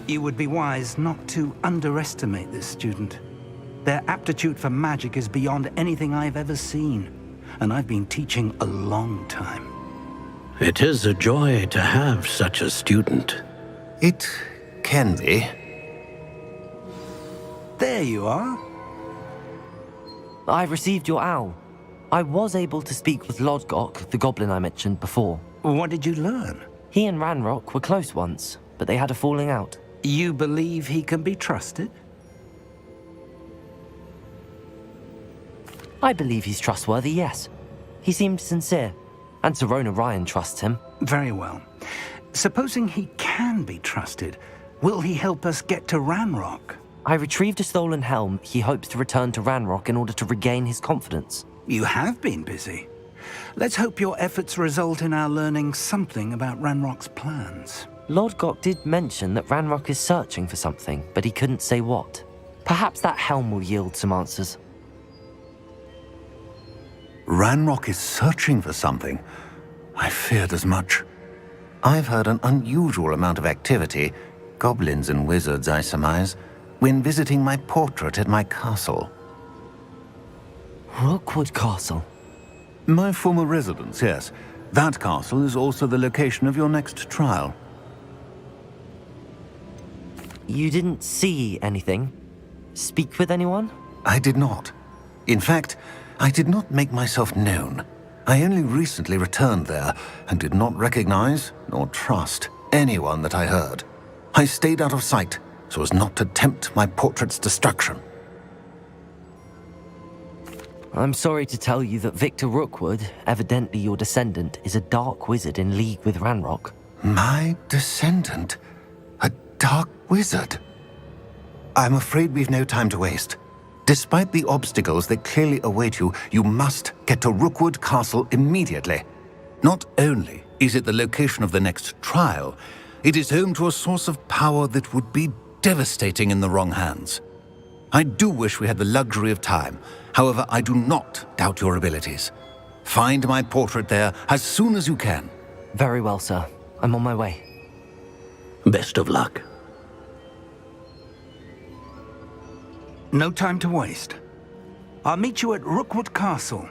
You would be wise not to underestimate this student. Their aptitude for magic is beyond anything I've ever seen, and I've been teaching a long time. It is a joy to have such a student. It can be. There you are. I've received your owl. I was able to speak with Lodgok, the goblin I mentioned before. What did you learn? He and Ranrock were close once, but they had a falling out. You believe he can be trusted? I believe he's trustworthy, yes. He seemed sincere, and Serona Ryan trusts him. Very well. Supposing he can be trusted, will he help us get to Ranrock? I retrieved a stolen helm he hopes to return to Ranrock in order to regain his confidence. You have been busy. Let's hope your efforts result in our learning something about Ranrock's plans. Lodgok did mention that Ranrock is searching for something, but he couldn't say what. Perhaps that helm will yield some answers. Ranrock is searching for something. I feared as much. I've heard an unusual amount of activity, goblins and wizards, I surmise, when visiting my portrait at my castle. Rookwood Castle? My former residence, yes. That castle is also the location of your next trial. You didn't see anything? Speak with anyone? I did not. In fact, I did not make myself known. I only recently returned there and did not recognize nor trust anyone that I heard. I stayed out of sight so as not to tempt my portrait's destruction. I'm sorry to tell you that Victor Rookwood, evidently your descendant, is a dark wizard in league with Ranrock. My descendant? A dark wizard? I'm afraid we've no time to waste. Despite the obstacles that clearly await you, you must get to Rookwood Castle immediately. Not only is it the location of the next trial, it is home to a source of power that would be devastating in the wrong hands. I do wish we had the luxury of time. However, I do not doubt your abilities. Find my portrait there as soon as you can. Very well, sir. I'm on my way. Best of luck. No time to waste. I'll meet you at Rookwood Castle.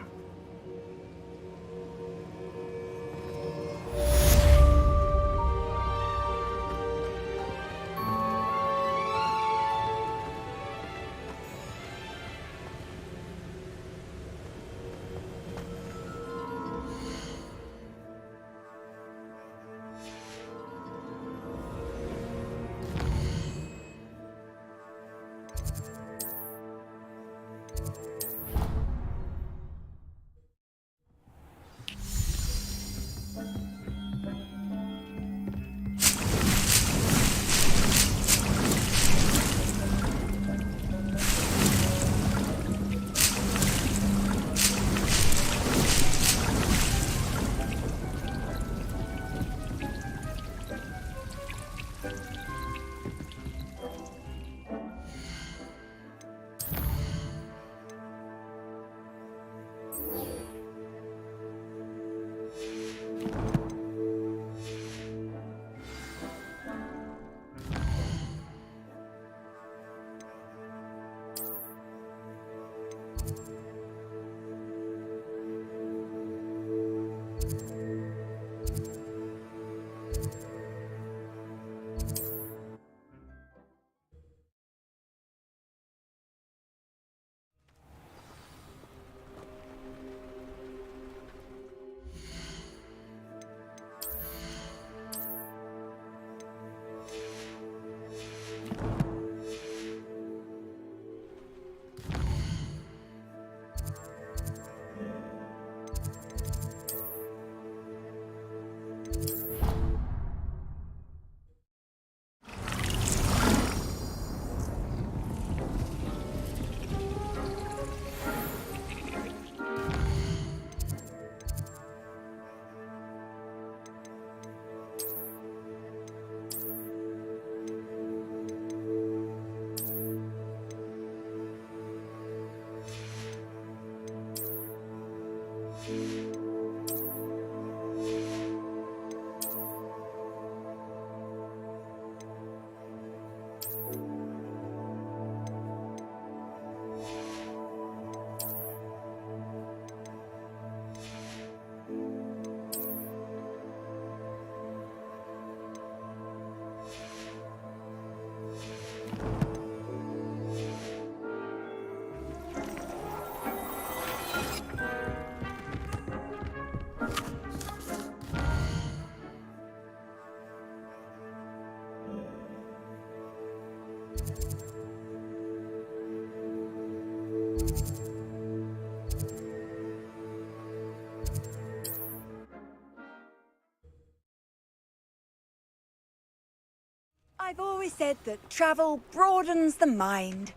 I've always said that travel broadens the mind.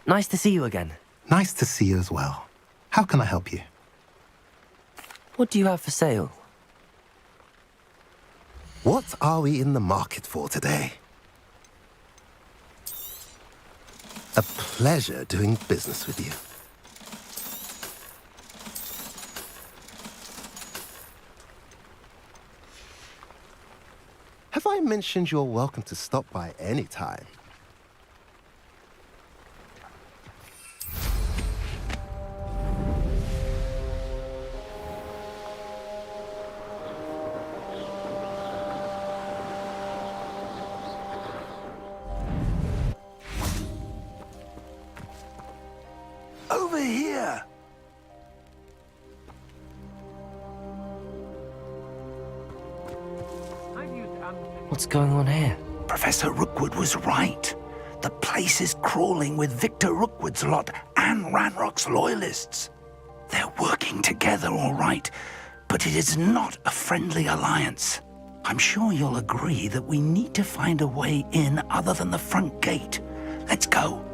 Nice to see you again. Nice to see you as well. How can I help you? What do you have for sale? What are we in the market for today? A pleasure doing business with you. Have I mentioned you're welcome to stop by any time? Over here! What's going on here? Professor Rookwood was right. The place is crawling with Victor Rookwood's lot and Ranrock's loyalists. They're working together, all right, but it is not a friendly alliance. I'm sure you'll agree that we need to find a way in other than the front gate. Let's go.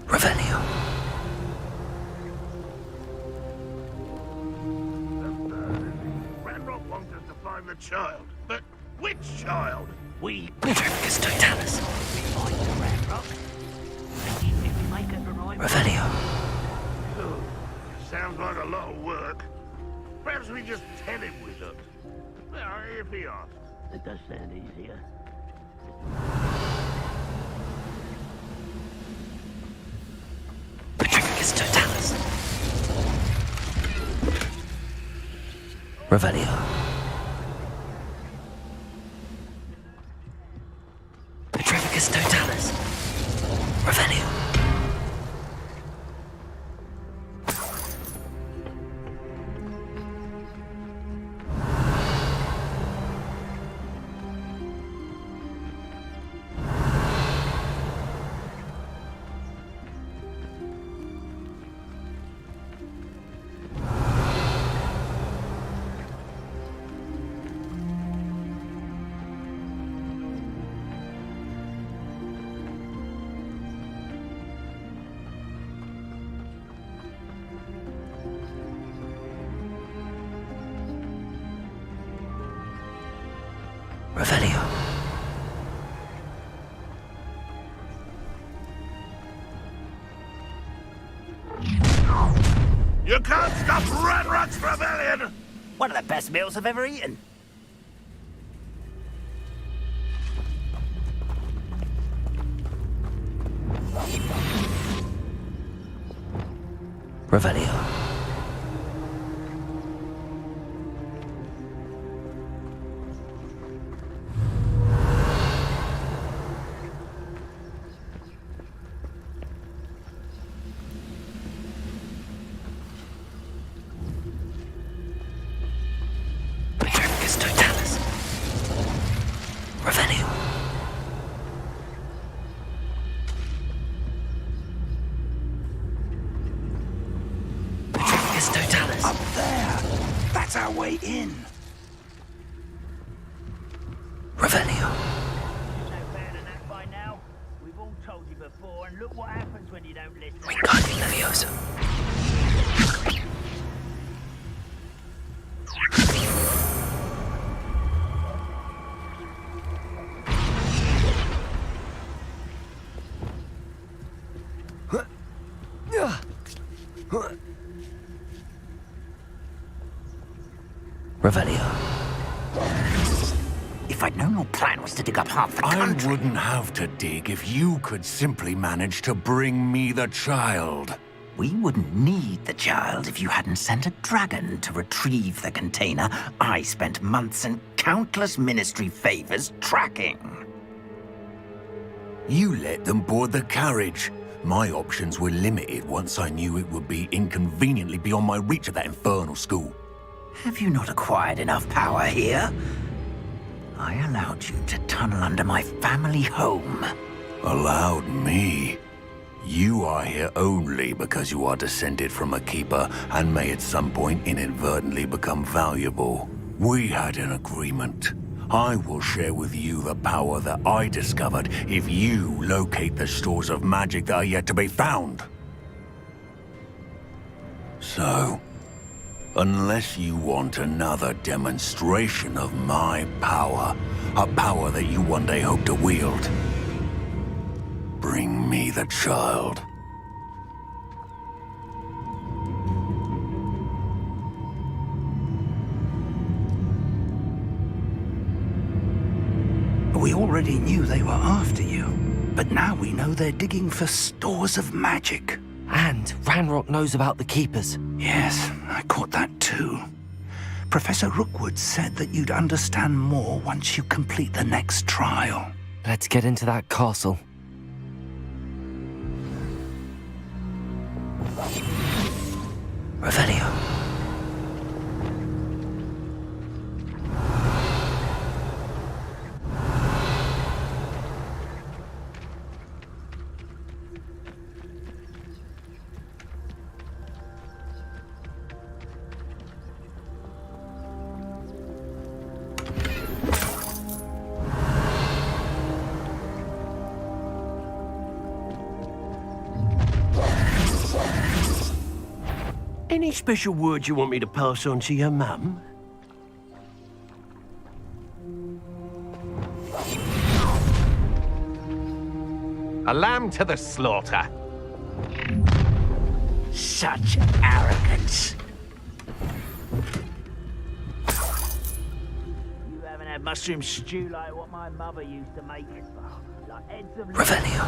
Revelio. Ranrock wants us to find the child, but which child? We Petrificus totalis. find the Ranrock. If we make it the right Revelio. Oh, sounds like a lot of work. Perhaps we just tell him we looked. If he asks. It does sound easier. Petrificus totalis. Revelio. Petrificus totalis. Revelio. Revelio. You can't stop Ranrock's rebellion! One of the best meals I've ever eaten. Revelio. Petrificus totalis. Revelio. Petrificus totalis. Up there. That's our way in. Revelio. No better than that by now. We've all told you before, and look what happens when you don't listen. Wingardium Leviosa. Revelio. If I'd known your plan was to dig up half the I country... wouldn't have to dig if you could simply manage to bring me the child. We wouldn't need the child if you hadn't sent a dragon to retrieve the container I spent months and countless ministry favors tracking. You let them board the carriage. My options were limited once I knew it would be inconveniently beyond my reach at that infernal school. Have you not acquired enough power here? I allowed you to tunnel under my family home. Allowed me? You are here only because you are descended from a keeper and may at some point inadvertently become valuable. We had an agreement. I will share with you the power that I discovered if you locate the stores of magic that are yet to be found. So, unless you want another demonstration of my power, a power that you one day hope to wield, bring me the child. We already knew they were after you, but now we know they're digging for stores of magic. And Ranrock knows about the Keepers. Yes, I caught that too. Professor Rookwood said that you'd understand more once you complete the next trial. Let's get into that castle. Revelio. Any special words you want me to pass on to your mum? A lamb to the slaughter. Such arrogance. You haven't had mushroom stew like what my mother used to make. Like heads of Revelio.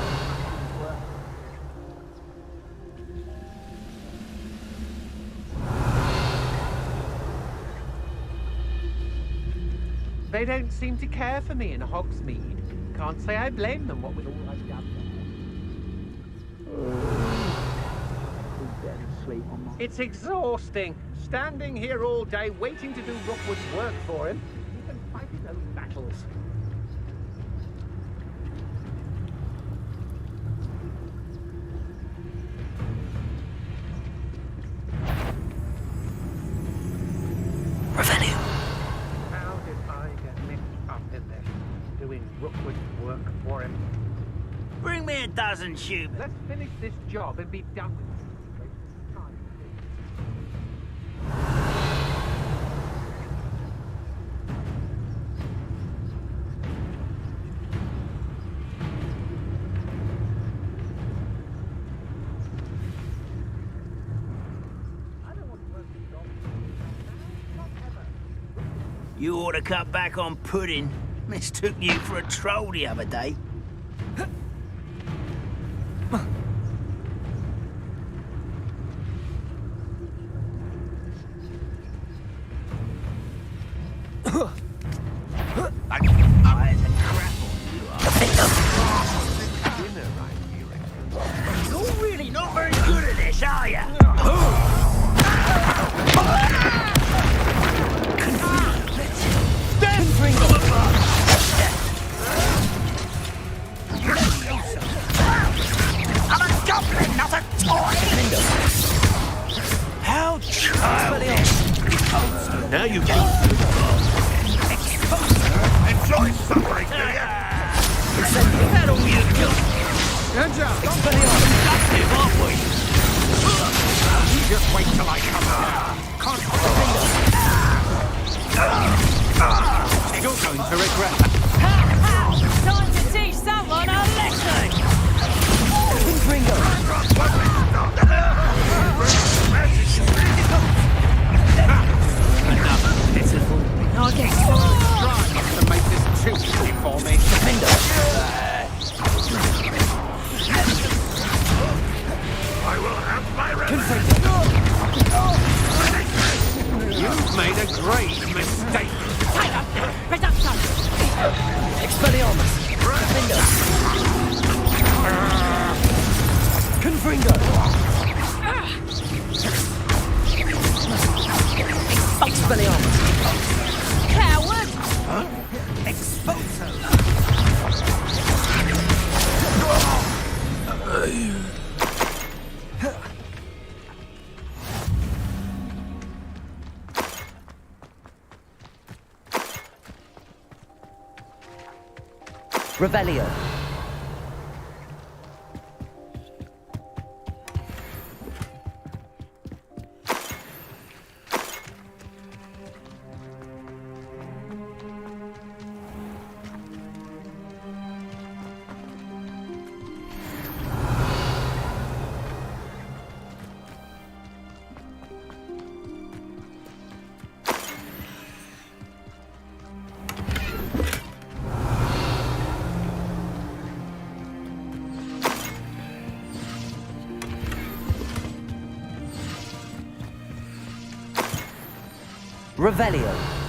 They don't seem to care for me in Hogsmeade. Can't say I blame them, what with all I've done. It's exhausting. Standing here all day, waiting to do Rookwood's work for him. He can fight his own battles. Revelio. How did I get mixed up in this? Doing Rookwood's work for him. Bring me a dozen shoes. Let's finish this job and be done with it. You ought to cut back on pudding. Mistook you for a troll the other day. You're really not very good at this, are you? I'm a goblin, not a toy! How childish! Now you go. Enjoy suffering, do you? Is that all you do? Hands up! Productive, aren't we? You just wait till I come out. You're going to regret Time to teach someone a lesson! pitiful. I guess Try not to make this too easy for me. I will have my revenge. You've made a grave mistake. Reduction! Expelliarmus! Confringo! Expelliarmus! Coward! Revelio. Revelio.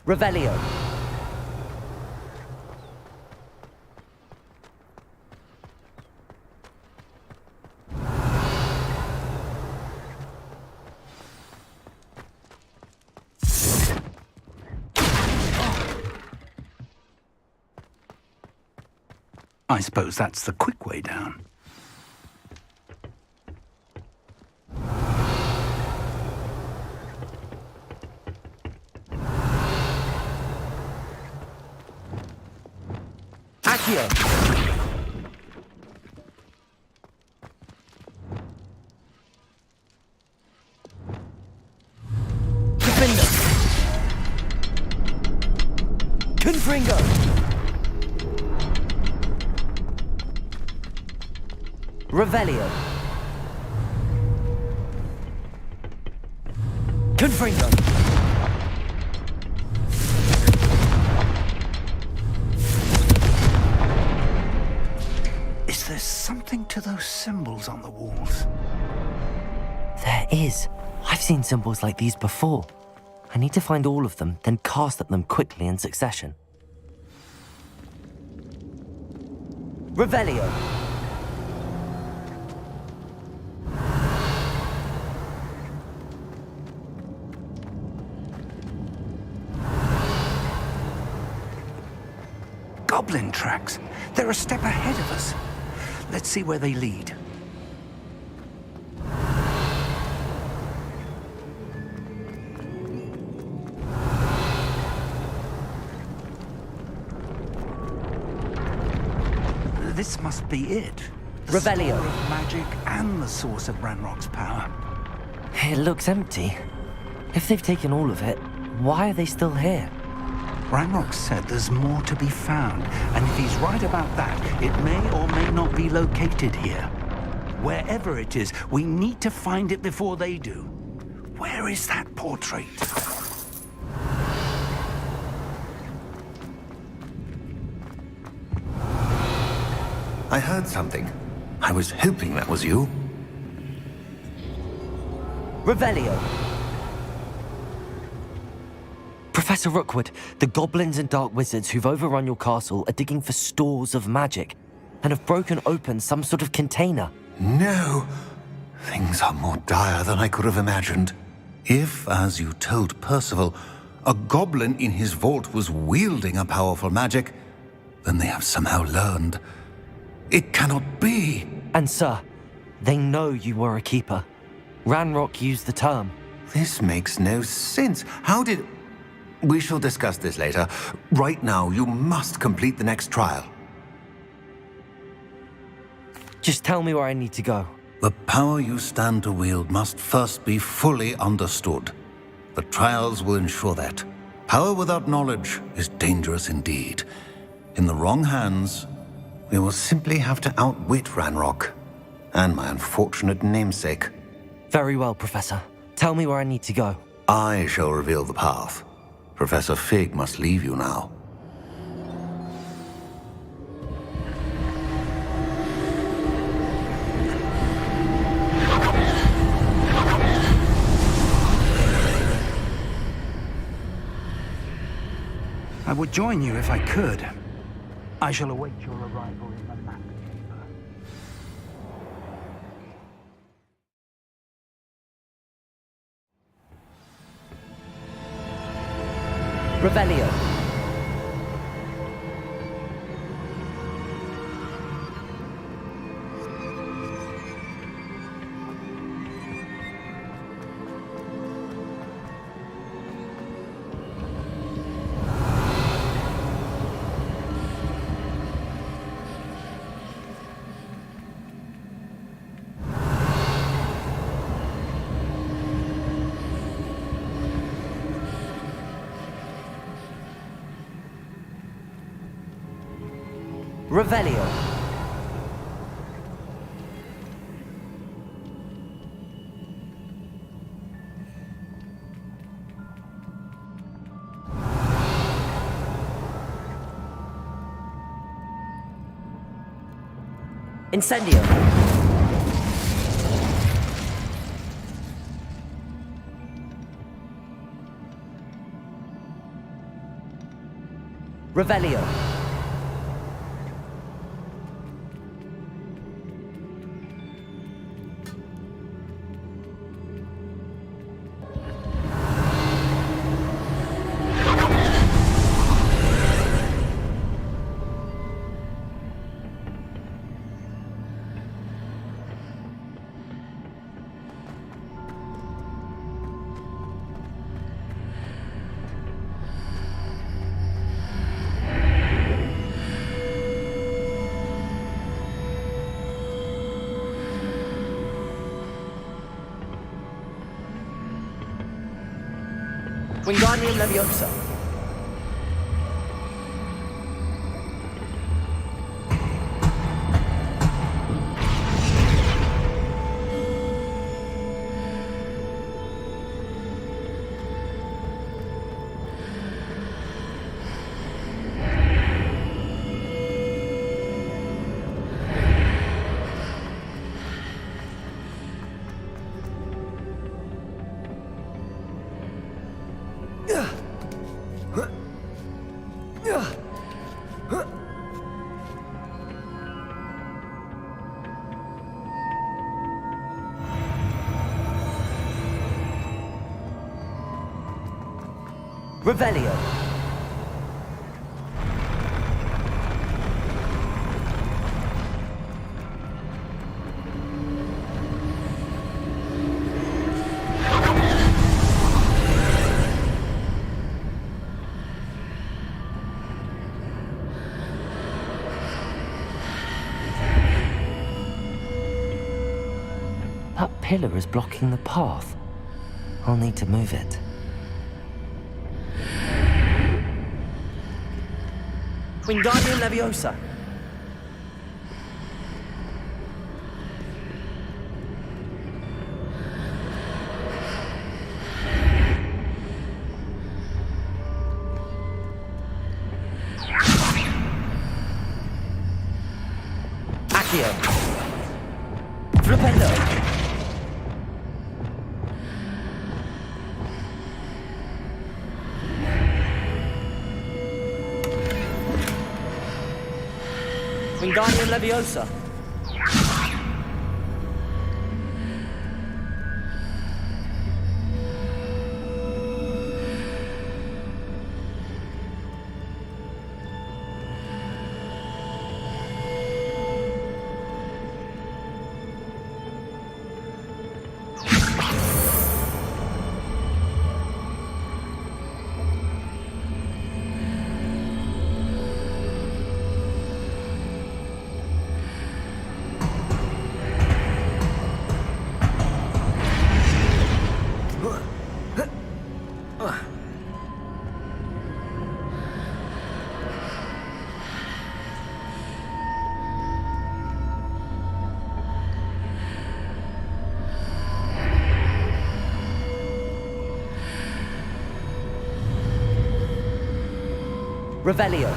Revelio. I suppose that's the quick way down. Accio. Defender. Confringo. Revelio. Confringo. Is there something to those symbols on the walls? There is. I've seen symbols like these before. I need to find all of them, then cast at them quickly in succession. Revelio. Goblin tracks. They're a step ahead of us. Let's see where they lead. This must be it. The Revelio. store of magic and the source of Ranrock's power. It looks empty. If they've taken all of it, why are they still here? Ranrock said there's more to be found, and if he's right about that, it may or may not be located here. Wherever it is, we need to find it before they do. Where is that portrait? I heard something. I was hoping that was you. Revelio. Professor Rookwood, the goblins and dark wizards who've overrun your castle are digging for stores of magic and have broken open some sort of container. No. Things are more dire than I could have imagined. If, as you told Percival, a goblin in his vault was wielding a powerful magic, then they have somehow learned. It cannot be. And sir, they know you were a keeper. Ranrock used the term. This makes no sense. How did... We shall discuss this later. Right now, you must complete the next trial. Just tell me where I need to go. The power you stand to wield must first be fully understood. The trials will ensure that. Power without knowledge is dangerous indeed. In the wrong hands, we will simply have to outwit Ranrock and my unfortunate namesake. Very well, Professor. Tell me where I need to go. I shall reveal the path. Professor Fig must leave you now. I would join you if I could. I shall await your arrival in the map chamber. Revelio. Revelio. Incendio. Revelio. Wingardium Leviosa. Revelio. That pillar is blocking the path. I'll need to move it. Wingardium Leviosa. Accio. Flipendo. Wingardium Leviosa. Revelio.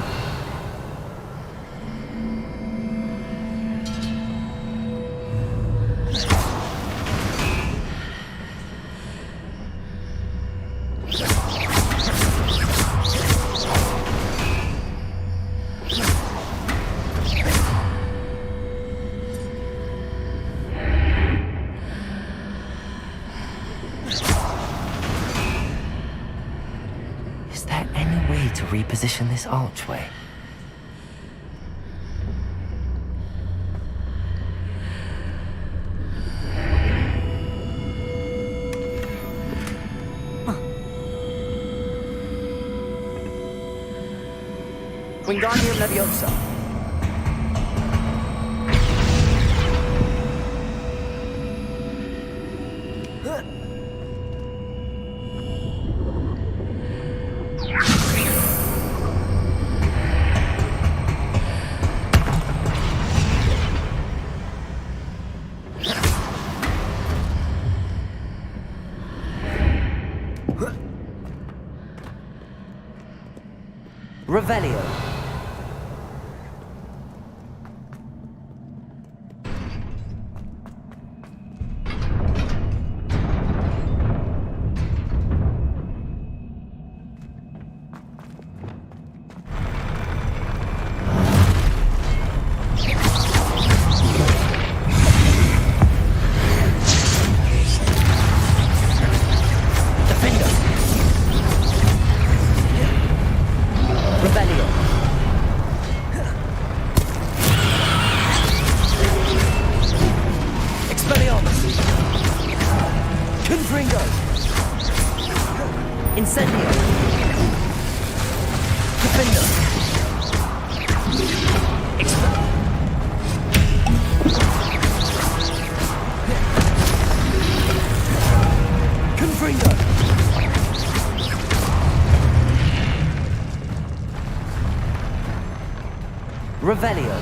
Is there any way to reposition this archway? Wingardium Leviosa. Revelio. Revelio.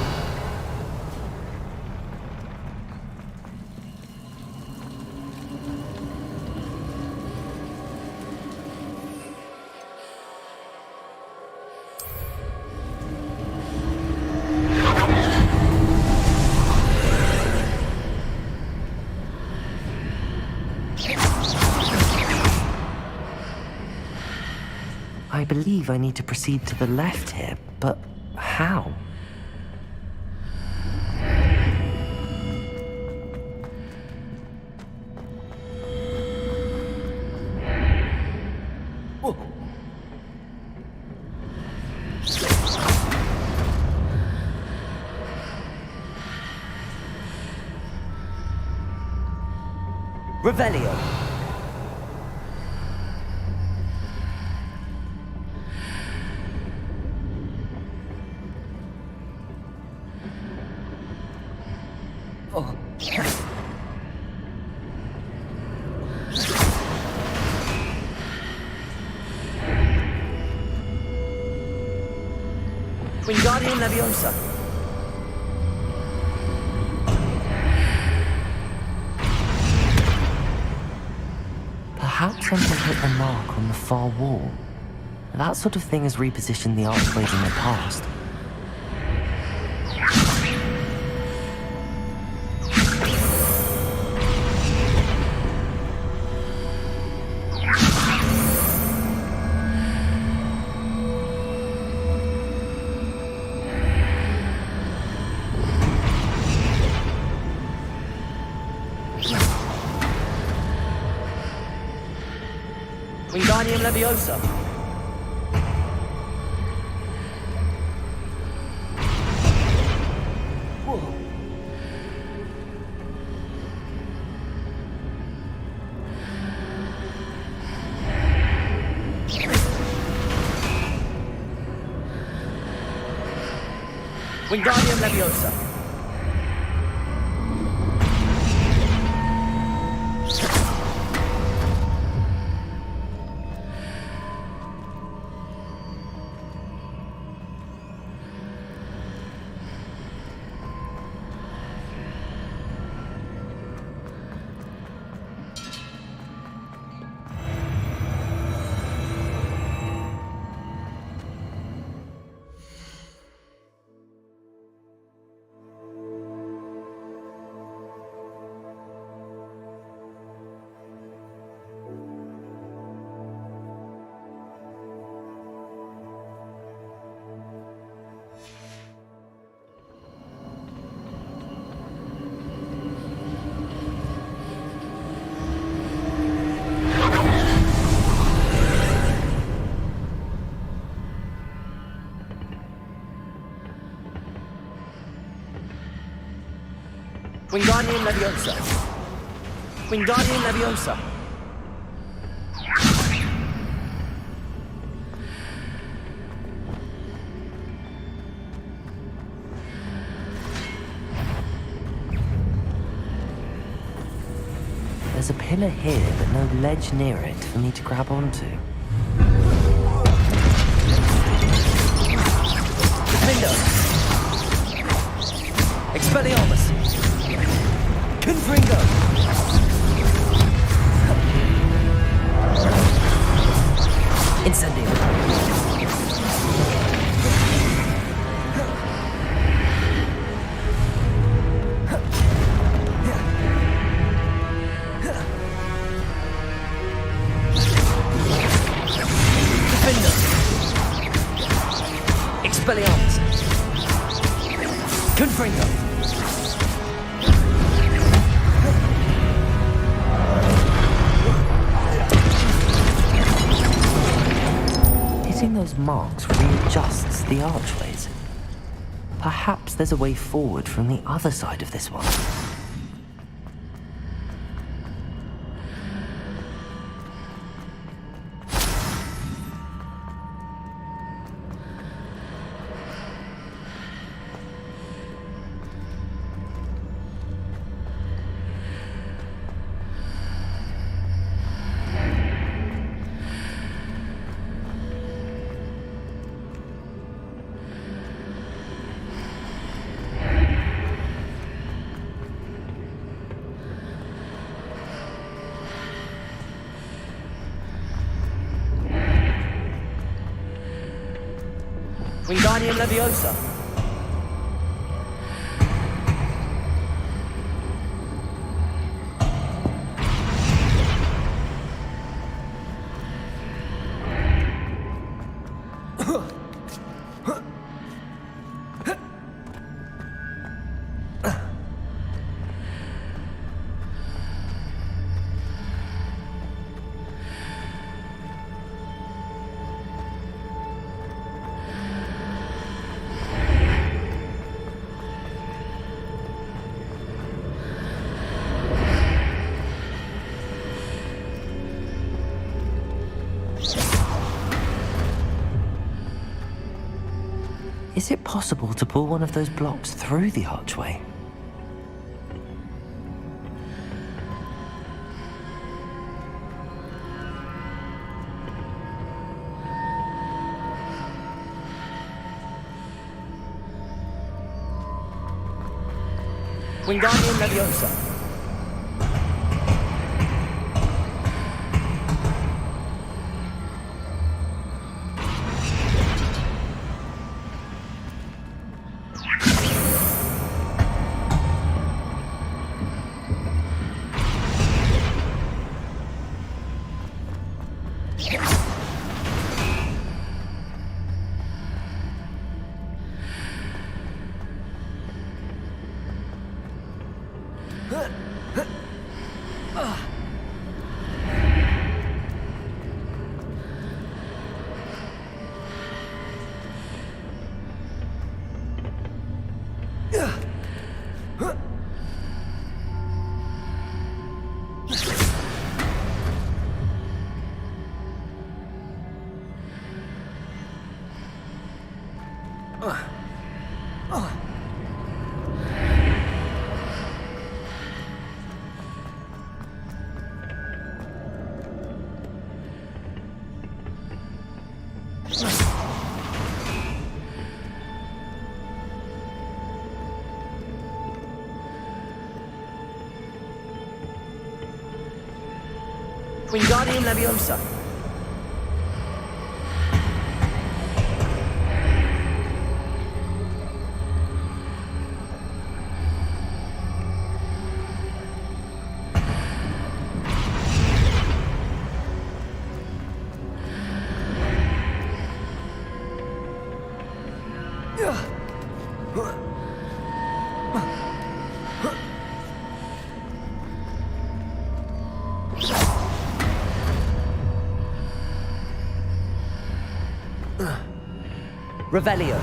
I believe I need to proceed to the left here, but how? Revelio. Oh. Wingardium Leviosa. Perhaps something hit the mark on the far wall. That sort of thing has repositioned the archways in the past. Wingardium Leviosa. Wingardium Leviosa. Wingardium Leviosa. Wingardium Leviosa. There's a pillar here, but no ledge near it for me to grab onto. Defender! Expelliarmus! Confringo! Incendio! Expelliarmus! Confringo! Hitting those marks readjusts the archways. Perhaps there's a way forward from the other side of this one. Wingardium Leviosa. Is it possible to pull one of those blocks through the archway? Wingardium Leviosa. Wingardium Leviosa. Revelio.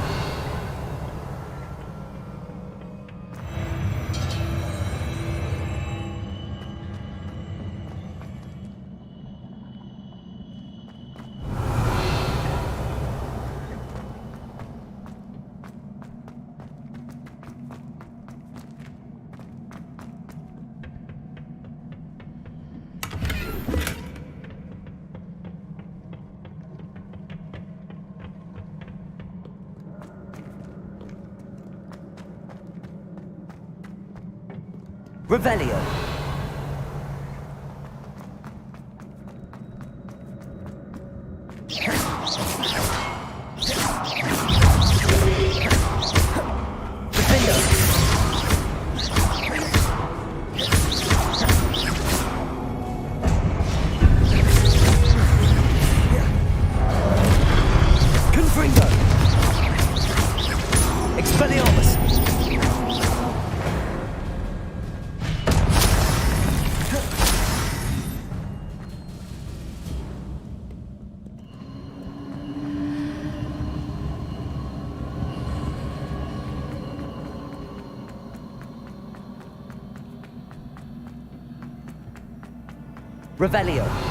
Revelio. Revelio.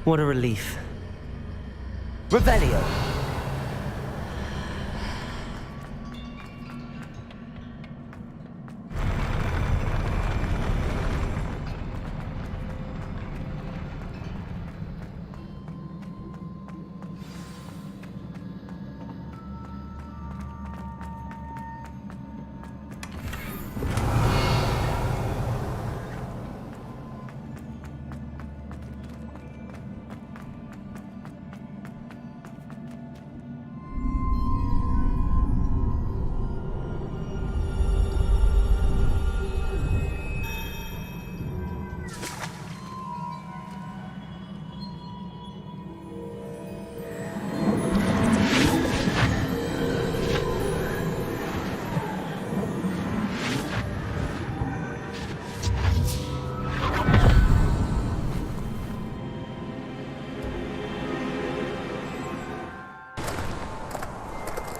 What a relief. Revelio.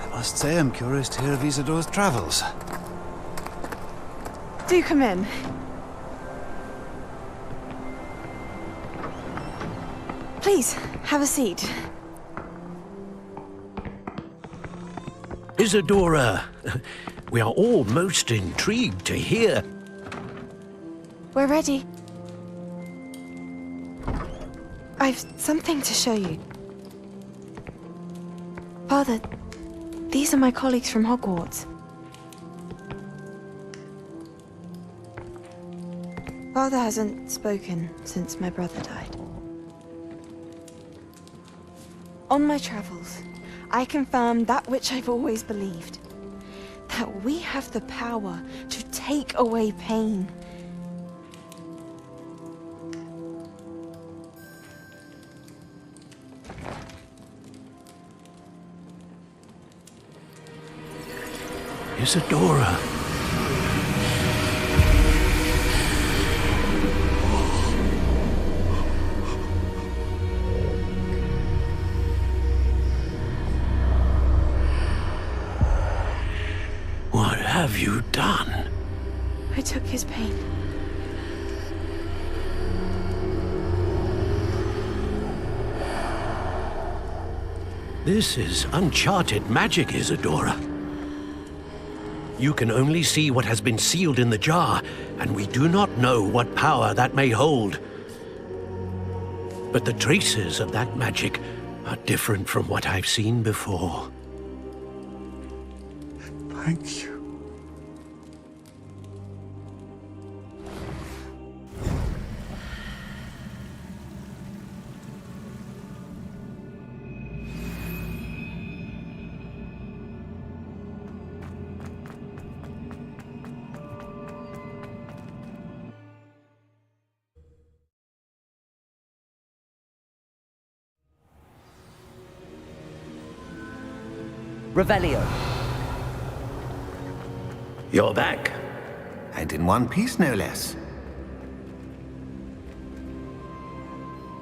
I must say I'm curious to hear of Isadora's travels. Do come in. Please, have a seat. Isadora, we are all most intrigued to hear. We're ready. I've something to show you. Father, these are my colleagues from Hogwarts. Father hasn't spoken since my brother died. On my travels, I confirmed that which I've always believed. That we have the power to take away pain. Isadora. What have you done? I took his pain. This is uncharted magic, Isadora. You can only see what has been sealed in the jar, and we do not know what power that may hold. But the traces of that magic are different from what I've seen before. Thank you. Revelio. You're back. And in one piece, no less.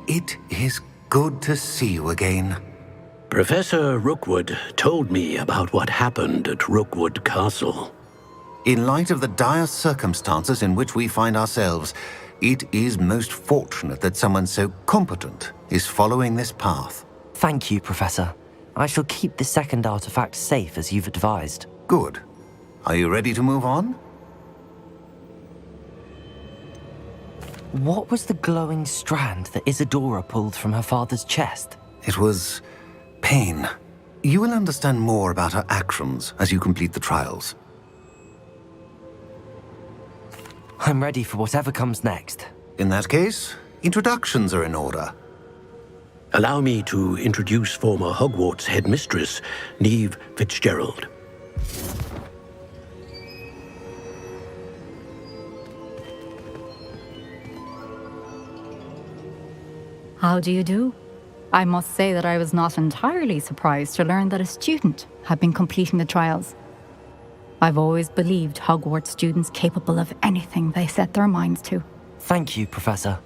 It is good to see you again. Professor Rookwood told me about what happened at Rookwood Castle. In light of the dire circumstances in which we find ourselves, it is most fortunate that someone so competent is following this path. Thank you, Professor. I shall keep the second artifact safe as you've advised. Good. Are you ready to move on? What was the glowing strand that Isadora pulled from her father's chest? It was pain. You will understand more about her actions as you complete the trials. I'm ready for whatever comes next. In that case, introductions are in order. Allow me to introduce former Hogwarts headmistress, Neve Fitzgerald. How do you do? I must say that I was not entirely surprised to learn that a student had been completing the trials. I've always believed Hogwarts students capable of anything they set their minds to. Thank you, Professor.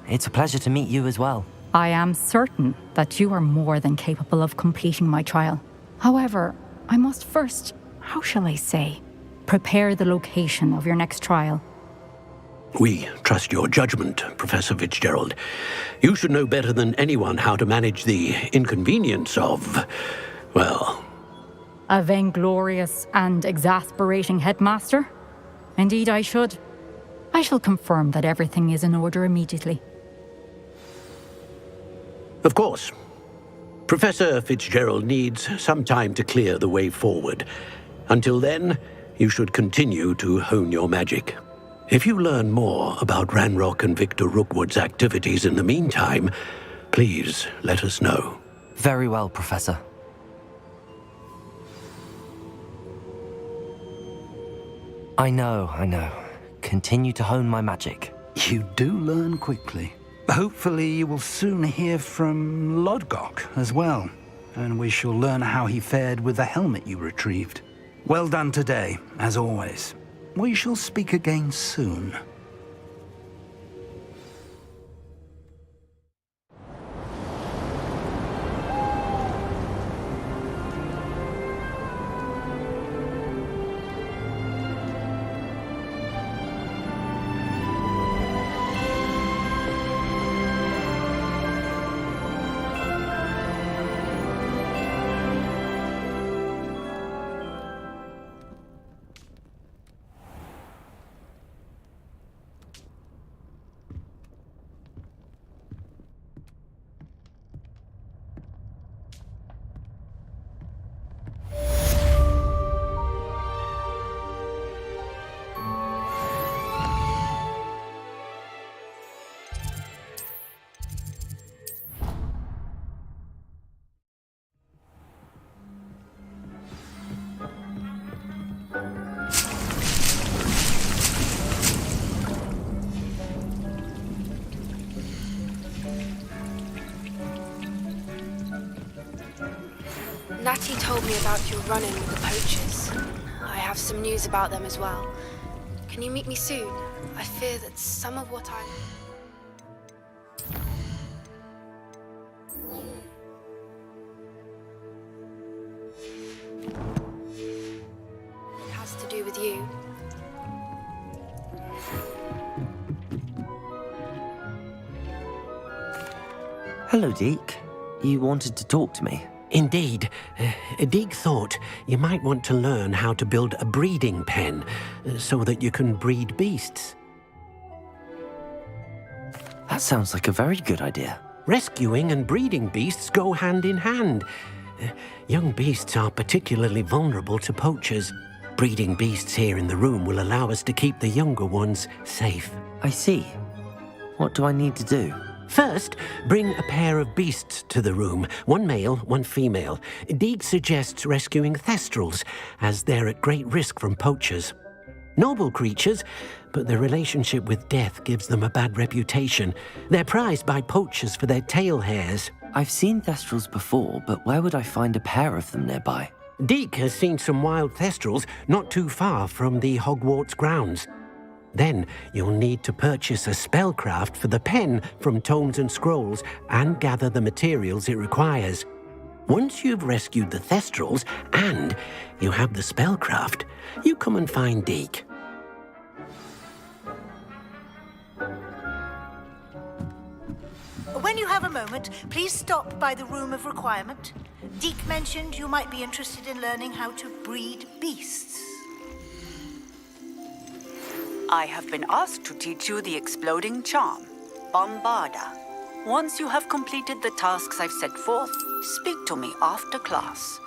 It's a pleasure to meet you as well. I am certain that you are more than capable of completing my trial. However, I must first, how shall I say, prepare the location of your next trial. We trust your judgment, Professor Fitzgerald. You should know better than anyone how to manage the inconvenience of, well... A vainglorious and exasperating headmaster? Indeed I should. I shall confirm that everything is in order immediately. Of course. Professor Fitzgerald needs some time to clear the way forward. Until then, you should continue to hone your magic. If you learn more about Ranrock and Victor Rookwood's activities in the meantime, please let us know. Very well, Professor. I know. Continue to hone my magic. You do learn quickly. Hopefully you will soon hear from Lodgok as well, and we shall learn how he fared with the helmet you retrieved. Well done today, as always. We shall speak again soon. Natty told me about your run-in with the poachers. I have some news about them as well. Can you meet me soon? I fear that some of what it has to do with you. Hello, Deke. You wanted to talk to me? Indeed. Deke thought you might want to learn how to build a breeding pen so that you can breed beasts. That sounds like a very good idea. Rescuing and breeding beasts go hand in hand. Young beasts are particularly vulnerable to poachers. Breeding beasts here in the room will allow us to keep the younger ones safe. I see. What do I need to do? First, bring a pair of beasts to the room. One male, one female. Deke suggests rescuing thestrals, as they're at great risk from poachers. Noble creatures, but their relationship with death gives them a bad reputation. They're prized by poachers for their tail hairs. I've seen thestrals before, but where would I find a pair of them nearby? Deke has seen some wild thestrals not too far from the Hogwarts grounds. Then you'll need to purchase a spellcraft for the pen from Tomes and Scrolls and gather the materials it requires. Once you've rescued the thestrals and you have the spellcraft, you come and find Deke. When you have a moment, please stop by the Room of Requirement. Deke mentioned you might be interested in learning how to breed beasts. I have been asked to teach you the exploding charm, Bombarda. Once you have completed the tasks I've set forth, speak to me after class.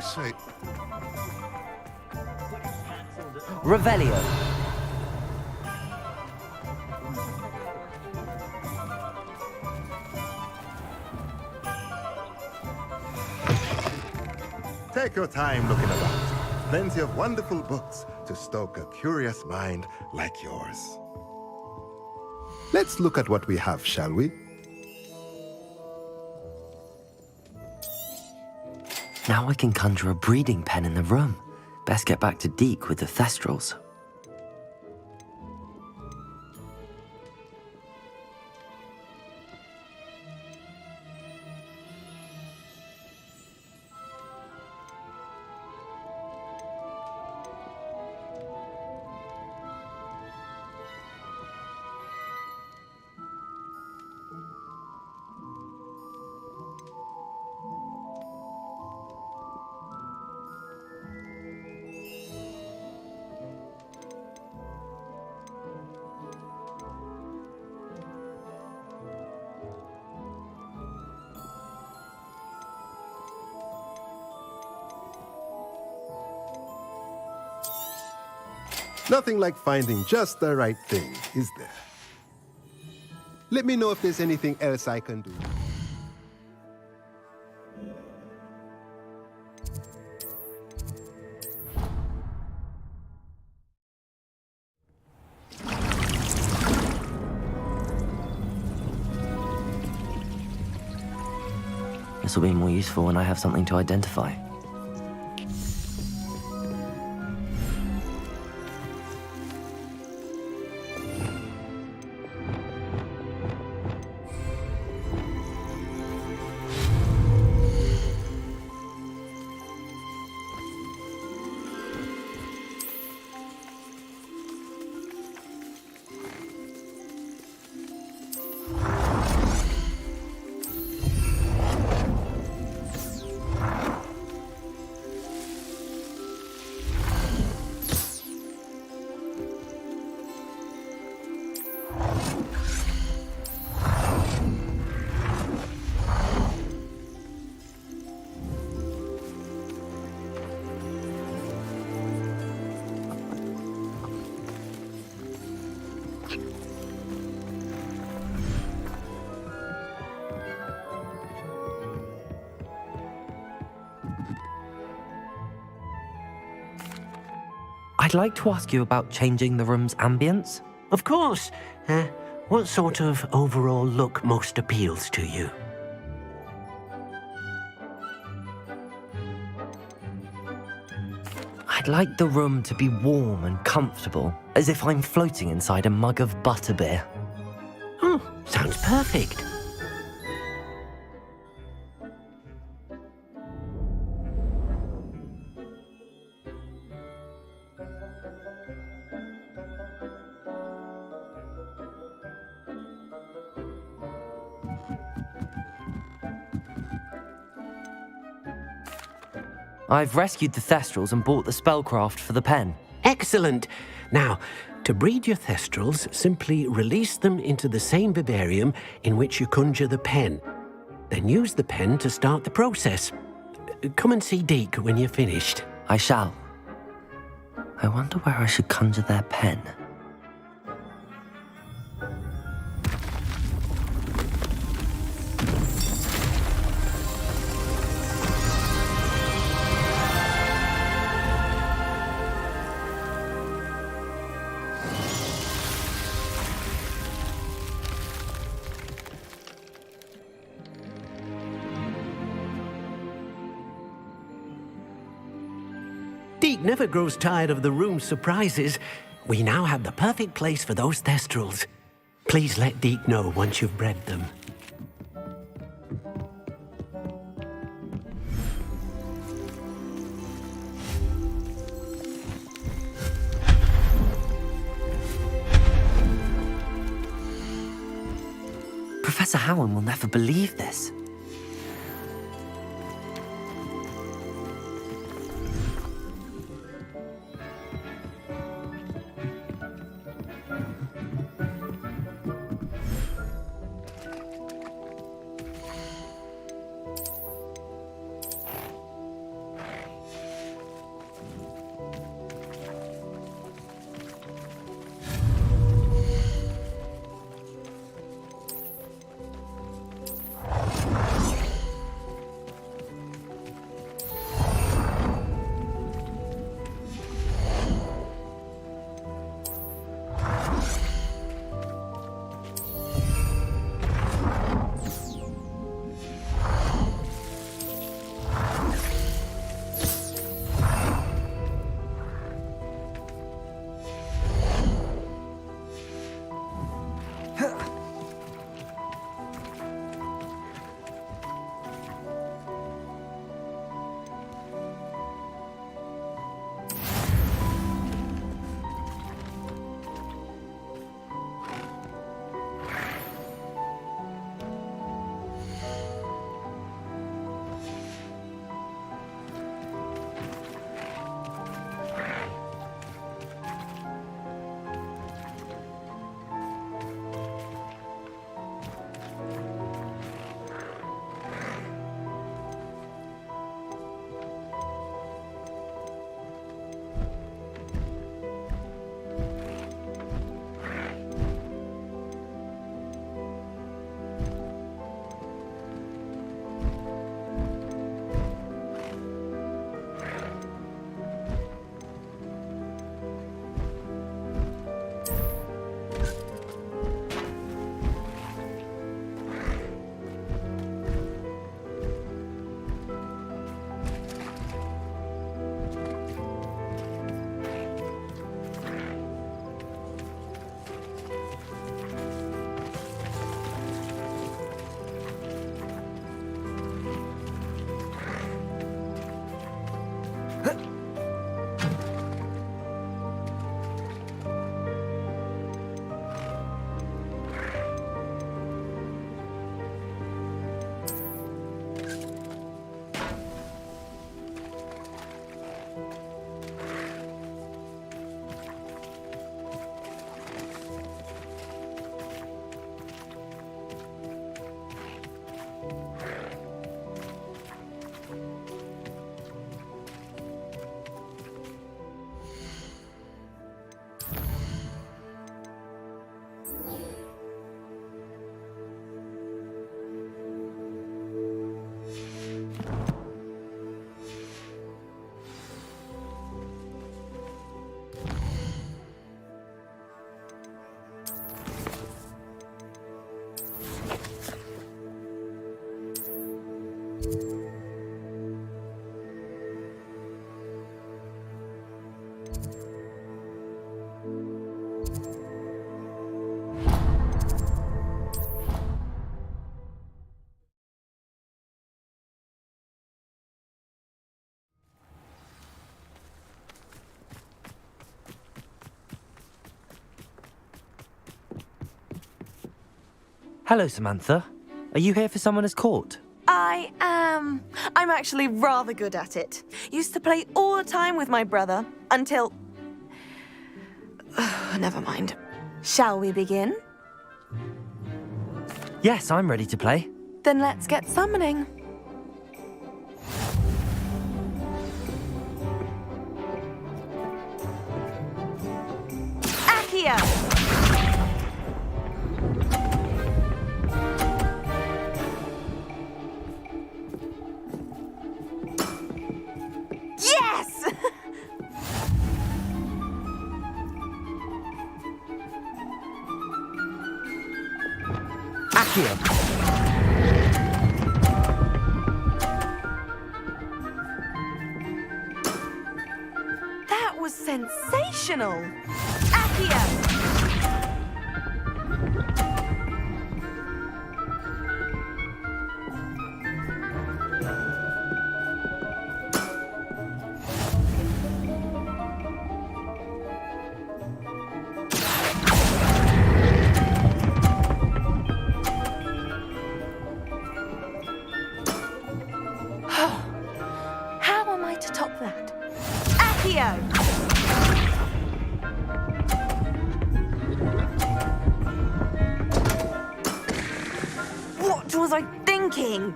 say? Revelio. Take your time looking around. Plenty of wonderful books to stoke a curious mind like yours. Let's look at what we have, shall we? Now I can conjure a breeding pen in the room. Best get back to Deke with the Thestrals. Nothing like finding just the right thing, is there? Let me know if there's anything else I can do. This will be more useful when I have something to identify. I'd like to ask you about changing the room's ambience. Of course. What sort of overall look most appeals to you? I'd like the room to be warm and comfortable, as if I'm floating inside a mug of butterbeer. Oh, sounds perfect. I've rescued the Thestrals and bought the spellcraft for the pen. Excellent. Now, to breed your Thestrals, simply release them into the same vivarium in which you conjure the pen. Then use the pen to start the process. Come and see Deke when you're finished. I shall. I wonder where I should conjure their pen. Deke never grows tired of the room's surprises. We now have the perfect place for those Thestrals. Please let Deke know once you've bred them. Professor Howard will never believe this. Hello, Samantha. Are you here for Summoner's Court? I am. I'm actually rather good at it. Used to play all the time with my brother, until... Never mind. Shall we begin? Yes, I'm ready to play. Then let's get summoning. Accio! Yes! Accio! That was sensational! Accio! How am I to top that? Accio! What was I thinking?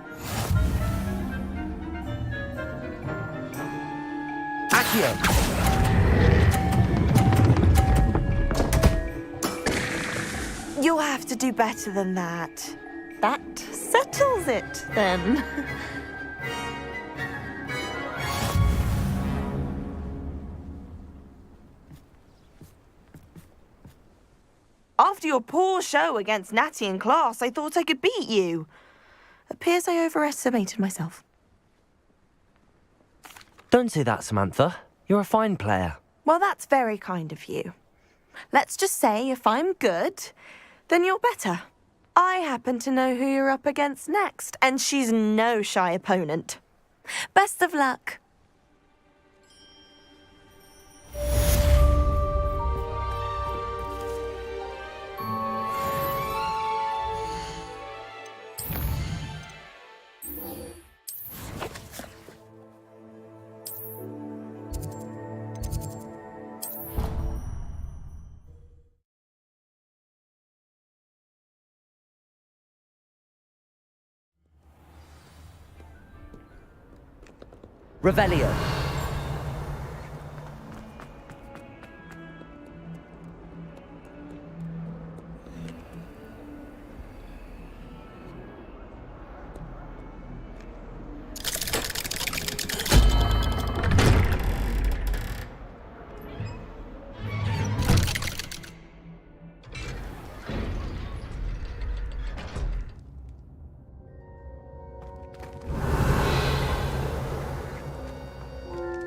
Accio! You'll have to do better than that. That settles it, then. After your poor show against Natty in class, I thought I could beat you. Appears I overestimated myself. Don't say that, Samantha. You're a fine player. Well, that's very kind of you. Let's just say if I'm good, then you're better. I happen to know who you're up against next, and she's no shy opponent. Best of luck. Revelio.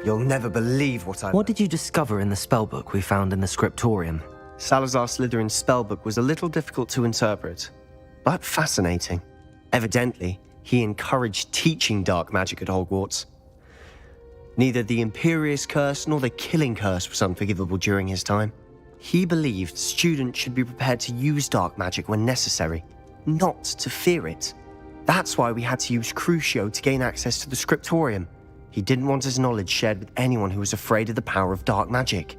You'll never believe what I... What did you discover in the spellbook we found in the scriptorium? Salazar Slytherin's spellbook was a little difficult to interpret, but fascinating. Evidently, he encouraged teaching dark magic at Hogwarts. Neither the Imperious Curse nor the Killing Curse was unforgivable during his time. He believed students should be prepared to use dark magic when necessary, not to fear it. That's why we had to use Crucio to gain access to the scriptorium. He didn't want his knowledge shared with anyone who was afraid of the power of dark magic.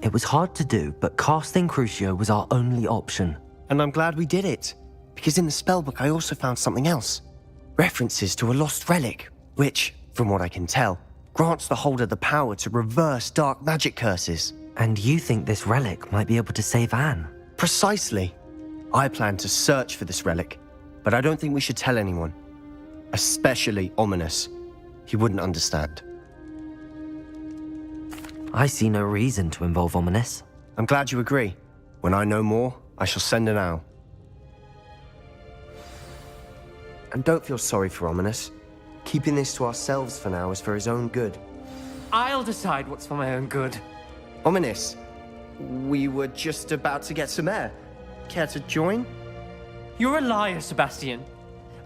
It was hard to do, but casting Crucio was our only option. And I'm glad we did it, because in the spellbook I also found something else. References to a lost relic, which, from what I can tell, grants the holder the power to reverse dark magic curses. And you think this relic might be able to save Anne? Precisely. I plan to search for this relic, but I don't think we should tell anyone. Especially Ominous. He wouldn't understand. I see no reason to involve Ominous. I'm glad you agree. When I know more, I shall send an owl. And don't feel sorry for Ominous. Keeping this to ourselves for now is for his own good. I'll decide what's for my own good. Ominous, we were just about to get some air. Care to join? You're a liar, Sebastian.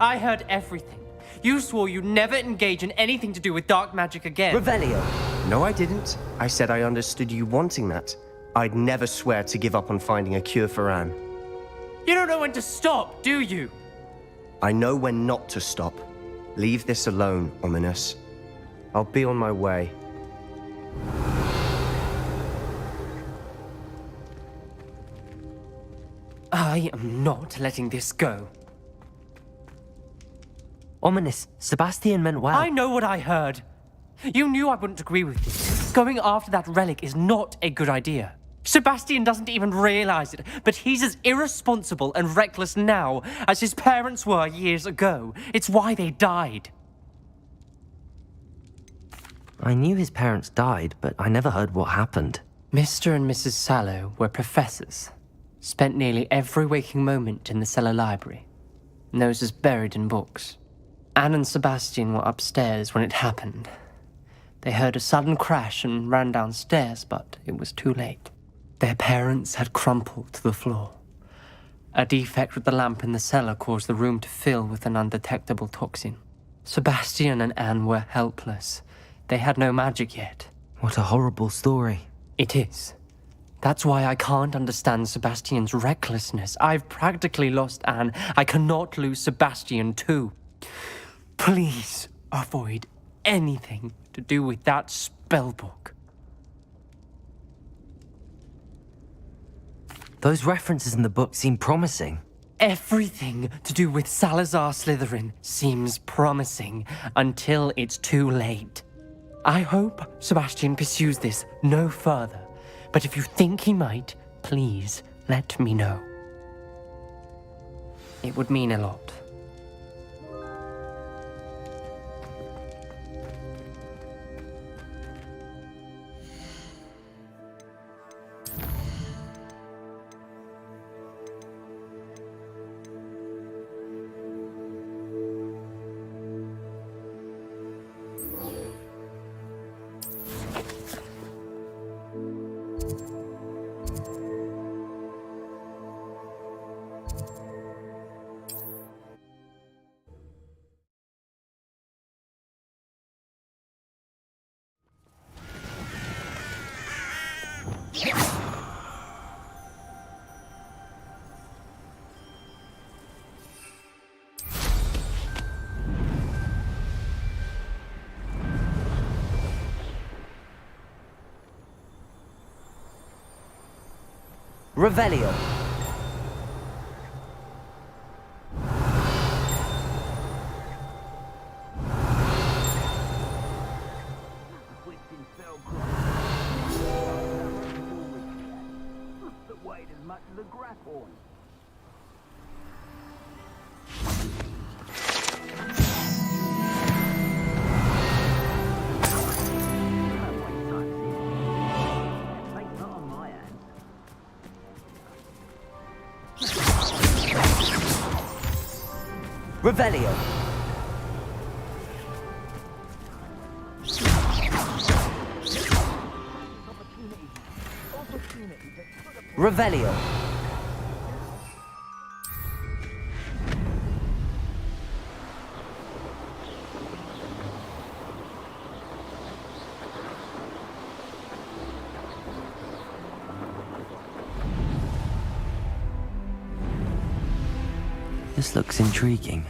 I heard everything. You swore you'd never engage in anything to do with dark magic again. Revelio. No, I didn't. I said I understood you wanting that. I'd never swear to give up on finding a cure for Anne. You don't know when to stop, do you? I know when not to stop. Leave this alone, Ominous. I'll be on my way. I am not letting this go. Ominous, Sebastian meant well. I know what I heard. You knew I wouldn't agree with you. Going after that relic is not a good idea. Sebastian doesn't even realize it, but he's as irresponsible and reckless now as his parents were years ago. It's why they died. I knew his parents died, but I never heard what happened. Mr. and Mrs. Sallow were professors. Spent nearly every waking moment in the cellar library. Noses buried in books. Anne and Sebastian were upstairs when it happened. They heard a sudden crash and ran downstairs, but it was too late. Their parents had crumpled to the floor. A defect with the lamp in the cellar caused the room to fill with an undetectable toxin. Sebastian and Anne were helpless. They had no magic yet. What a horrible story. It is. That's why I can't understand Sebastian's recklessness. I've practically lost Anne. I cannot lose Sebastian too. Please avoid anything to do with that spellbook. Those references in the book seem promising. Everything to do with Salazar Slytherin seems promising until it's too late. I hope Sebastian pursues this no further, but if you think he might, please let me know. It would mean a lot. Revelio. Revelio. Revelio. This looks intriguing.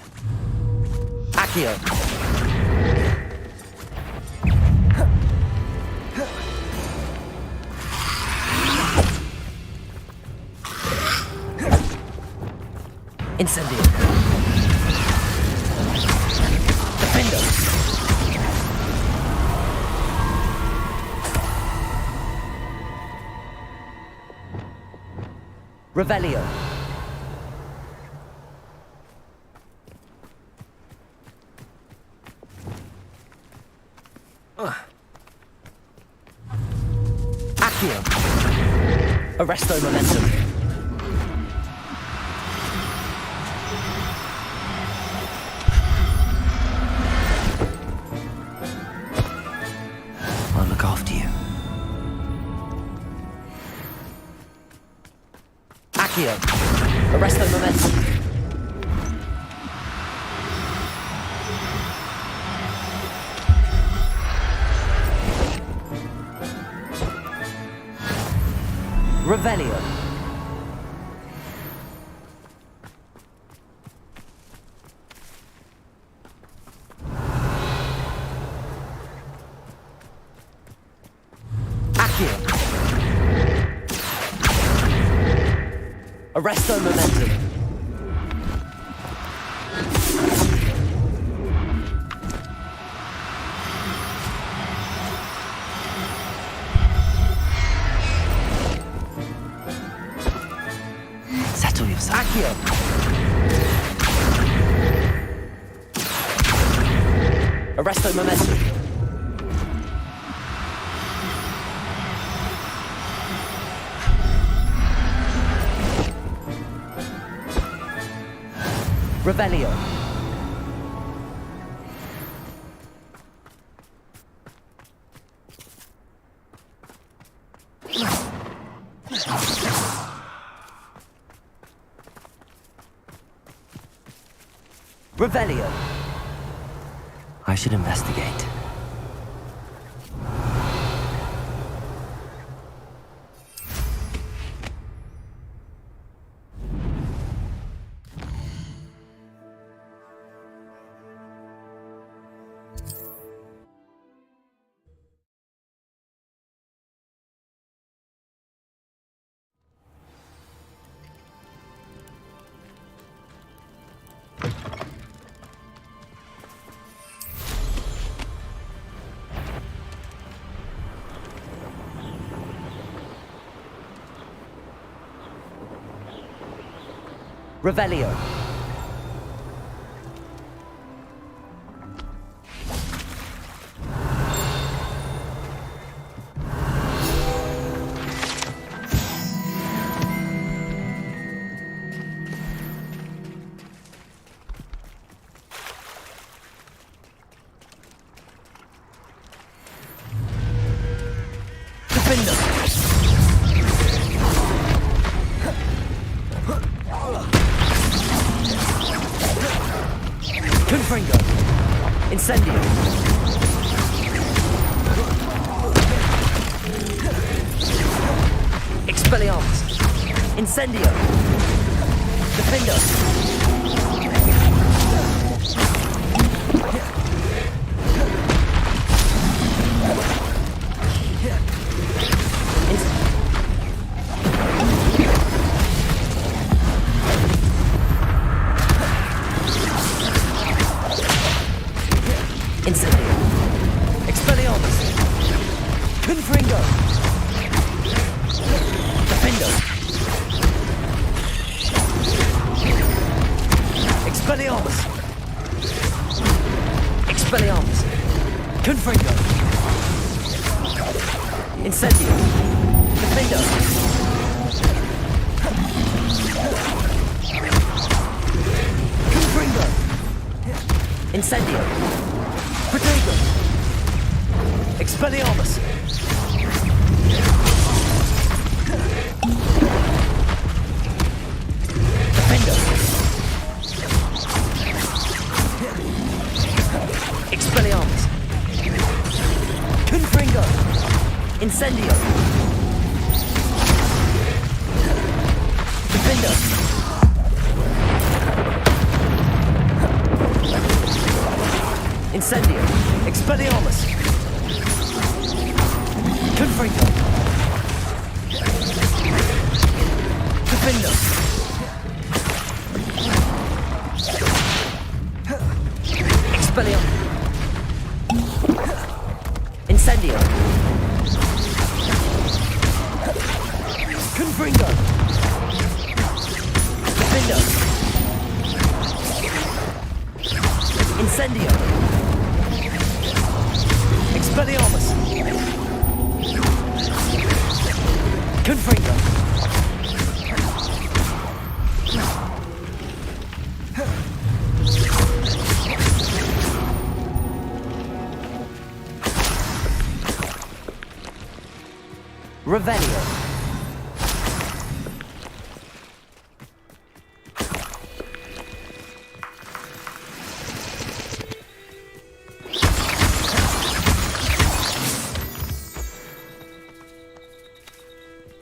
Accio! Incendio! Defendo! Revelio! Accio! Arresto momentum! Revelio. Arresto Momentum. Revelio. Accio. Arresto Momentum. Settle yourself. Accio. Arresto Momentum. Revelio. Revelio. I should investigate. Revelio. Defender. Confringo. Incendio. Expelliarmus. Incendio. Defender. Incendio. Expelliarmus. Confringo. Defender. Expelliarmus. Expelliarmus. Confringo. Incendio. Defender. Confringo. Incendio. Protego. Expelliarmus. Defender. Expelliarmus. Confringo. Incendio. Defender. Incendio. Expelliarmus. Confringo. Defender. Expelliarmus. Incendio. Confringo. Defender. Incendio. Expelliarmus. Confringo. Revelio.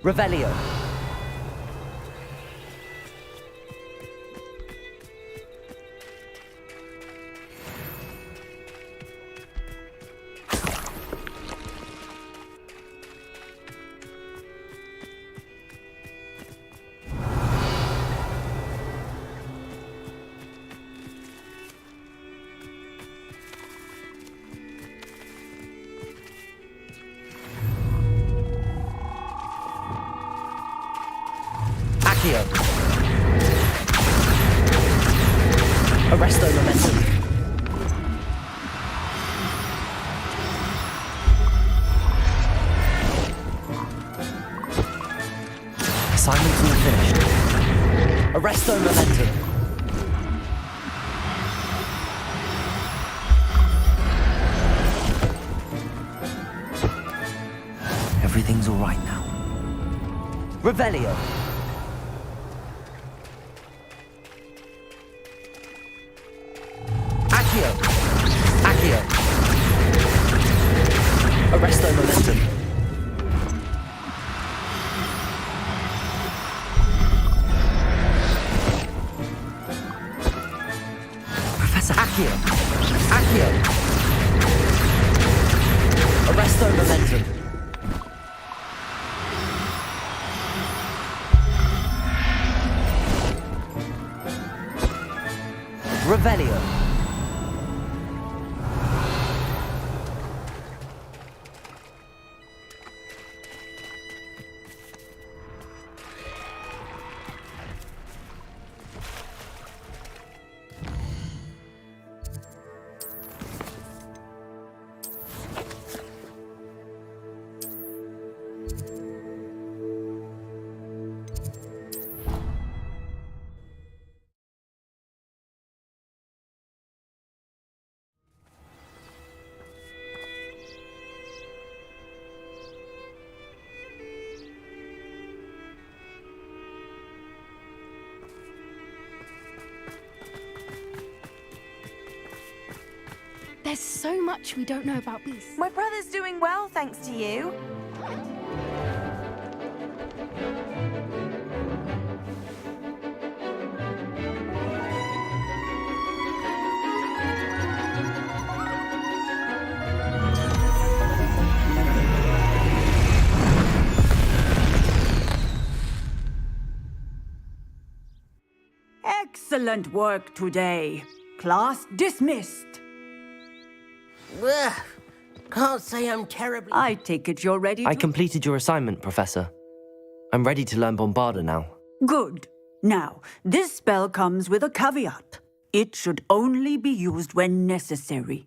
Revelio. Arresto momentum. Assignment's all finished. Arresto momentum. Everything's all right now. Revelio. Accio. Arresto momentum. Professor Accio. Arresto momentum. Revelio. There's so much we don't know about beasts. My brother's doing well, thanks to you. Excellent work today. Class dismissed. Ugh. Can't say I'm terribly... I take it you're ready to... I completed your assignment, Professor. I'm ready to learn Bombarda now. Good. Now, this spell comes with a caveat. It should only be used when necessary.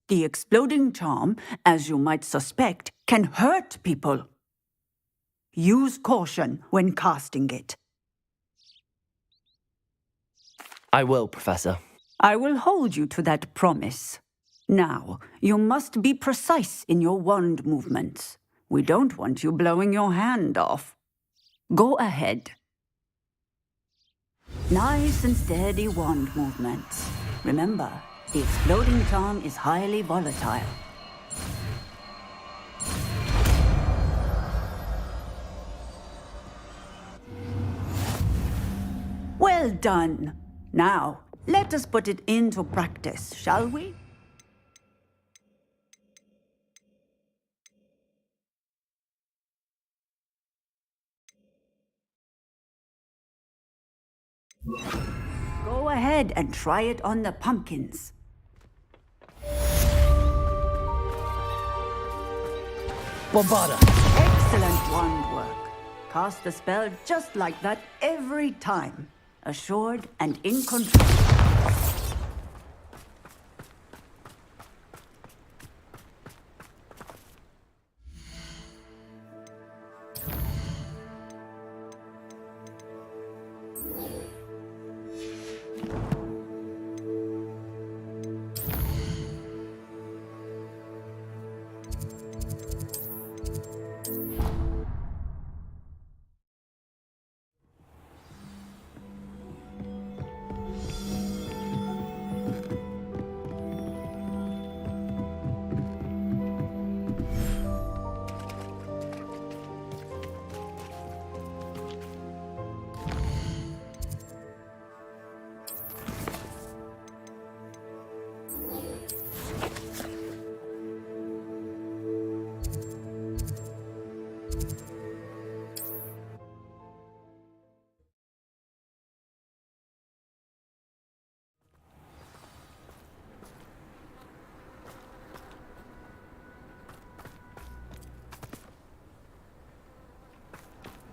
The exploding charm, as you might suspect, can hurt people. Use caution when casting it. I will, Professor. I will hold you to that promise. Now, you must be precise in your wand movements. We don't want you blowing your hand off. Go ahead. Nice and steady wand movements. Remember, the exploding charm is highly volatile. Well done. Now, let us put it into practice, shall we? Go ahead and try it on the pumpkins. Bombarda! Excellent wand work. Cast the spell just like that every time. Assured and in control.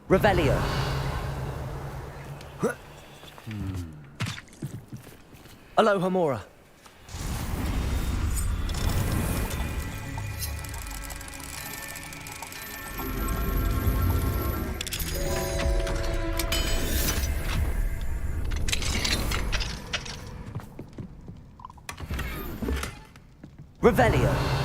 Revelio. Aloha Mora. Revelio.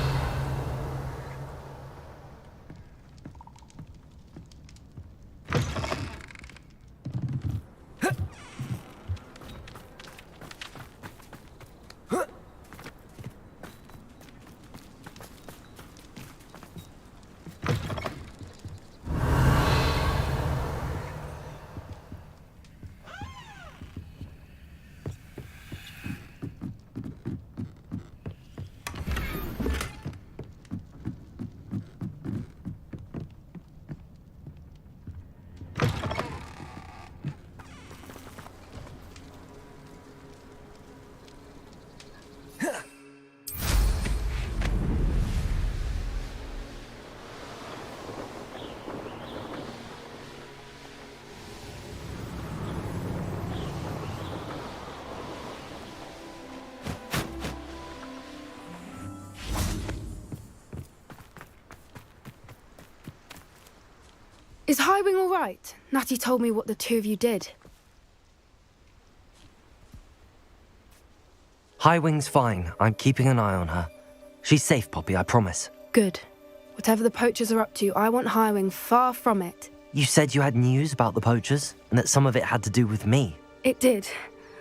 Is Highwing all right? Natty told me what the two of you did. Highwing's fine. I'm keeping an eye on her. She's safe, Poppy, I promise. Good. Whatever the poachers are up to, I want Highwing far from it. You said you had news about the poachers, and that some of it had to do with me. It did.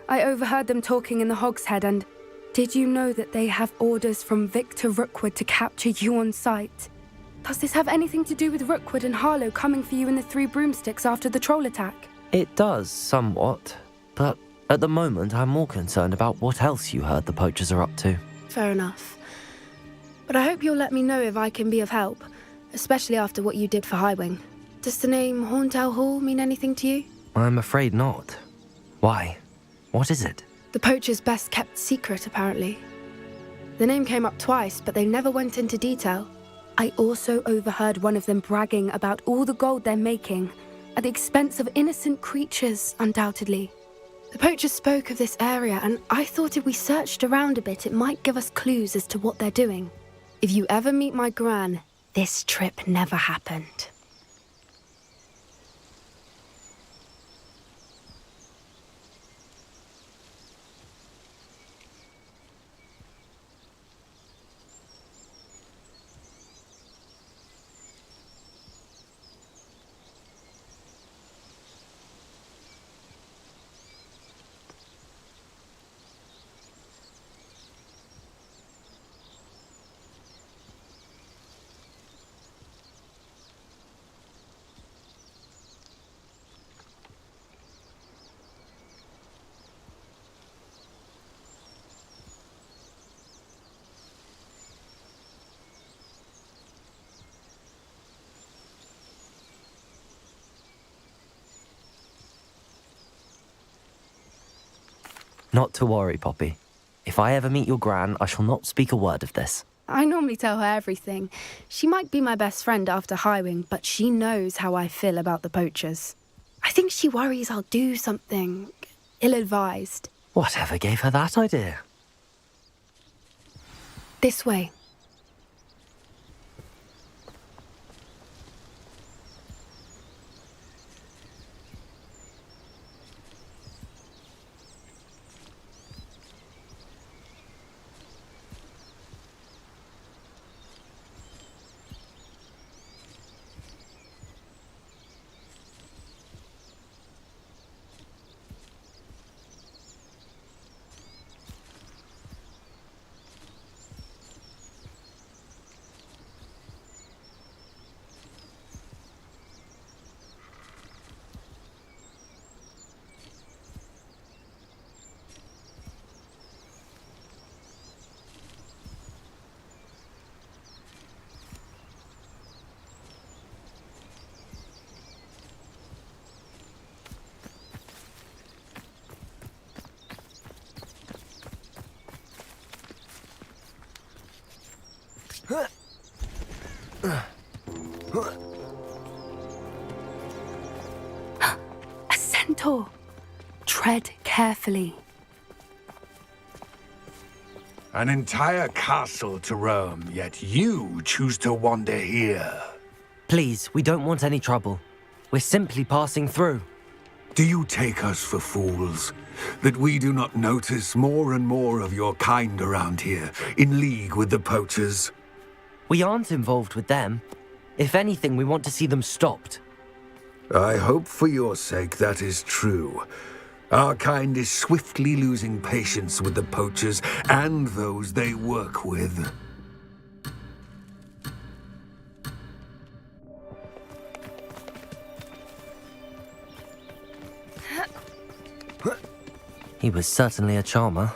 I overheard them talking in the Hogshead, and did you know that they have orders from Victor Rookwood to capture you on sight? Does this have anything to do with Rookwood and Harlow coming for you in the Three Broomsticks after the troll attack? It does, somewhat. But at the moment, I'm more concerned about what else you heard the poachers are up to. Fair enough. But I hope you'll let me know if I can be of help, especially after what you did for Highwing. Does the name Horntail Hall mean anything to you? I'm afraid not. Why? What is it? The poachers' best kept secret, apparently. The name came up twice, but they never went into detail. I also overheard one of them bragging about all the gold they're making, at the expense of innocent creatures, undoubtedly. The poachers spoke of this area, and I thought if we searched around a bit, it might give us clues as to what they're doing. If you ever meet my gran, this trip never happened. Not to worry, Poppy. If I ever meet your gran, I shall not speak a word of this. I normally tell her everything. She might be my best friend after Highwing, but she knows how I feel about the poachers. I think she worries I'll do something ill-advised. Whatever gave her that idea? This way. A centaur! Tread carefully. An entire castle to roam, yet you choose to wander here. Please, we don't want any trouble. We're simply passing through. Do you take us for fools? That we do not notice more and more of your kind around here, in league with the poachers? We aren't involved with them. If anything, we want to see them stopped. I hope for your sake that is true. Our kind is swiftly losing patience with the poachers and those they work with. He was certainly a charmer.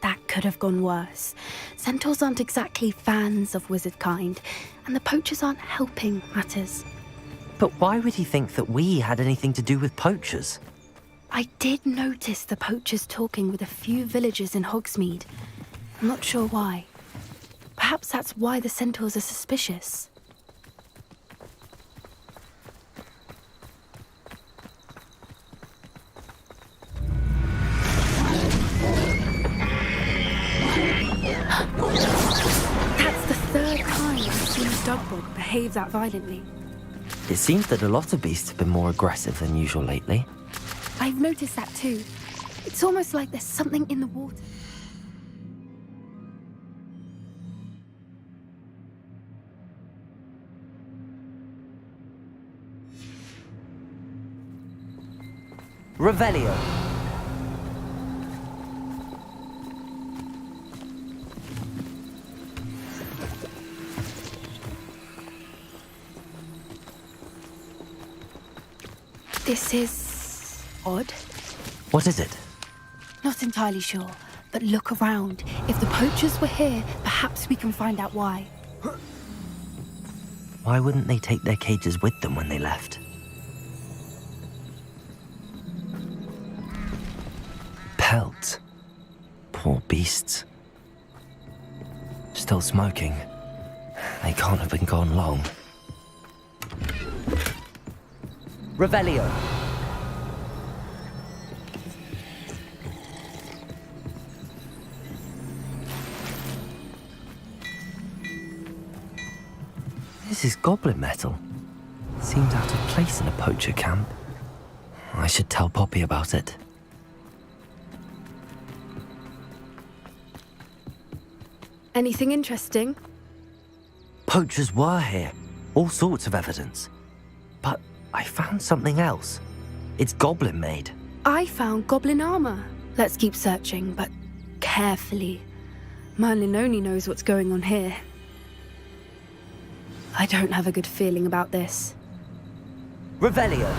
That could have gone worse. Centaurs aren't exactly fans of wizard kind, and the poachers aren't helping matters. But why would he think that we had anything to do with poachers? I did notice the poachers talking with a few villagers in Hogsmeade. I'm not sure why. Perhaps that's why the centaurs are suspicious. That's the third time I've seen a dogbog behave that violently. It seems that a lot of beasts have been more aggressive than usual lately. I've noticed that too. It's almost like there's something in the water. Revelio. This is odd. What is it? Not entirely sure, but look around. If the poachers were here, perhaps we can find out why. Why wouldn't they take their cages with them when they left? Pelts. Poor beasts. Still smoking. They can't have been gone long. Revelio. This is goblin metal. Seems out of place in a poacher camp. I should tell Poppy about it. Anything interesting? Poachers were here. All sorts of evidence. But I found something else. It's goblin made. I found goblin armor. Let's keep searching, but carefully. Merlin only knows what's going on here. I don't have a good feeling about this. Revelio.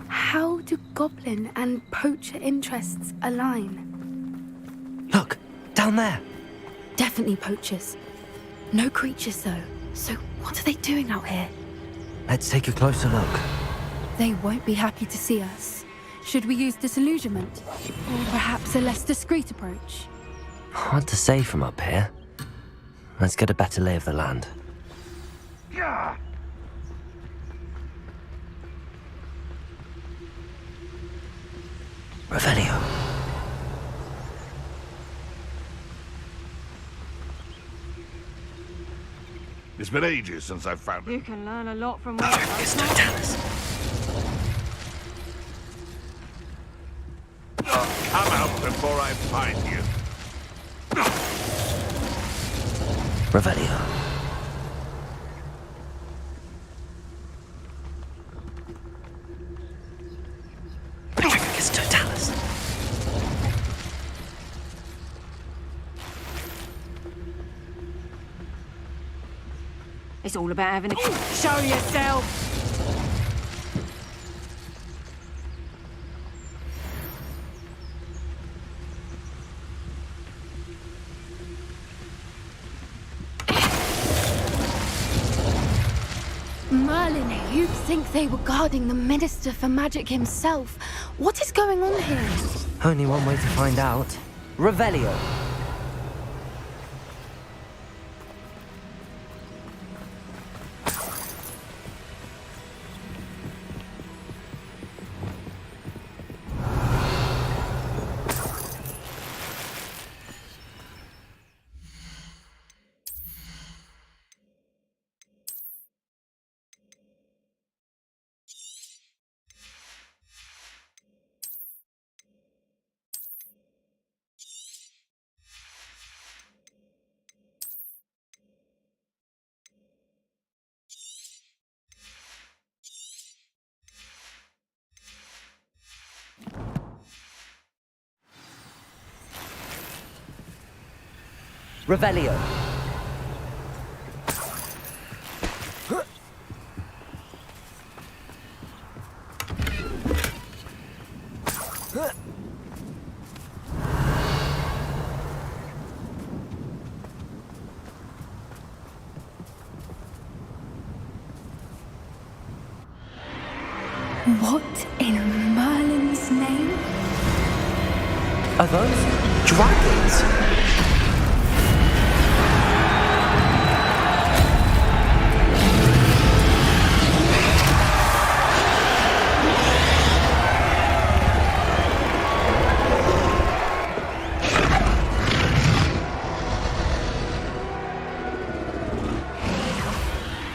How do goblin and poacher interests align? Look, down there. Definitely poachers. No creatures, though. So what are they doing out here? Let's take a closer look. They won't be happy to see us. Should we use disillusionment? Or perhaps a less discreet approach? Hard to say from up here. Let's get a better lay of the land. Revelio. It's been ages since I've found it. You can learn a lot from Come out before I find you. Revelio. Petrificus totalis. It's all about having a... Show yourself! Merlin, you'd think they were guarding the Minister for Magic himself. What is going on here? Only one way to find out. Revelio. Revelio. What in Merlin's name? Are those dragons?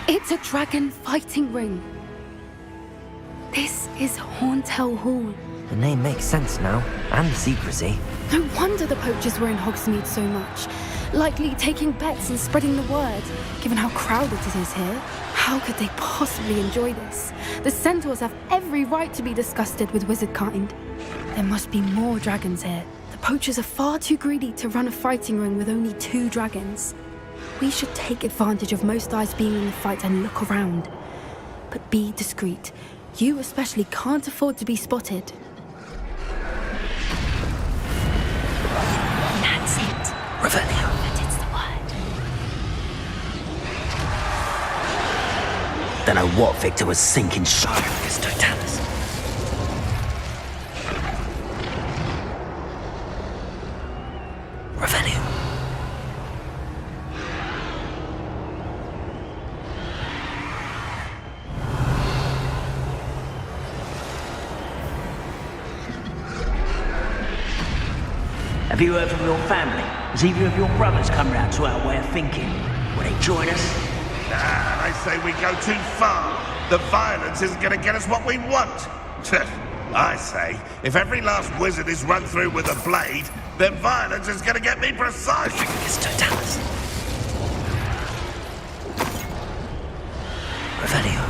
It's a dragon fighting ring. This is Horntail Hall. The name makes sense now, and the secrecy. No wonder the poachers were in Hogsmeade so much. Likely taking bets and spreading the word. Given how crowded it is here, how could they possibly enjoy this? The centaurs have every right to be disgusted with wizard kind. There must be more dragons here. The poachers are far too greedy to run a fighting ring with only 2 dragons. We should take advantage of most eyes being in the fight and look around. But be discreet. You especially can't afford to be spotted. That's it. Revelio. But it's the word. Don't know what Victor was thinking, It's Totalis. Revelio. Have you heard from your family? Has either of your brothers come round to our way of thinking? Will they join us? Nah, I say we go too far. The violence isn't going to get us what we want. I say, if every last wizard is run through with a blade, then violence is going to get me precise. It's Totalis. Revelio.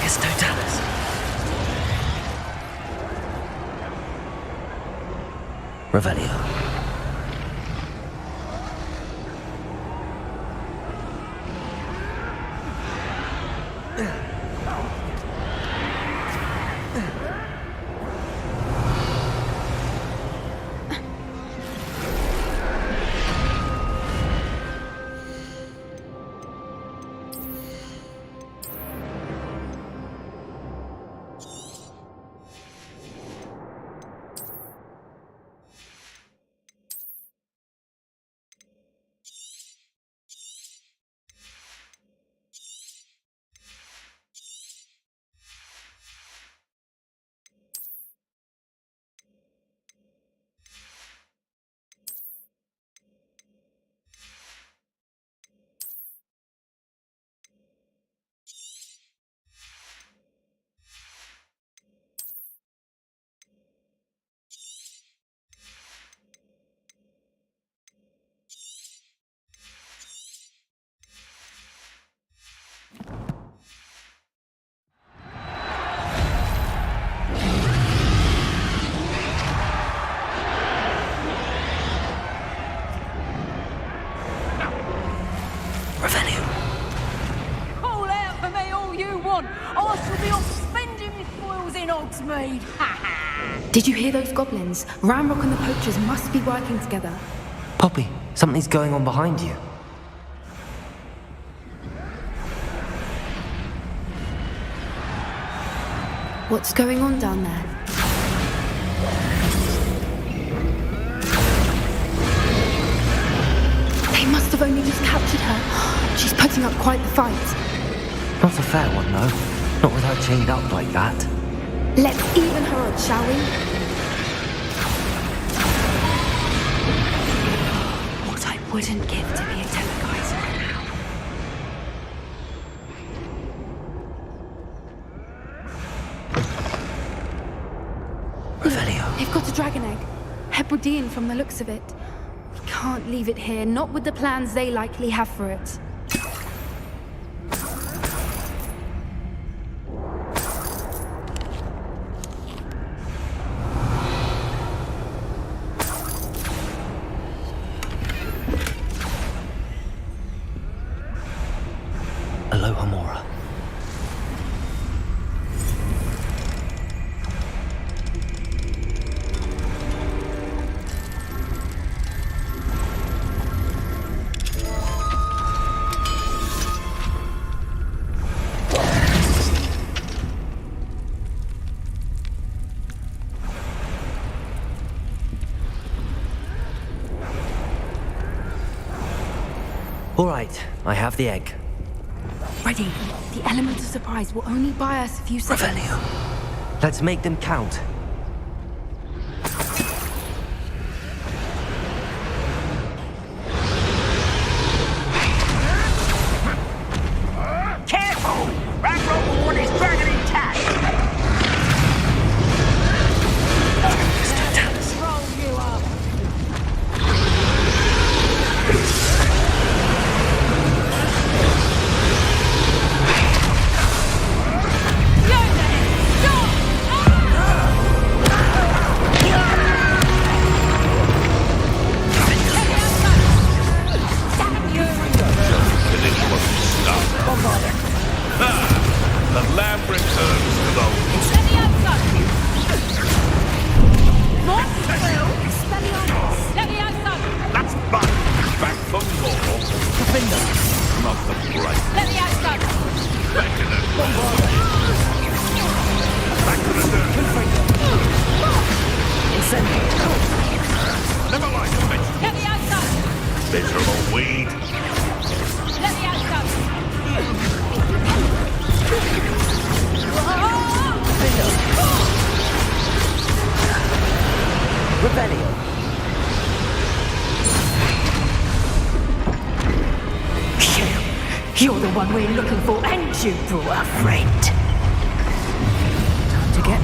It's Totalis. Revelio. Call out for me all you want. I shall be off spending my spoils in Hogsmeade. Did you hear those goblins? Ramrock and the poachers must be working together. Poppy, something's going on behind you. What's going on down there? They must have only just captured her. She's putting up quite the fight. Not a fair one, though. Not with her chained up like that. Let's even her odds, shall we? What I wouldn't give to be a televisor now. Revelio. They've got a dragon egg. Hebridean from the looks of it. We can't leave it here, not with the plans they likely have for it. All right, I have the egg. Ready. The element of surprise will only buy us a few seconds. Let's make them count. Careful! Rat-Robo-1 is dragon intact! The lamb returns to the That's back for more. Not the bright. Back to the Back to the dirt. Never mind the mention. Miserable weed. Rebellion. You're the one we're looking for, and you brought a friend. Time to get...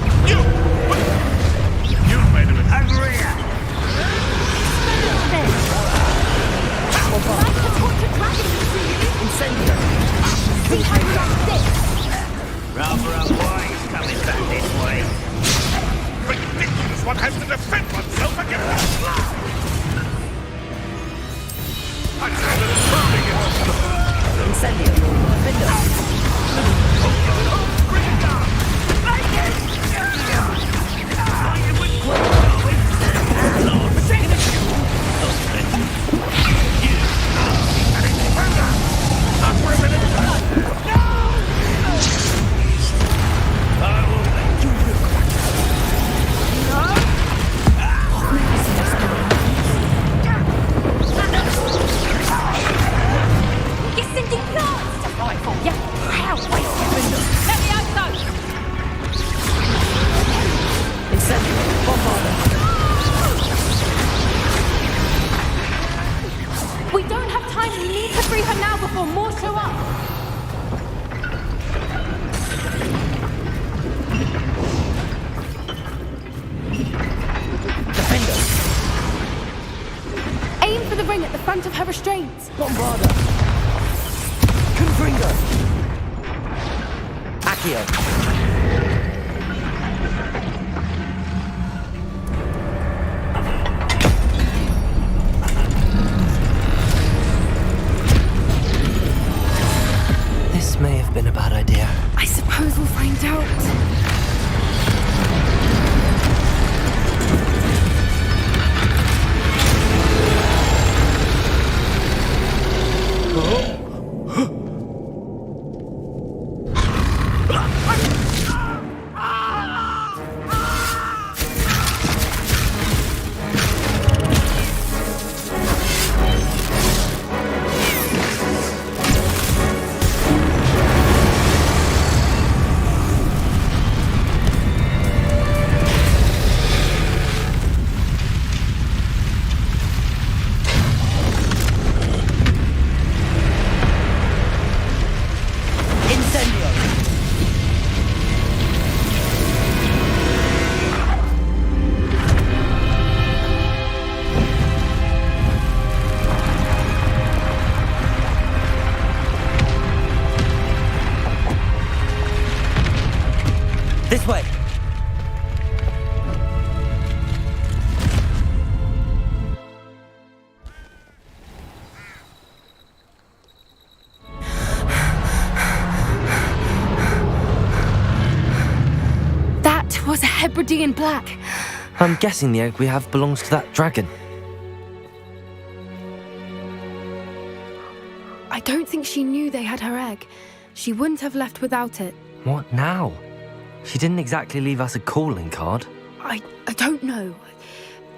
You've made him an Agria! See how you like this? Rather a boy's coming back this way. Ridiculous! One has to defend oneself against that flood! I'm burning it! Incendio. Bring it down! We don't have time. We need to free her now before more show up. Aim for the ring at the front of her restraints. Bombarda. Confringo. Accio. This may have been a bad idea. I suppose we'll find out. This way. That was a Hebridean black. I'm guessing the egg we have belongs to that dragon. I don't think she knew they had her egg. She wouldn't have left without it. What now? She didn't exactly leave us a calling card. I don't know.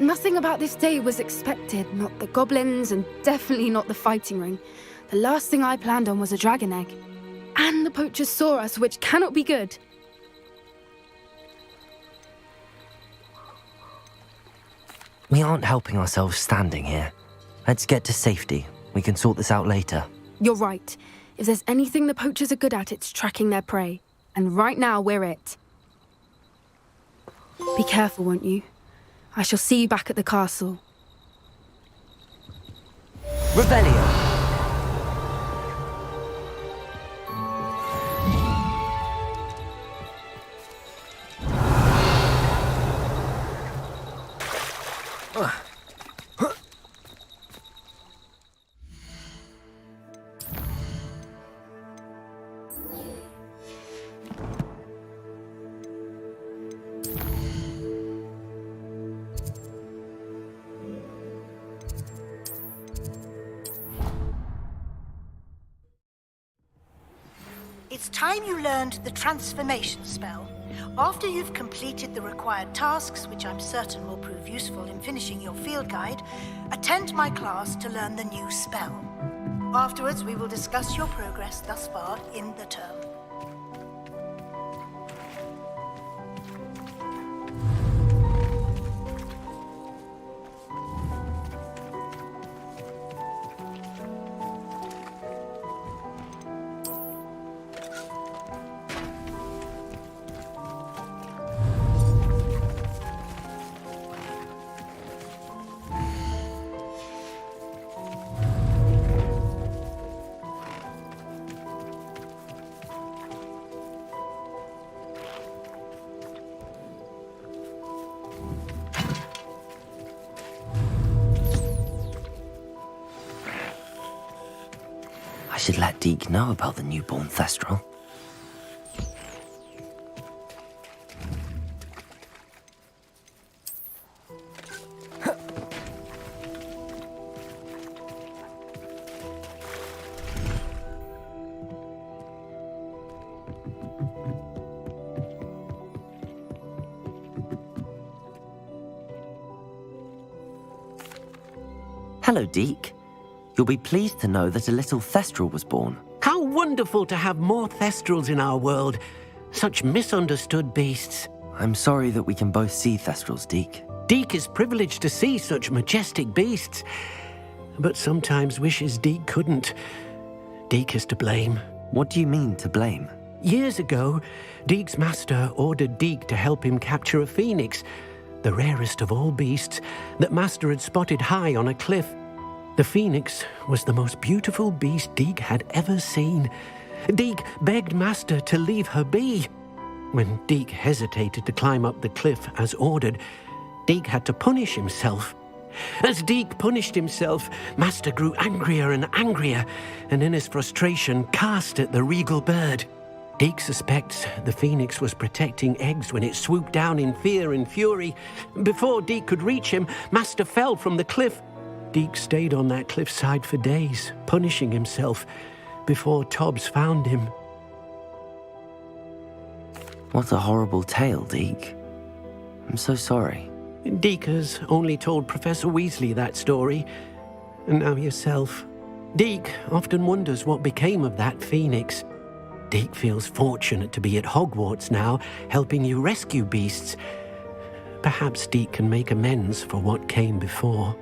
Nothing about this day was expected. Not the goblins, and definitely not the fighting ring. The last thing I planned on was a dragon egg. And the poachers saw us, which cannot be good. We aren't helping ourselves standing here. Let's get to safety. We can sort this out later. You're right. If there's anything the poachers are good at, it's tracking their prey. And right now, we're it. Be careful, won't you? I shall see you back at the castle. Revelio! It's time you learned the transformation spell. After you've completed the required tasks, which I'm certain will prove useful in finishing your field guide, attend my class to learn the new spell. Afterwards, we will discuss your progress thus far in the term. I should let Deke know about the newborn Thestral. Hello, Deke. You'll be pleased to know that a little Thestral was born. How wonderful to have more Thestrals in our world. Such misunderstood beasts. I'm sorry that we can both see Thestrals, Deke. Deke is privileged to see such majestic beasts, but sometimes wishes Deke couldn't. Deke is to blame. What do you mean, to blame? Years ago, Deke's master ordered Deke to help him capture a phoenix, the rarest of all beasts, that master had spotted high on a cliff. The phoenix was the most beautiful beast Deke had ever seen. Deke begged master to leave her be. When Deke hesitated to climb up the cliff as ordered, Deke had to punish himself. As Deke punished himself, master grew angrier and angrier, and in his frustration cast at the regal bird. Deke suspects the phoenix was protecting eggs when it swooped down in fear and fury. Before Deke could reach him, master fell from the cliff. Deke stayed on that cliffside for days, punishing himself, before Tobbs found him. What a horrible tale, Deke. I'm so sorry. Deke has only told Professor Weasley that story, and now yourself. Deke often wonders what became of that phoenix. Deke feels fortunate to be at Hogwarts now, helping you rescue beasts. Perhaps Deke can make amends for what came before.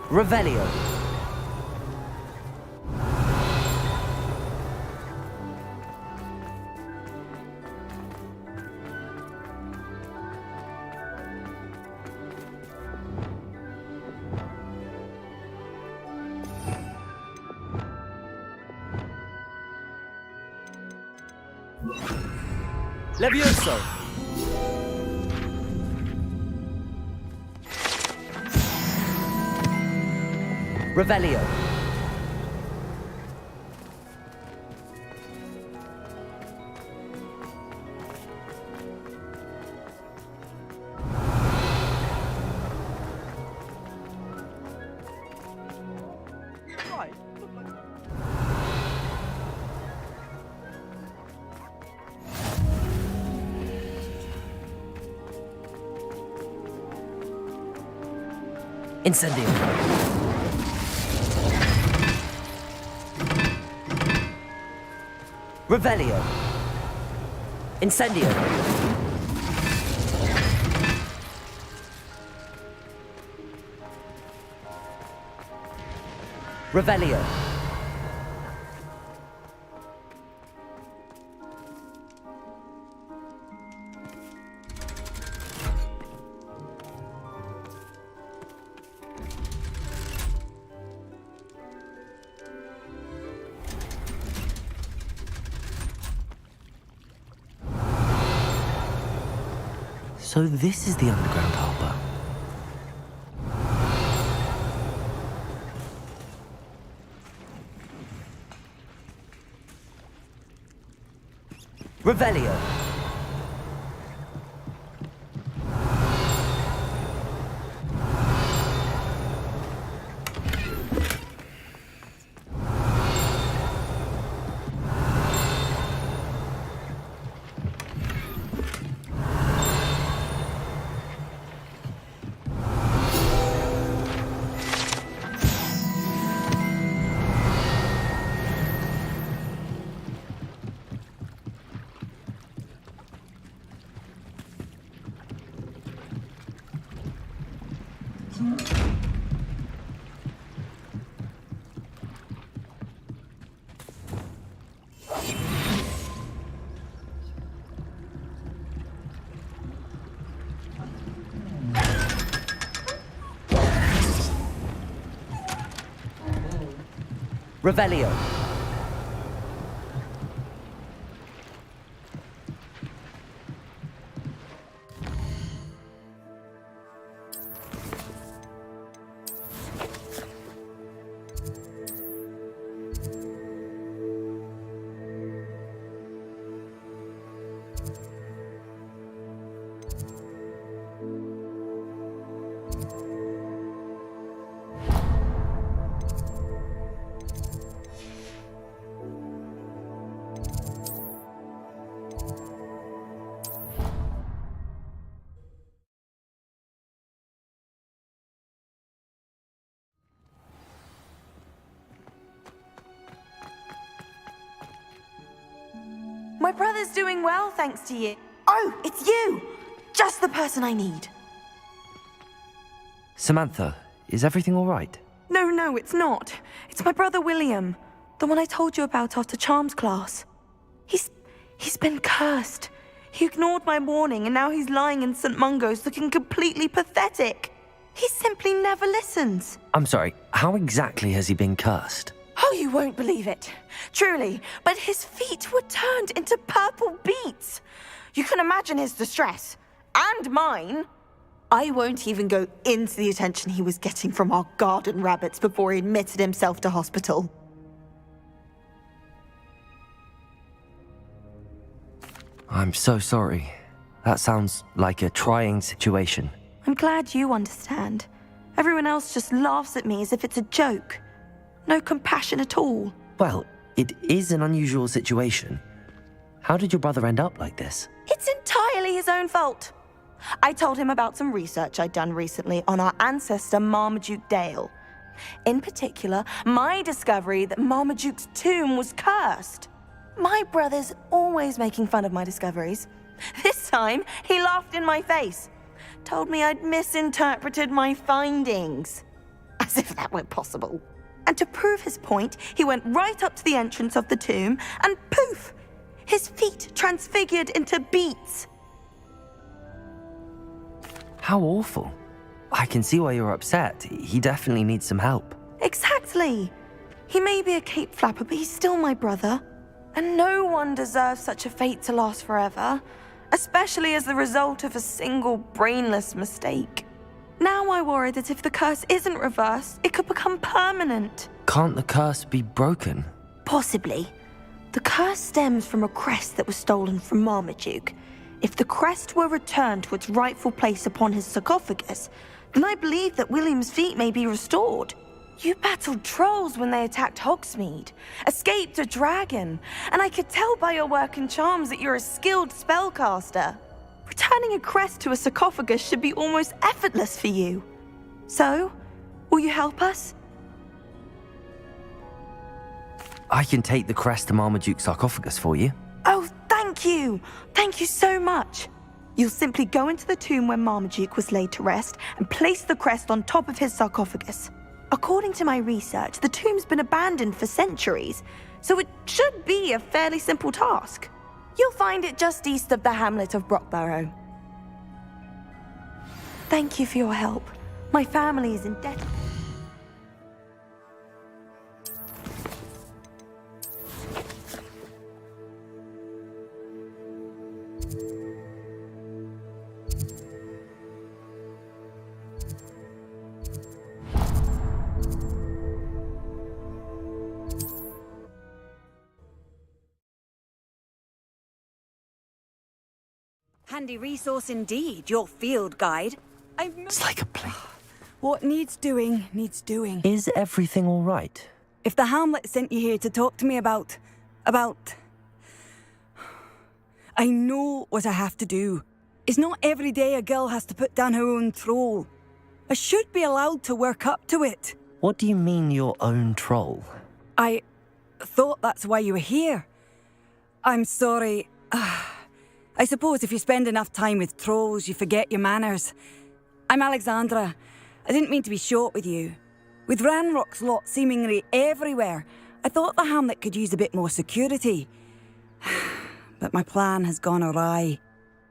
Revelio. Levioso. Revelio. Incendio. Revelio. Incendio. Revelio. So this is the underground harbour. Revelio. Revelio. My brother's doing well, thanks to you. Oh, it's you! Just the person I need. Samantha, is everything all right? No, it's not. It's my brother William. The one I told you about after Charms class. He's been cursed. He ignored my warning and now he's lying in St. Mungo's looking completely pathetic. He simply never listens. I'm sorry, how exactly has he been cursed? Oh, you won't believe it. Truly, but his feet were turned into purple beets. You can imagine his distress. And mine. I won't even go into the attention he was getting from our garden rabbits before he admitted himself to hospital. I'm so sorry. That sounds like a trying situation. I'm glad you understand. Everyone else just laughs at me as if it's a joke. No compassion at all. Well, it is an unusual situation. How did your brother end up like this? It's entirely his own fault. I told him about some research I'd done recently on our ancestor Marmaduke Dale. In particular, my discovery that Marmaduke's tomb was cursed. My brother's always making fun of my discoveries. This time, he laughed in my face. Told me I'd misinterpreted my findings. As if that were possible. And to prove his point, he went right up to the entrance of the tomb and poof! His feet transfigured into beets. How awful. I can see why you're upset. He definitely needs some help. Exactly. He may be a cape flapper, but he's still my brother. And no one deserves such a fate to last forever, especially as the result of a single brainless mistake. Now I worry that if the curse isn't reversed, it could become permanent. Can't the curse be broken? Possibly. The curse stems from a crest that was stolen from Marmaduke. If the crest were returned to its rightful place upon his sarcophagus, then I believe that William's feet may be restored. You battled trolls when they attacked Hogsmeade, escaped a dragon, and I could tell by your work and charms that you're a skilled spellcaster. Returning a crest to a sarcophagus should be almost effortless for you. So, will you help us? I can take the crest to Marmaduke's sarcophagus for you. Oh, thank you! Thank you so much! You'll simply go into the tomb where Marmaduke was laid to rest and place the crest on top of his sarcophagus. According to my research, the tomb's been abandoned for centuries, so it should be a fairly simple task. You'll find it just east of the hamlet of Brockborough. Thank you for your help. My family is indebted. Handy resource indeed, your field guide. It's like a play. What needs doing, needs doing. Is everything all right? If the Hamlet sent you here to talk to me about... I know what I have to do. It's not every day a girl has to put down her own troll. I should be allowed to work up to it. What do you mean, your own troll? I thought that's why you were here. I'm sorry. I suppose if you spend enough time with trolls, you forget your manners. I'm Alexandra. I didn't mean to be short with you. With Ranrock's lot seemingly everywhere, I thought the hamlet could use a bit more security. But my plan has gone awry.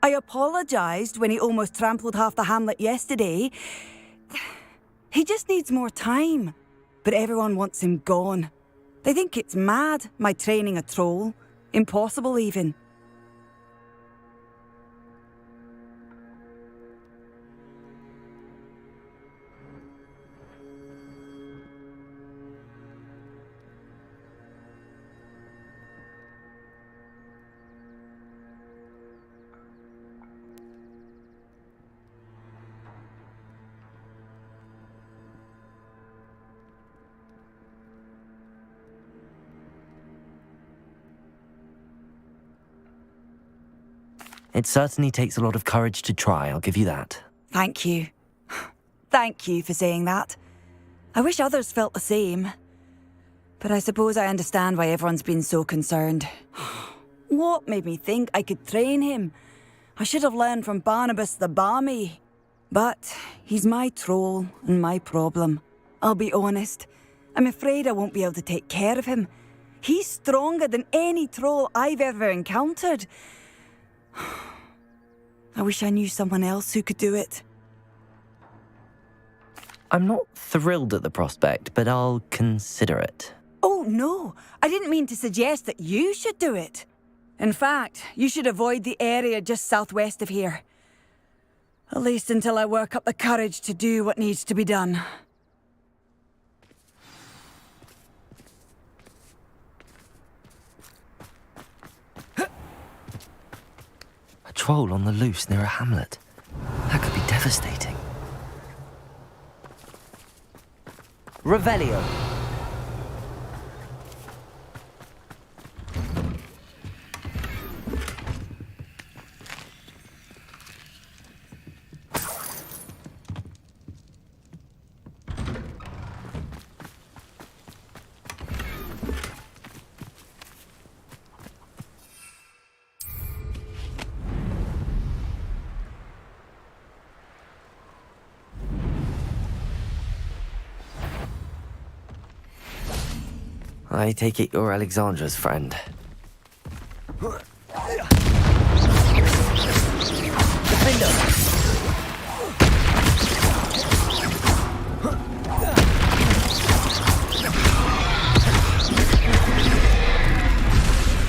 I apologised when he almost trampled half the hamlet yesterday. He just needs more time. But everyone wants him gone. They think it's mad, my training a troll. Impossible even. It certainly takes a lot of courage to try, I'll give you that. Thank you. Thank you for saying that. I wish others felt the same. But I suppose I understand why everyone's been so concerned. What made me think I could train him? I should have learned from Barnabas the Barmy. But he's my troll and my problem. I'll be honest. I'm afraid I won't be able to take care of him. He's stronger than any troll I've ever encountered. I wish I knew someone else who could do it. I'm not thrilled at the prospect, but I'll consider it. Oh, no. I didn't mean to suggest that you should do it. In fact, you should avoid the area just southwest of here. At least until I work up the courage to do what needs to be done. A troll on the loose near a hamlet. That could be devastating. Revelio. I take it you're Alexandra's friend. Defender!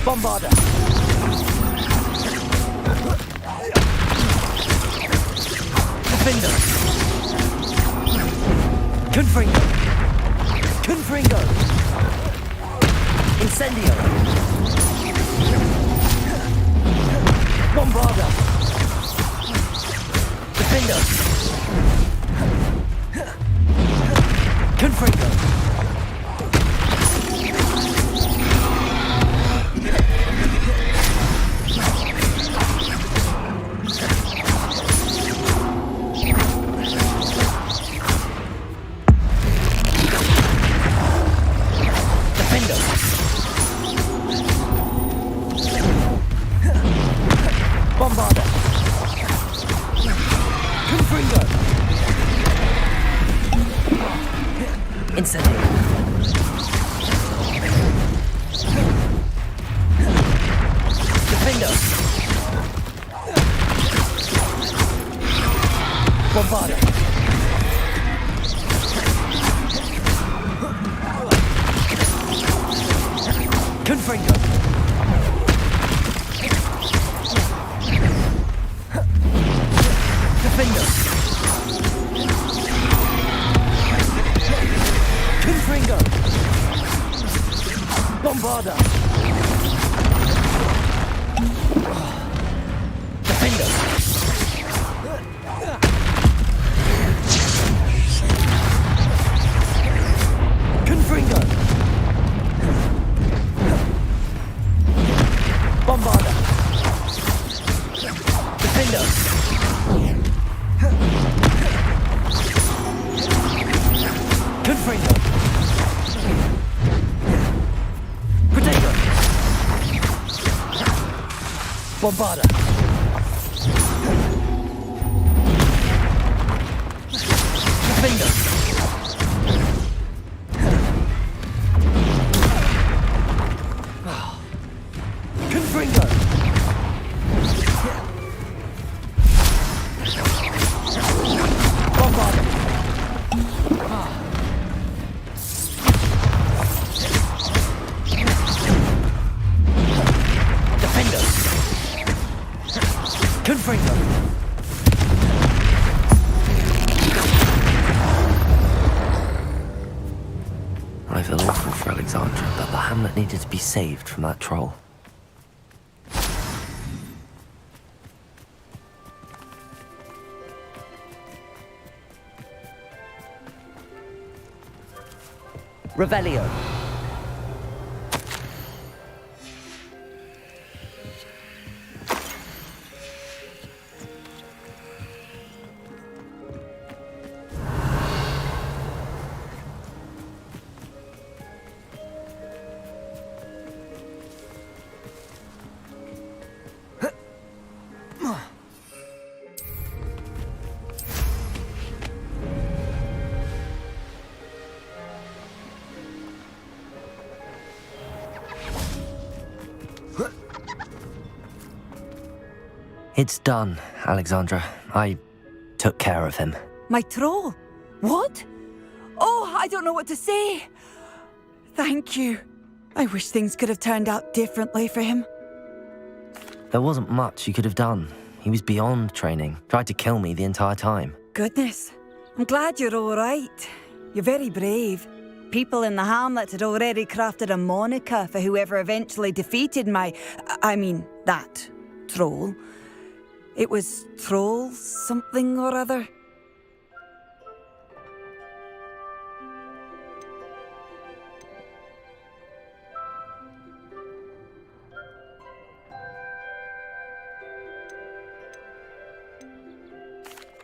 Bombarder! Defender! Confringo! Confringo! Incendio! Bombarder! Defender! Confringo! Bombarder! Confringo! Incendio! Defender! Bombarder! Confringo! Defender! Confringo! Bombarder! Defender! Confringo! Bombarder! Defender! Confringo! Protego! Bombarder! Defender! Confringo! Bombarder! Defender! Confringo! I feel awful for Alexandra, but the hamlet needed to be saved from that troll. Revelio. It's done, Alexandra. I took care of him. My troll? What? Oh, I don't know what to say. Thank you. I wish things could have turned out differently for him. There wasn't much you could have done. He was beyond training. Tried to kill me the entire time. Goodness. I'm glad you're all right. You're very brave. People in the hamlet had already crafted a moniker for whoever eventually defeated that troll. It was Troll something or other.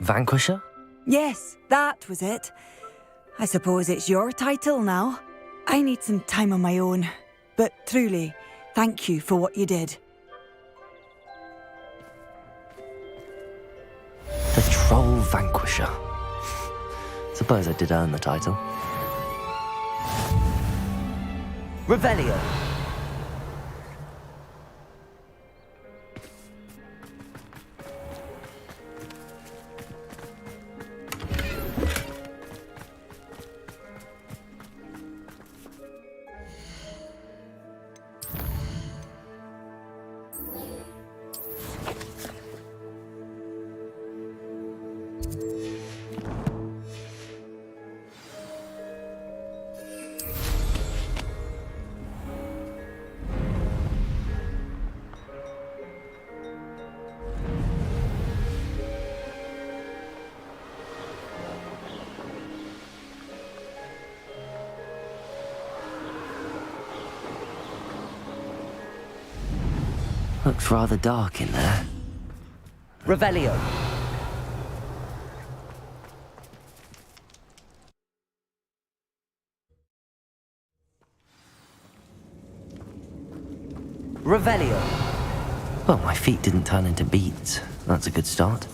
Vanquisher? Yes, that was it. I suppose it's your title now. I need some time on my own. But truly, thank you for what you did. The Troll Vanquisher. Suppose I did earn the title. Revelio. Looks rather dark in there. Revelio. Revelio. Well, my feet didn't turn into beads. That's a good start.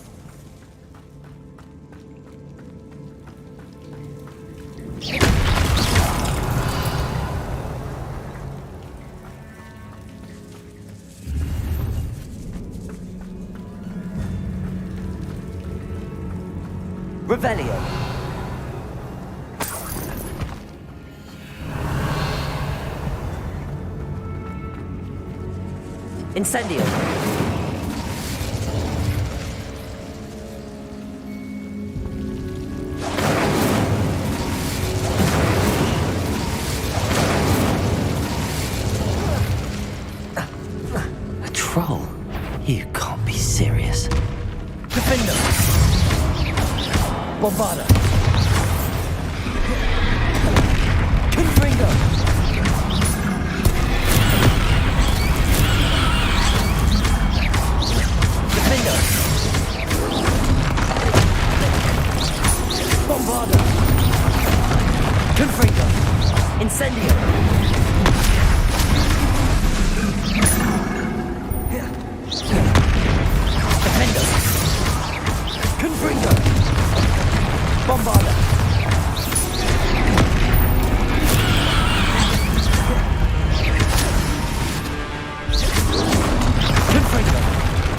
Revelio. Incendio. A troll? You can't be serious. Defender. Bombarda. Confringo. Defender. Bombarda. Confringo. Incendio. Defender. Confringo. Bombarda. Confringo.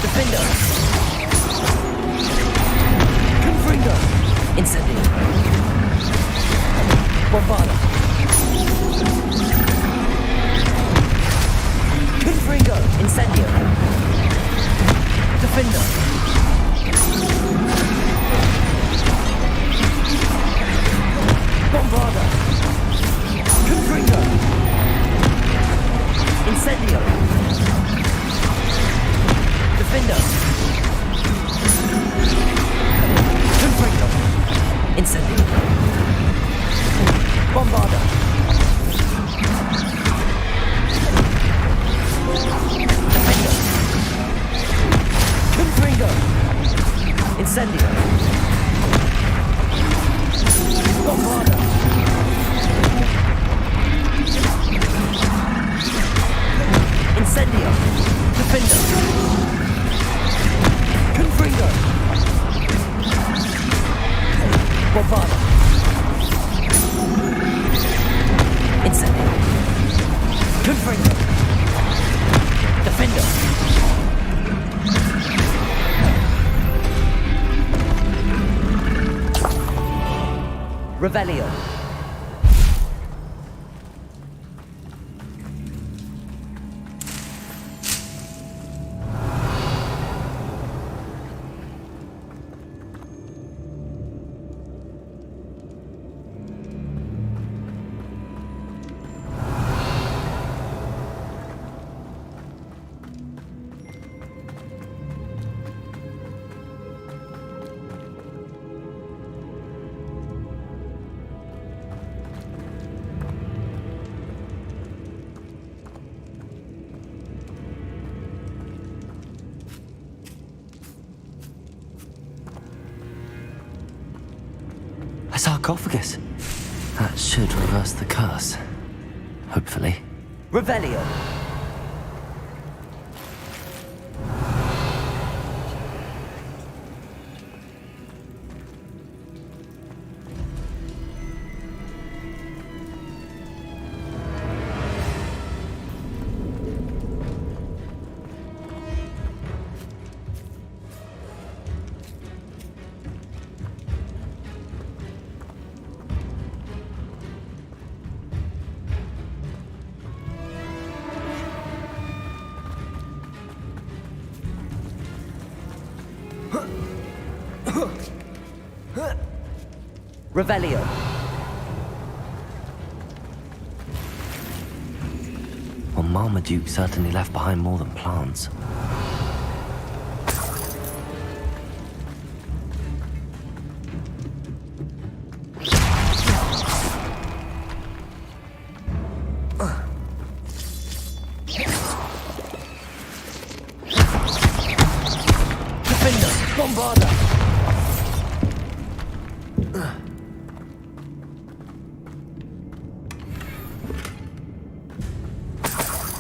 Defender. Confringo. Incendio. Bombarda. Confringo. Incendio. Defender. Bombarda. Confringo. Incendio. Defender. Confringo. Incendio. Bombarda. Defender. Confringo. Incendio. Bombarda. Incendio. Defender. Confringo. Bombarda. Incendio. Confringo. Defender. Revelio. sarcophagus. That should reverse the curse. Hopefully. Revelio! Revelio. Well, Marmaduke certainly left behind more than plants.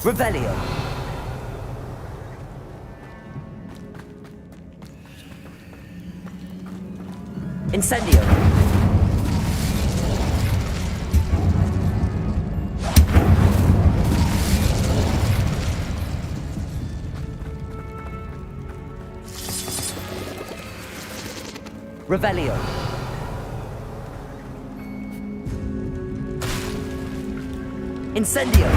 Revelio. Incendio. Revelio. Incendio.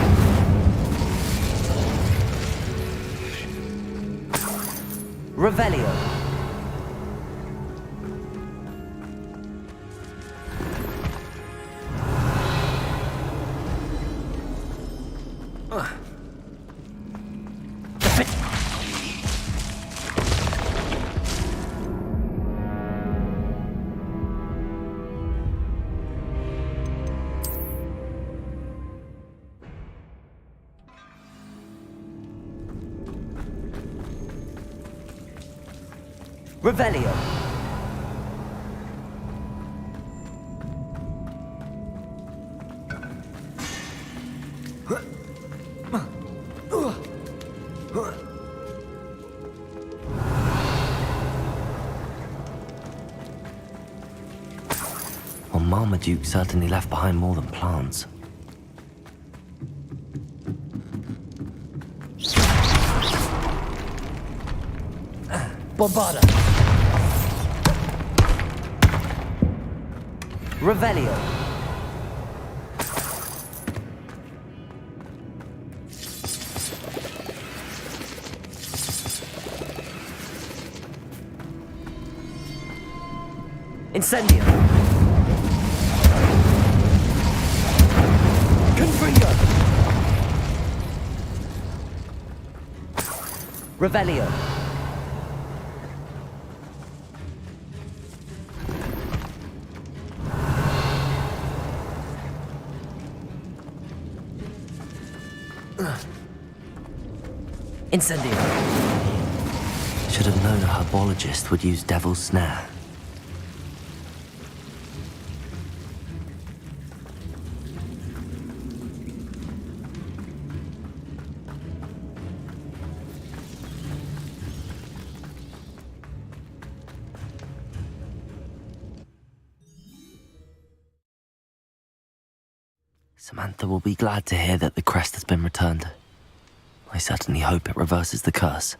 Revelio. Revelio. Well, Marmaduke certainly left behind more than plants. Bombarda. Revelio. Incendio. Confringo. Revelio. Incendio. Should have known a herbologist would use Devil's Snare. Samantha will be glad to hear that the crest has been returned. I certainly hope it reverses the curse.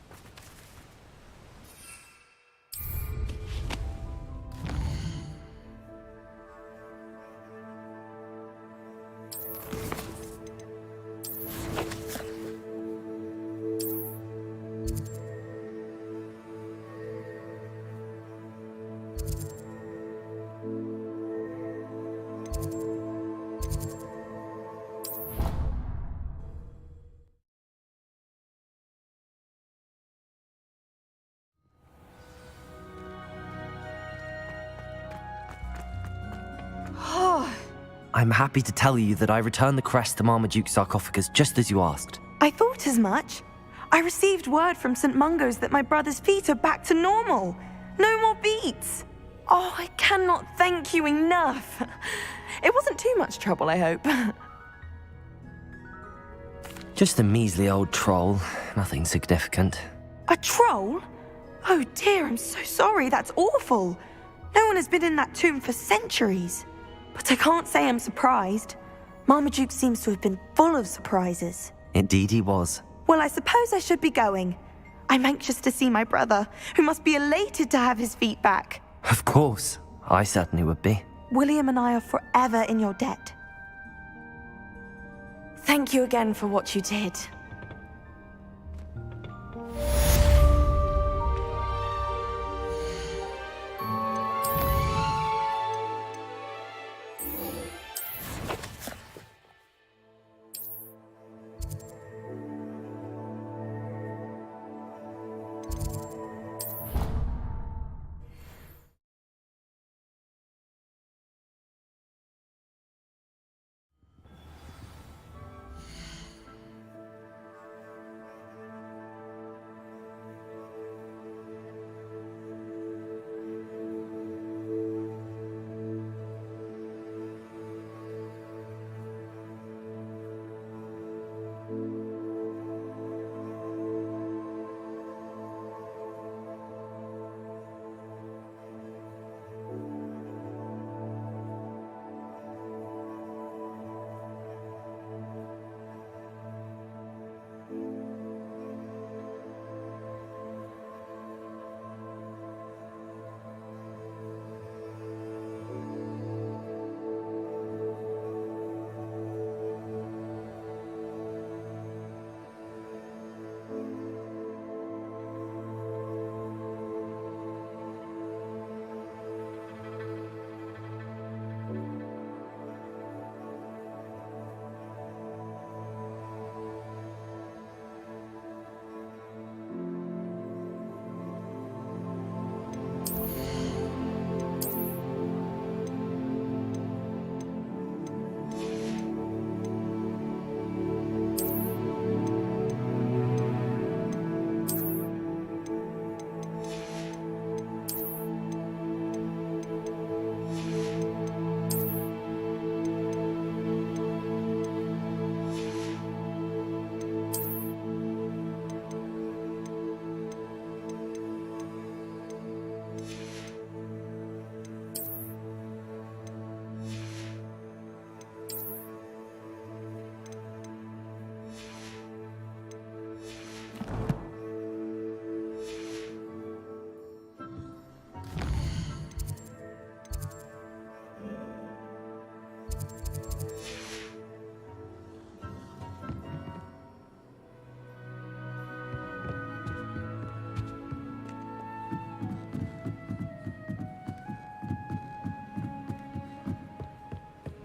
I'm happy to tell you that I returned the crest to Marmaduke's sarcophagus just as you asked. I thought as much. I received word from St. Mungo's that my brother's feet are back to normal. No more beats. Oh, I cannot thank you enough. It wasn't too much trouble, I hope. Just a measly old troll. Nothing significant. A troll? Oh dear, I'm so sorry. That's awful. No one has been in that tomb for centuries. But I can't say I'm surprised. Marmaduke seems to have been full of surprises. Indeed he was. Well, I suppose I should be going. I'm anxious to see my brother, who must be elated to have his feet back. Of course. I certainly would be. William and I are forever in your debt. Thank you again for what you did.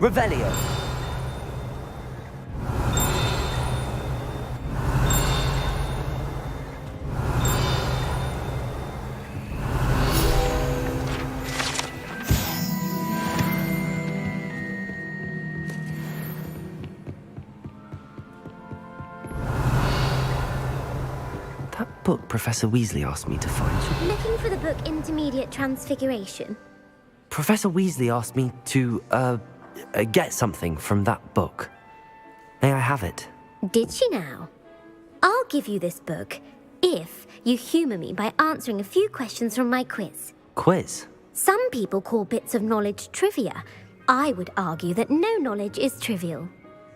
Revelio. That book Professor Weasley asked me to find. Looking for the book Intermediate Transfiguration? Professor Weasley asked me to, get something from that book. May I have it? Did she now? I'll give you this book if you humour me by answering a few questions from my quiz. Quiz? Some people call bits of knowledge trivia. I would argue that no knowledge is trivial.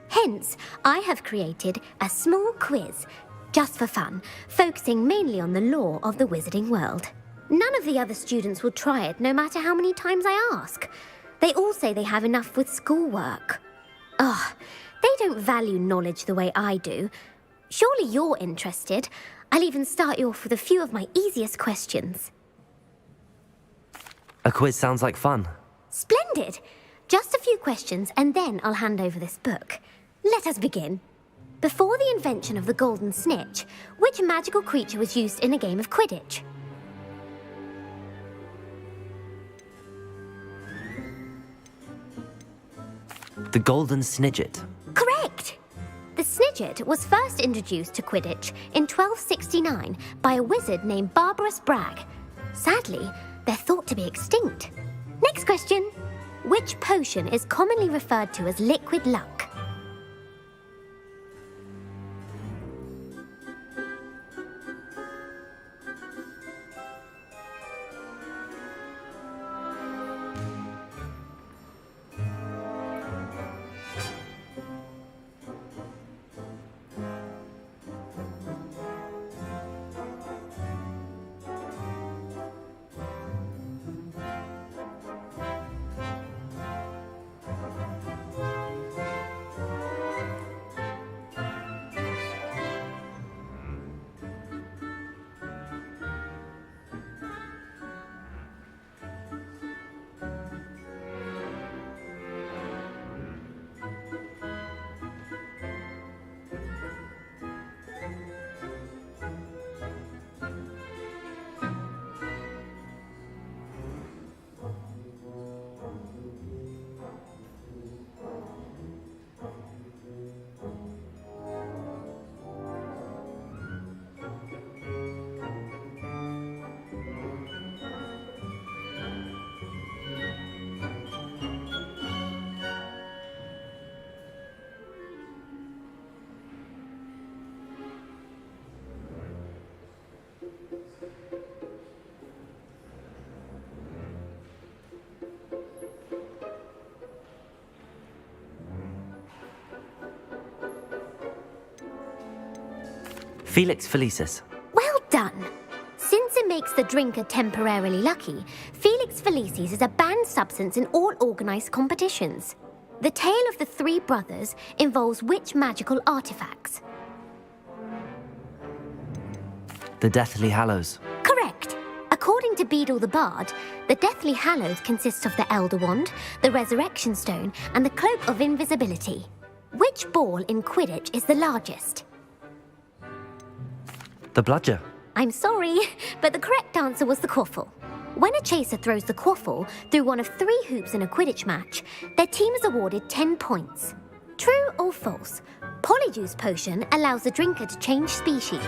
Hence, I have created a small quiz, just for fun, focusing mainly on the lore of the wizarding world. None of the other students will try it, no matter how many times I ask. They all say they have enough with schoolwork. Ugh, they don't value knowledge the way I do. Surely you're interested. I'll even start you off with a few of my easiest questions. A quiz sounds like fun. Splendid! Just a few questions, and then I'll hand over this book. Let us begin. Before the invention of the golden snitch, which magical creature was used in a game of Quidditch? The golden snidget. Correct! The snidget was first introduced to Quidditch in 1269 by a wizard named Barbarous Bragg. Sadly, They're thought to be extinct. Next question. Which potion is commonly referred to as liquid luck? Felix Felicis. Well done. Since it makes the drinker temporarily lucky, Felix Felicis is a banned substance in all organised competitions. The tale of the three brothers involves which magical artifacts? The Deathly Hallows. Correct. According to Beadle the Bard, the Deathly Hallows consists of the Elder Wand, the Resurrection Stone, and the Cloak of Invisibility. Which ball in Quidditch is the largest? The Bludger. I'm sorry, but the correct answer was the quaffle. When a chaser throws the quaffle through one of 3 hoops in a Quidditch match, their team is awarded 10 points. True or false? Polyjuice Potion allows the drinker to change species.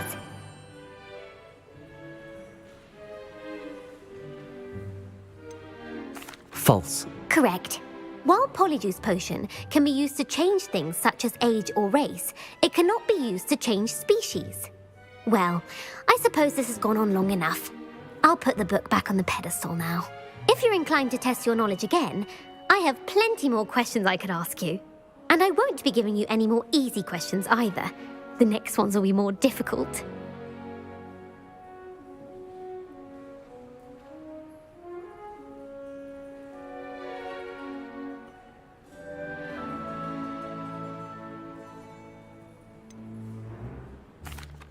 False. Correct. While Polyjuice Potion can be used to change things such as age or race, it cannot be used to change species. Well, I suppose this has gone on long enough. I'll put the book back on the pedestal now. If you're inclined to test your knowledge again, I have plenty more questions I could ask you. And I won't be giving you any more easy questions either. The next ones will be more difficult.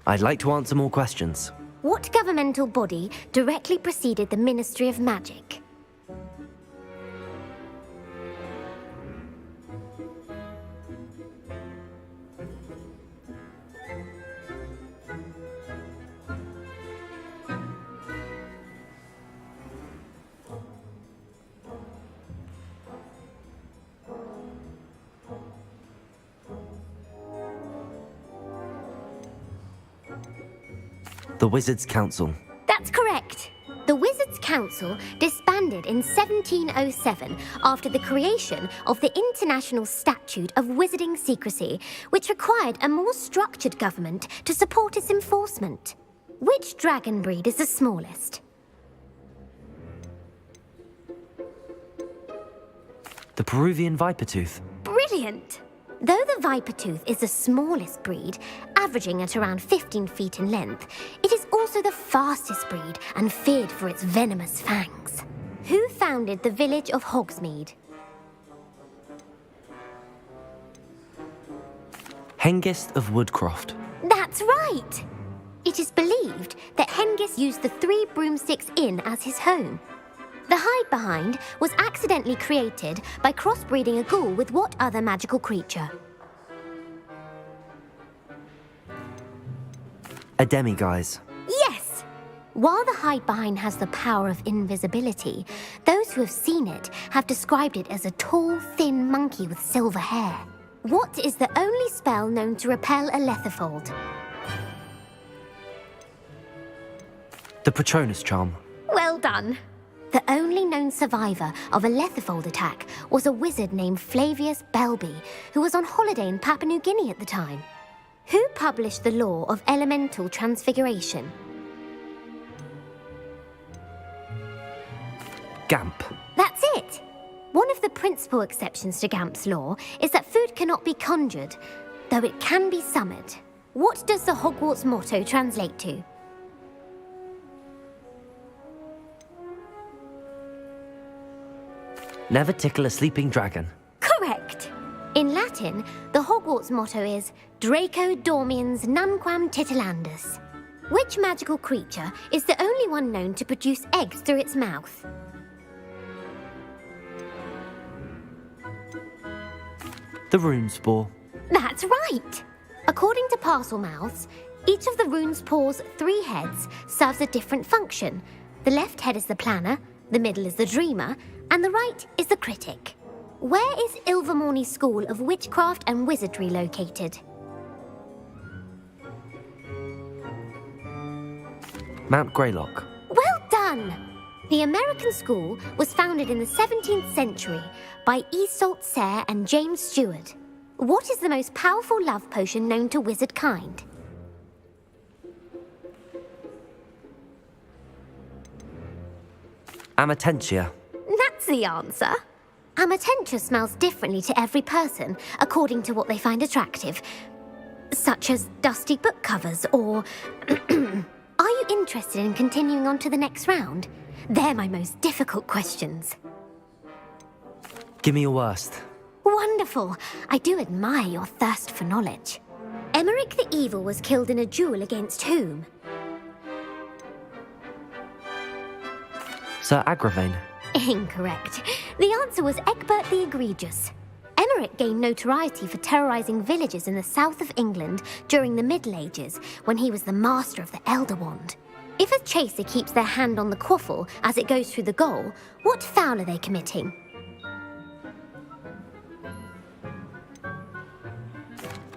I'd like to answer more questions. What governmental body directly preceded the Ministry of Magic? The Wizards' Council. That's correct. The Wizards' Council disbanded in 1707 after the creation of the International Statute of Wizarding Secrecy, which required a more structured government to support its enforcement. Which dragon breed is the smallest? The Peruvian Vipertooth. Brilliant! Though the Vipertooth is the smallest breed, averaging at around 15 feet in length, it is also the fastest breed and feared for its venomous fangs. Who founded the village of Hogsmeade? Hengist of Woodcroft. That's right! It is believed that Hengist used the 3 Broomsticks Inn as his home. The hide-behind was accidentally created by crossbreeding a ghoul with what other magical creature? A demiguise. Yes! While the hide-behind has the power of invisibility, those who have seen it have described it as a tall, thin monkey with silver hair. What is the only spell known to repel a Letherfold? The Patronus Charm. Well done. The only known survivor of a Lethifold attack was a wizard named Flavius Belby, who was on holiday in Papua New Guinea at the time. Who published the law of elemental transfiguration? Gamp. That's it! One of the principal exceptions to Gamp's law is that food cannot be conjured, though it can be summoned. What does the Hogwarts motto translate to? Never tickle a sleeping dragon. Correct! In Latin, the Hogwarts motto is Draco Dormiens Nunquam Titilandus. Which magical creature is the only one known to produce eggs through its mouth? The Runespore. That's right! According to Parselmouths, each of the Runespore's 3 heads serves a different function. The left head is the planner, the middle is the dreamer, and the right is the critic. Where is Ilvermorny School of Witchcraft and Wizardry located? Mount Greylock. Well done! The American school was founded in the 17th century by Iseult Sayre and James Stewart. What is the most powerful love potion known to wizard kind? Amatentia. That's the answer. Amatentia smells differently to every person, according to what they find attractive, such as dusty book covers or... Are you interested in continuing on to the next round? They're my most difficult questions. Give me your worst. Wonderful. I do admire your thirst for knowledge. Emeric the Evil was killed in a duel against whom? Sir Agravain. Incorrect. The answer was Egbert the Egregious. Emeric gained notoriety for terrorizing villages in the south of England during the Middle Ages, when he was the master of the Elder Wand. If a chaser keeps their hand on the quaffle as it goes through the goal, what foul are they committing?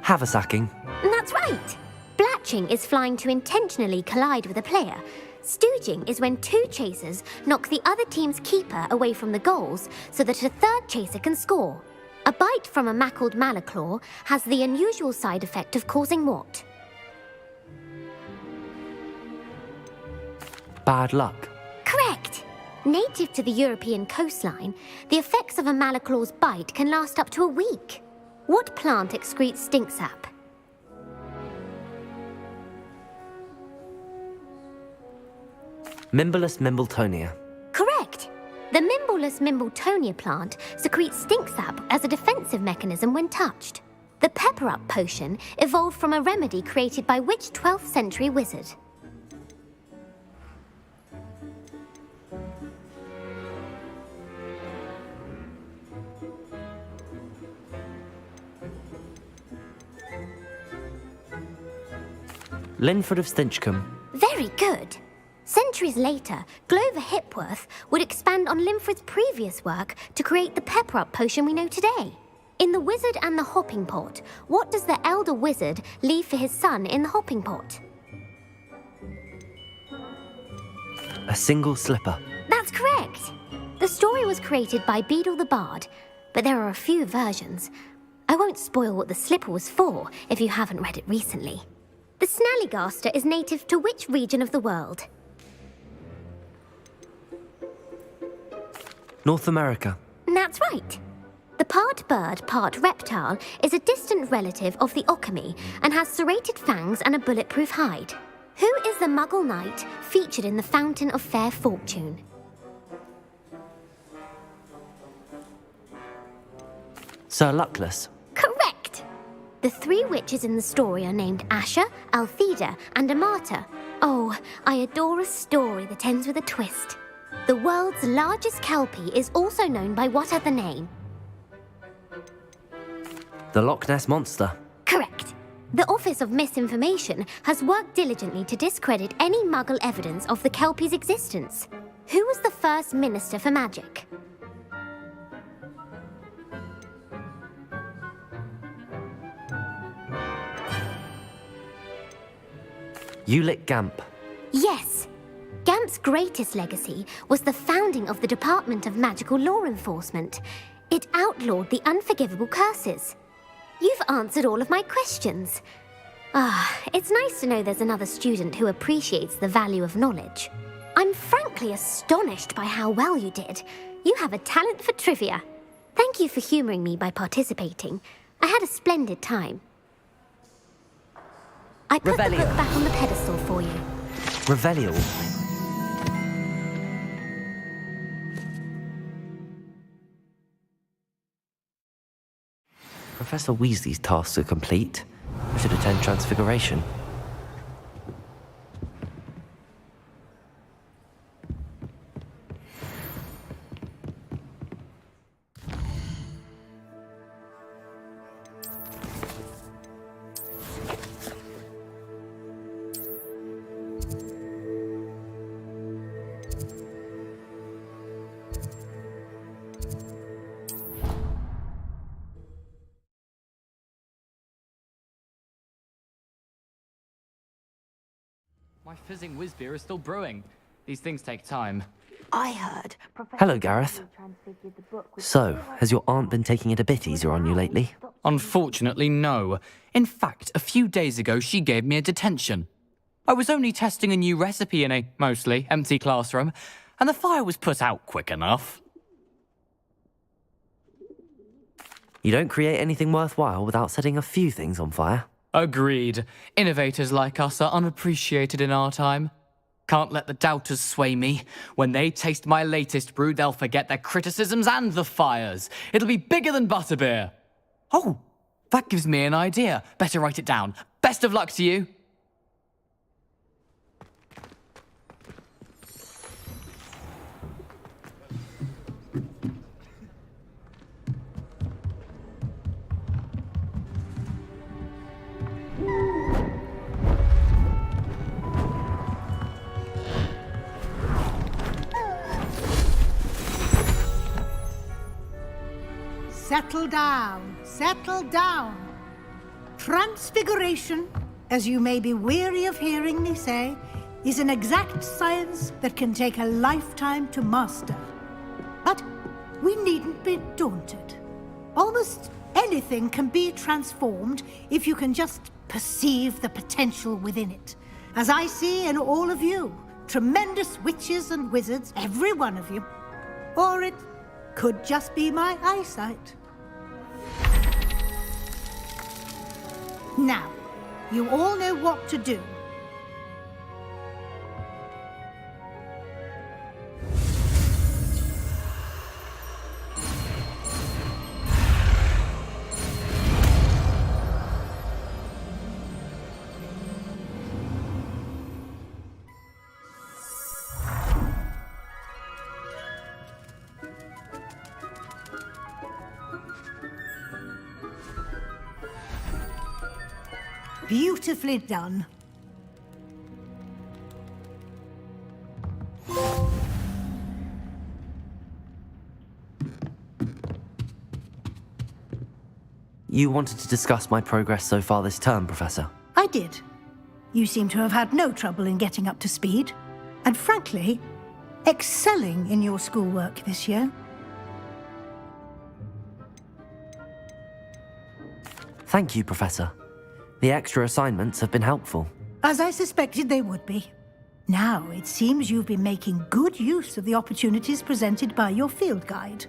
Haversacking. That's right. Blatching is flying to intentionally collide with a player. Stooging is when 2 chasers knock the other team's keeper away from the goals so that a third chaser can score. A bite from a mackled malaclaw has the unusual side effect of causing what? Bad luck. Correct! Native to the European coastline, the effects of a malaclaw's bite can last up to a week. What plant excretes stink sap? Mimbolus Mimbletonia. Correct! The Mimbolus Mimbletonia plant secretes stink sap as a defensive mechanism when touched. The Pepper Up potion evolved from a remedy created by which 12th century wizard? Linford of Stinchcombe. Very good. Centuries later, Glover Hipworth would expand on Linford's previous work to create the Pepper Up potion we know today. In The Wizard and the Hopping Pot, what does the elder wizard leave for his son in the hopping pot? A single slipper. That's correct. The story was created by Beadle the Bard, but there are a few versions. I won't spoil what the slipper was for if you haven't read it recently. The Snallygaster is native to which region of the world? North America. That's right. The part bird, part reptile is a distant relative of the Occamy and has serrated fangs and a bulletproof hide. Who is the Muggle Knight featured in the Fountain of Fair Fortune? Sir Luckless. Correct! The 3 witches in the story are named Asher, Altheda, and Amata. Oh, I adore a story that ends with a twist. The world's largest kelpie is also known by what other name? The Loch Ness Monster. Correct. The Office of Misinformation has worked diligently to discredit any Muggle evidence of the kelpie's existence. Who was the first Minister for Magic? Ulick Gamp. Yes. Gamp's Hogwarts' greatest legacy was the founding of the Department of Magical Law Enforcement. It outlawed the unforgivable curses. You've answered all of my questions. It's nice to know there's another student who appreciates the value of knowledge. I'm frankly astonished by how well you did. You have a talent for trivia. Thank you for humoring me by participating. I had a splendid time. I put the book back on the pedestal for you. Revelio. Professor Weasley's tasks are complete. I should attend Transfiguration. My fizzing whiz beer is still brewing. These things take time. I heard. Hello, Gareth. So, has your aunt been taking it a bit easier on you lately? Unfortunately, no. In fact, a few days ago, she gave me a detention. I was only testing a new recipe in a mostly empty classroom, and the fire was put out quick enough. You don't create anything worthwhile without setting a few things on fire. Agreed. Innovators like us are unappreciated in our time. Can't let the doubters sway me. When they taste my latest brew, they'll forget their criticisms and the fires. It'll be bigger than butterbeer. Oh, that gives me an idea. Better write it down. Best of luck to you. Settle down, settle down. Transfiguration, as you may be weary of hearing me say, is an exact science that can take a lifetime to master. But we needn't be daunted. Almost anything can be transformed if you can just perceive the potential within it. As I see in all of you, tremendous witches and wizards, every one of you. Or it could just be my eyesight. Now, you all know what to do. Beautifully done. You wanted to discuss my progress so far this term, Professor? I did. You seem to have had no trouble in getting up to speed, and frankly, excelling in your schoolwork this year. Thank you, Professor. The extra assignments have been helpful. As I suspected they would be. Now, it seems you've been making good use of the opportunities presented by your field guide.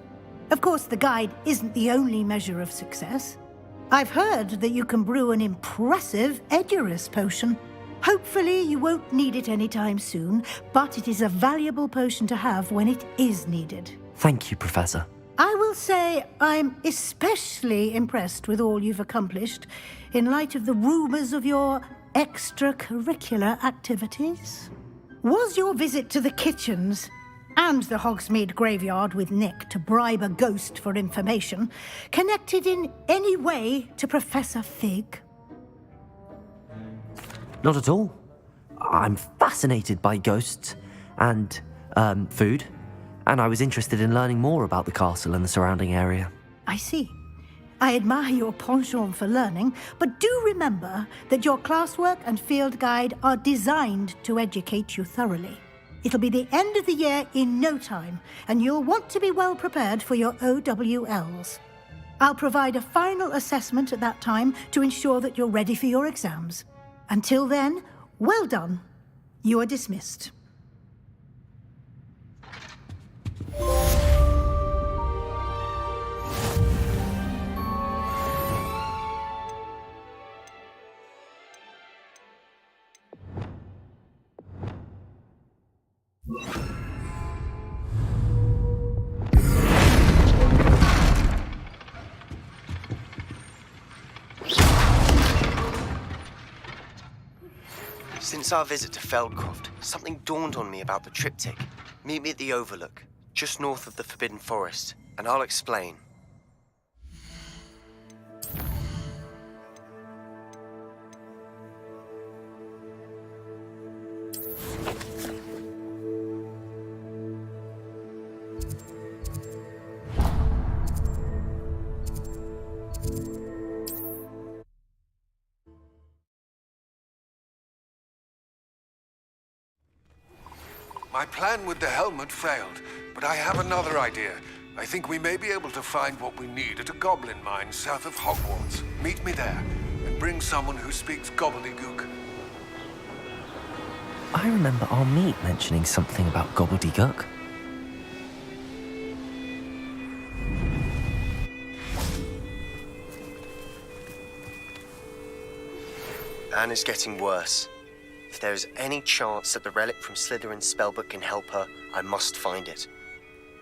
Of course, the guide isn't the only measure of success. I've heard that you can brew an impressive Edurus potion. Hopefully, you won't need it anytime soon, but it is a valuable potion to have when it is needed. Thank you, Professor. I will say I'm especially impressed with all you've accomplished in light of the rumors of your extracurricular activities. Was your visit to the kitchens and the Hogsmeade graveyard with Nick to bribe a ghost for information connected in any way to Professor Fig? Not at all. I'm fascinated by ghosts and, food, and I was interested in learning more about the castle and the surrounding area. I see. I admire your penchant for learning, but do remember that your classwork and field guide are designed to educate you thoroughly. It'll be the end of the year in no time, and you'll want to be well prepared for your OWLs. I'll provide a final assessment at that time to ensure that you're ready for your exams. Until then, well done. You are dismissed. Since our visit to Feldcroft, something dawned on me about the triptych. Meet me at the Overlook, just north of the Forbidden Forest, and I'll explain. My plan with the helmet failed, but I have another idea. I think we may be able to find what we need at a goblin mine south of Hogwarts. Meet me there, and bring someone who speaks gobbledygook. I remember our meet mentioning something about gobbledygook. Anne is getting worse. If there is any chance that the relic from Slytherin's spellbook can help her, I must find it.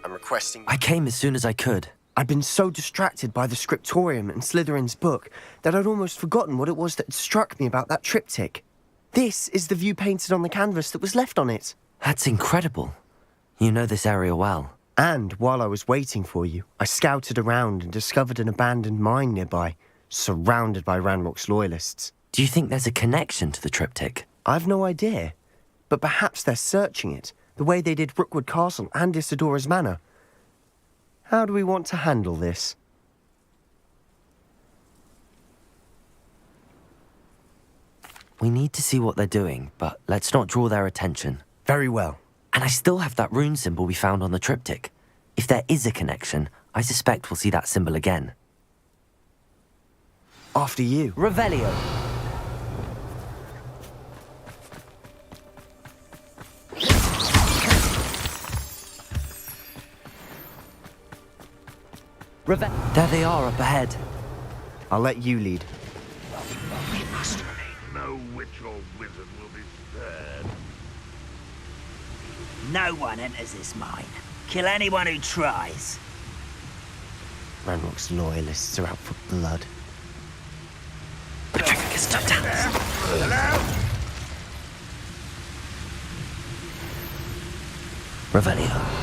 I'm requesting... I came as soon as I could. I'd been so distracted by the scriptorium and Slytherin's book that I'd almost forgotten what it was that struck me about that triptych. This is the view painted on the canvas that was left on it. That's incredible. You know this area well. And while I was waiting for you, I scouted around and discovered an abandoned mine nearby, surrounded by Ranrock's loyalists. Do you think there's a connection to the triptych? I've no idea, but perhaps they're searching it, the way they did Rookwood Castle and Isidora's Manor. How do we want to handle this? We need to see what they're doing, but let's not draw their attention. Very well. And I still have that rune symbol we found on the triptych. If there is a connection, I suspect we'll see that symbol again. After you. Revelio. There they are up ahead. I'll let you lead. No witch or wizard will be spared. No one enters this mine. Kill anyone who tries. Ranrock's loyalists are out for blood. Petrificus Totalis. Hello? Revelio.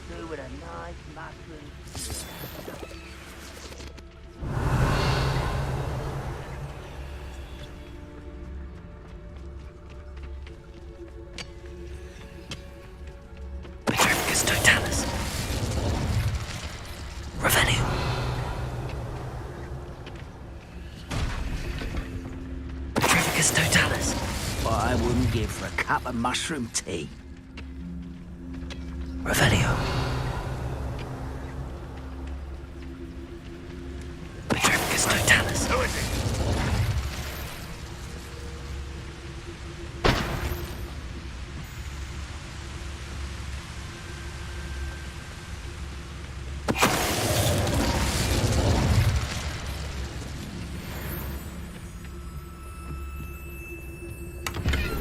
Do with a nice mushroom. Petrificus Totalis. Revelio. Petrificus Totalis. What I wouldn't give for a cup of mushroom tea. Revelio. Petrificus Totalis. Who is it?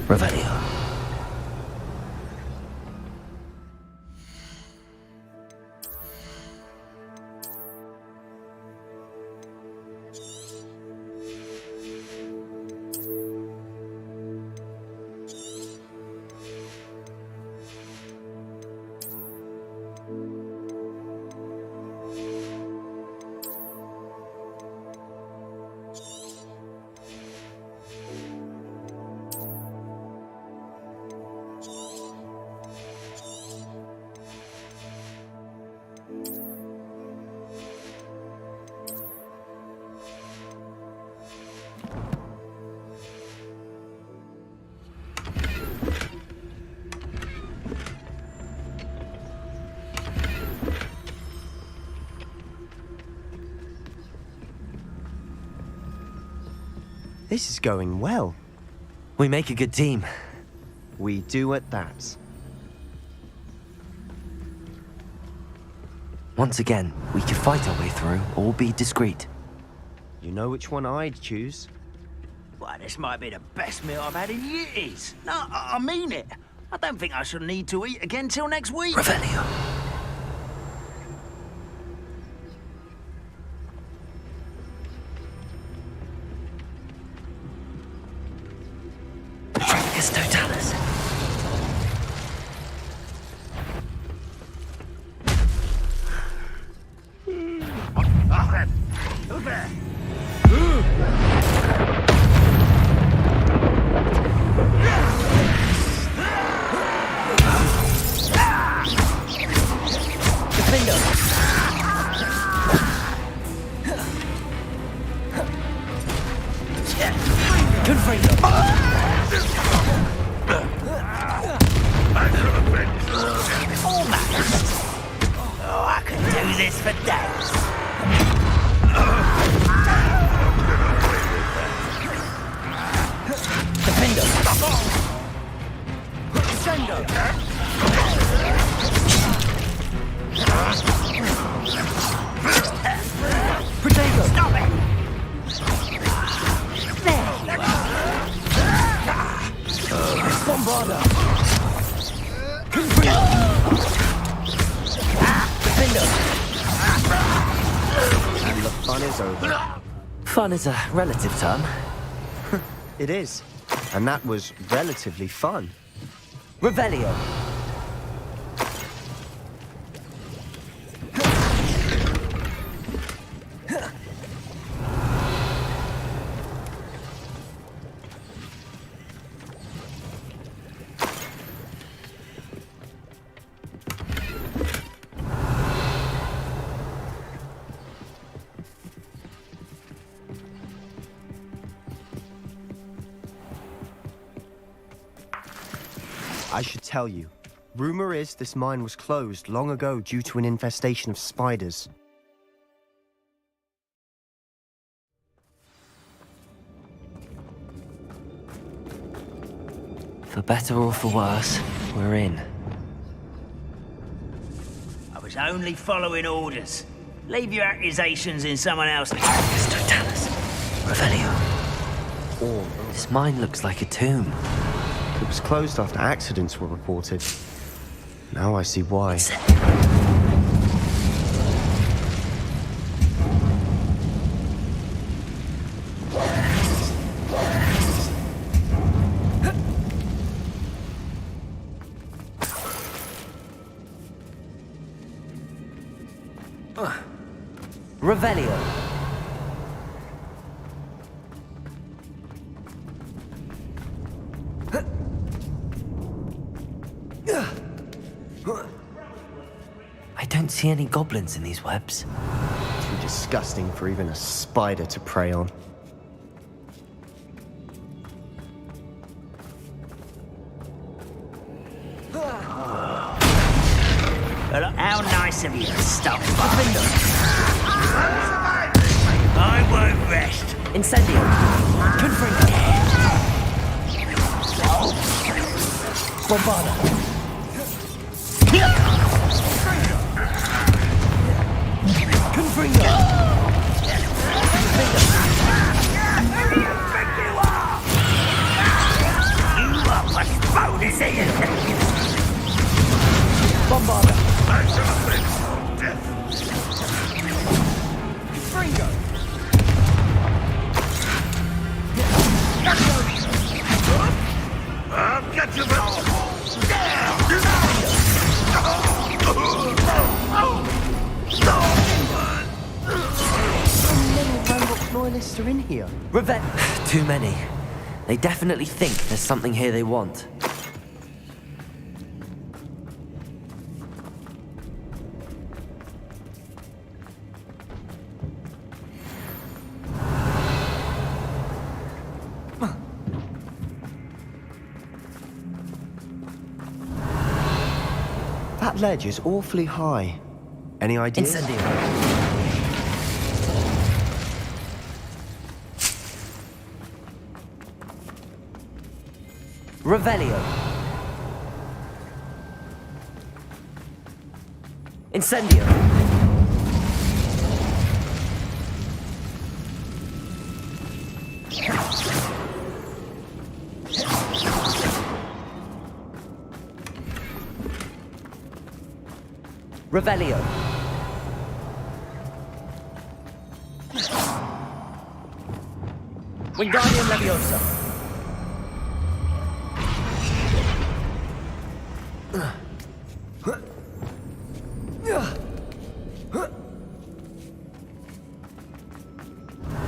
Revelio. This is going well. We make a good team. We do at that. Once again, we could fight our way through or be discreet. You know which one I'd choose? Well, this might be the best meal I've had in years. No, I mean it. I don't think I shall need to eat again till next week. Revelio. Trafficus Totalis. Who's there? Oh, I could do this for days. Defender. Descendo. Protego. Stop it. There you are. Bombarda. Confrere. Defender. And the fun is over. Fun is a relative term. It is. And that was relatively fun. Revelio. I should tell you. Rumor is this mine was closed long ago due to an infestation of spiders. For better or for worse, we're in. I was only following orders. Leave your accusations in someone else's. Totalis. Revelio. This mine looks like a tomb. It was closed after accidents were reported. Now I see why. Revelio. I don't see any goblins in these webs. Too disgusting for even a spider to prey on. Well, how nice of you to stop by. I won't rest. Incendio. Confringo. Bombarda. Confringo. You are what's bonus in it. Bombarda. Fringo. I'll get you back. How many Ranrock loyalists are in here? Too many. They definitely think there's something here they want. That ledge is awfully high. Any ideas? Incendio. Revelio. Incendio. Revelio. Wingardium Leviosa.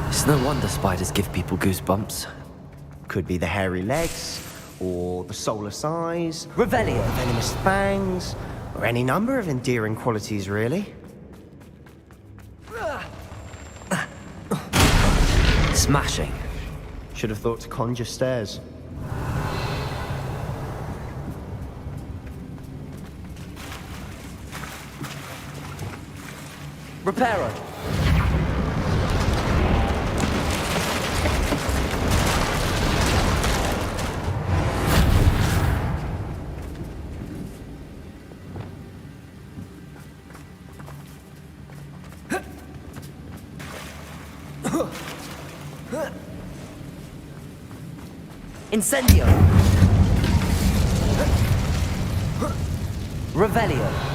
It's no wonder spiders give people goosebumps. Could be the hairy legs, or the soulless eyes, Revelio. venomous fangs, or any number of endearing qualities, really. Smashing. Should have thought to conjure stairs. Reparo. Incendio. Revelio.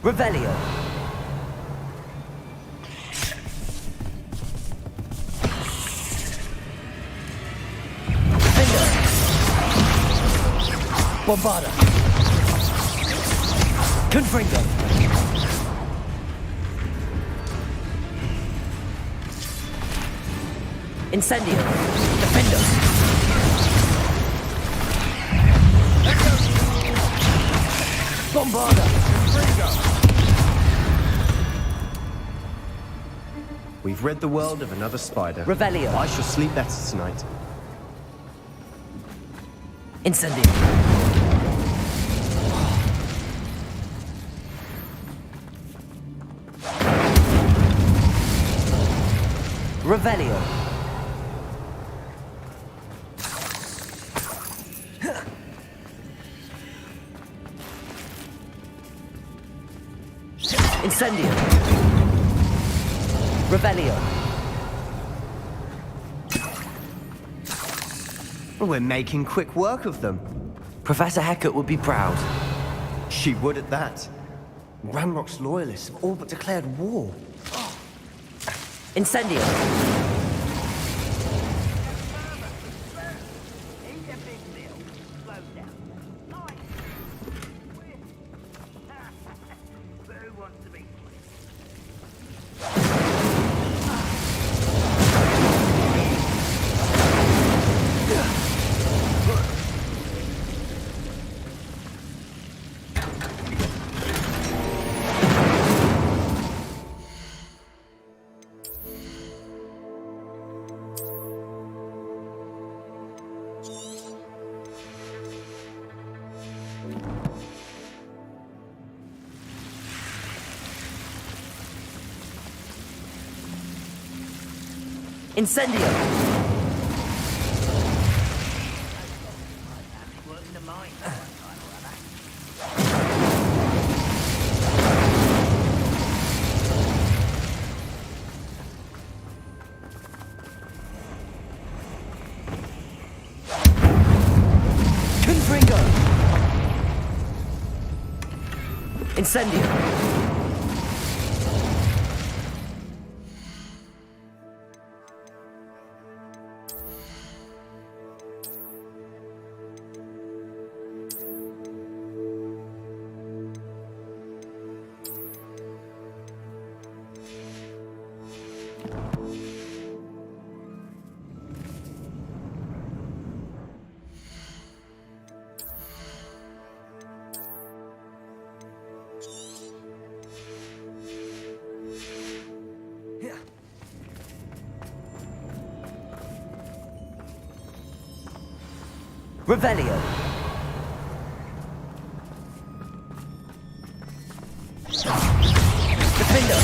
Revelio. Bombarda. Confringo. Incendio. Defendo. Bombarda. We've rid the world of another spider. Revelio. I shall sleep better tonight. Incendio. Revelio. Incendio. Revelio. We're making quick work of them. Professor Hecat would be proud. She would at that. Ranrock's loyalists have all but declared war. Incendio. Incendio. Incendio! Revelio! Defender!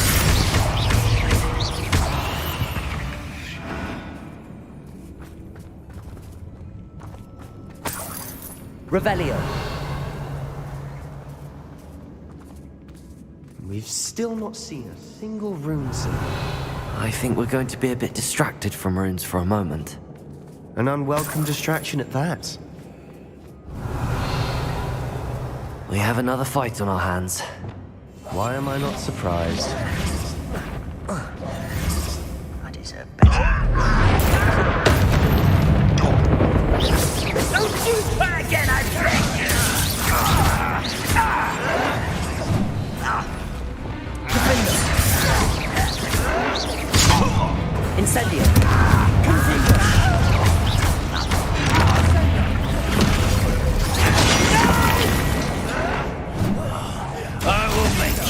Revelio! We've still not seen a single rune symbol. I think we're going to be a bit distracted from runes for a moment. An unwelcome distraction at that. We have another fight on our hands. Why am I not surprised? I deserve better. Don't you try again, I beg you! Incendio! I will make you.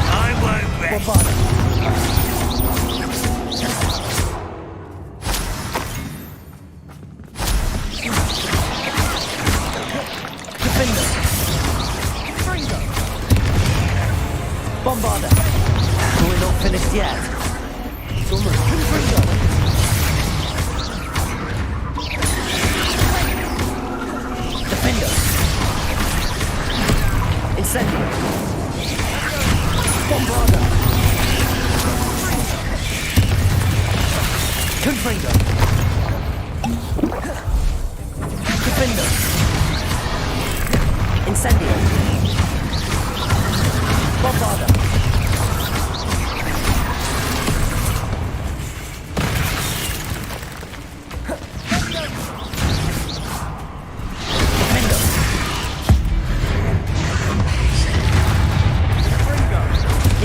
I won't rest. Bombarder! We're not finished yet. It's almost Defender! Incendio! Bombarder! Confringo! Defender! Incendio! Bombarder!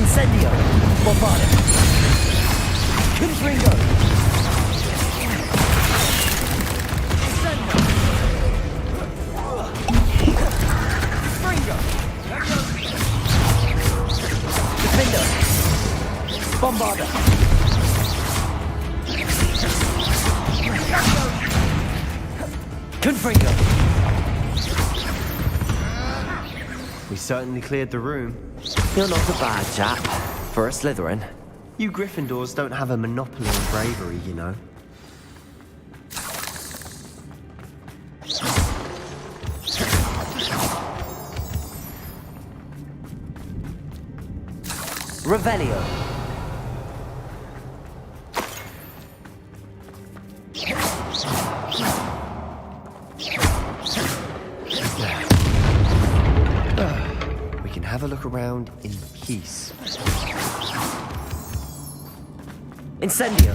Incendio! Bombarder! Confringo! Defender! Bombarder! Confringo! We certainly cleared the room. You're not a bad chap. For a Slytherin. You Gryffindors don't have a monopoly on bravery, you know. Revelio. We can have a look around in peace. Incendio.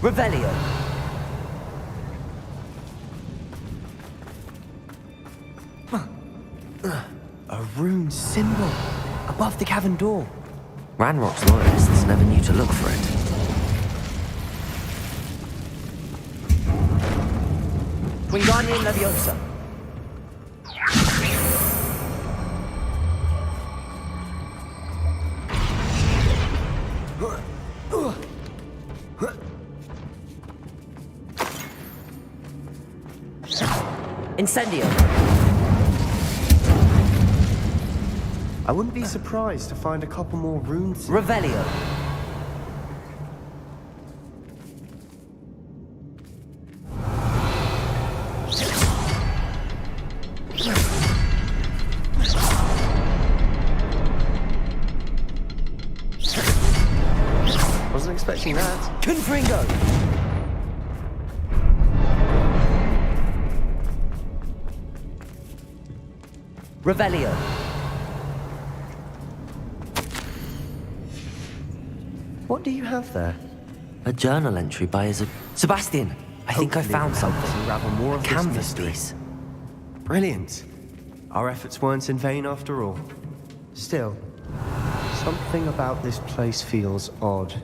Revelio. A rune symbol above the cavern door. Ranrock's loyalists never knew to look for it. Wingardium Leviosa. Incendio. I wouldn't be surprised to find a couple more runes. Revelio. Wasn't expecting see that. Confringo! Revelio. What do you have there? A journal entry by Sebastian, I think I found something. Unravel more of A canvas this mystery. piece. Brilliant. Our efforts weren't in vain after all. Still, something about this place feels odd.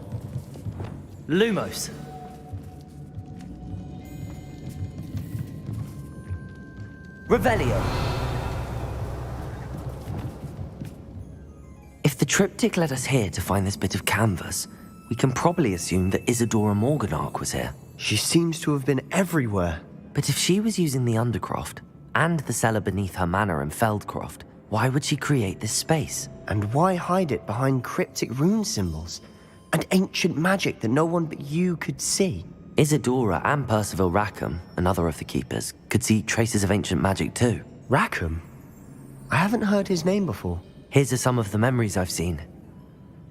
Lumos. Revelio. If the triptych led us here to find this bit of canvas, we can probably assume that Isadora Morganark was here. She seems to have been everywhere. But if she was using the Undercroft, and the cellar beneath her manor in Feldcroft, why would she create this space? And why hide it behind cryptic rune symbols? And ancient magic that no one but you could see? Isadora and Percival Rackham, another of the Keepers, could see traces of ancient magic too. Rackham? I haven't heard his name before. Here's some of the memories I've seen.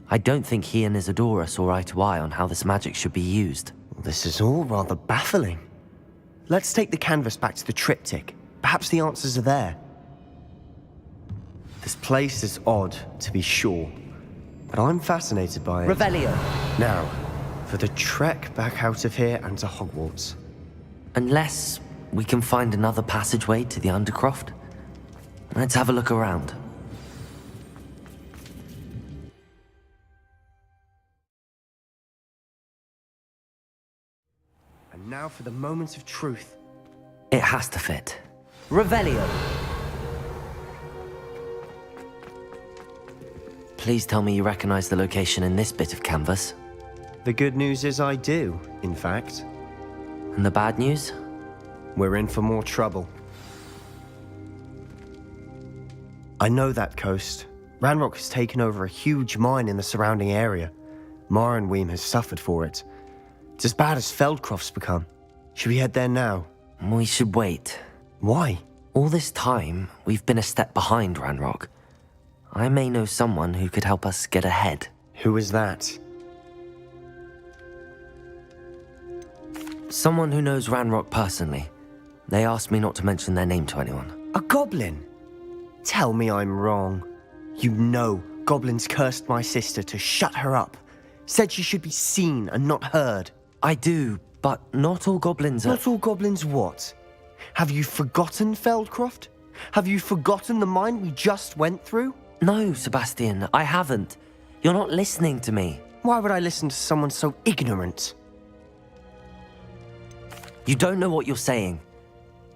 I don't think he and Isadora saw eye to eye on how this magic should be used. This is all rather baffling. Let's take the canvas back to the triptych. Perhaps the answers are there. This place is odd, to be sure, but I'm fascinated by it. Revelio. Now, for the trek back out of here and to Hogwarts. Unless we can find another passageway to the Undercroft. Let's have a look around. And now for the moment of truth. It has to fit. Revelio. Please tell me you recognize the location in this bit of canvas. The good news is I do, in fact. And the bad news? We're in for more trouble. I know that coast. Ranrock has taken over a huge mine in the surrounding area. Marrenweem has suffered for it. It's as bad as Feldcroft's become. Should we head there now? We should wait. Why? All this time, we've been a step behind Ranrock. I may know someone who could help us get ahead. Who is that? Someone who knows Ranrock personally. They asked me not to mention their name to anyone. A goblin? Tell me I'm wrong. You know goblins cursed my sister to shut her up. Said she should be seen and not heard. I do, but not all goblins are... Not all goblins what? Have you forgotten Feldcroft? Have you forgotten the mine we just went through? No, Sebastian, I haven't. You're not listening to me. Why would I listen to someone so ignorant? You don't know what you're saying.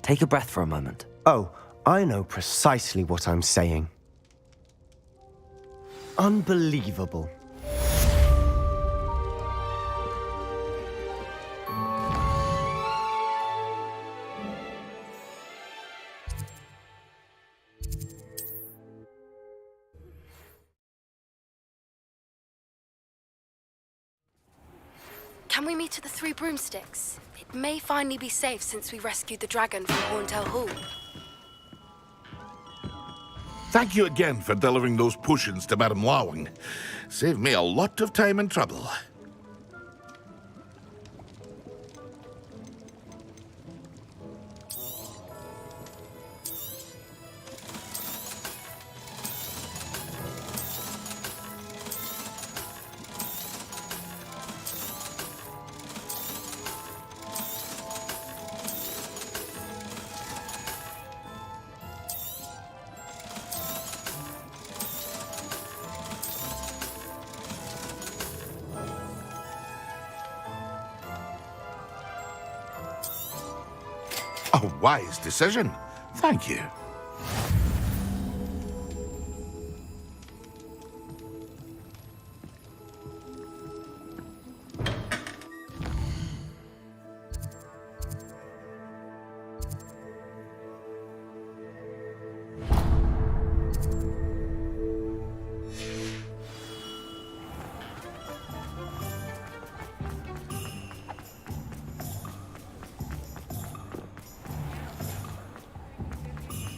Take a breath for a moment. Oh, I know precisely what I'm saying. Unbelievable. Can we meet at the Three Broomsticks? It may finally be safe since we rescued the dragon from Horntail Hall. Thank you again for delivering those potions to Madame Lawing. Saved me a lot of time and trouble. A wise decision. Thank you.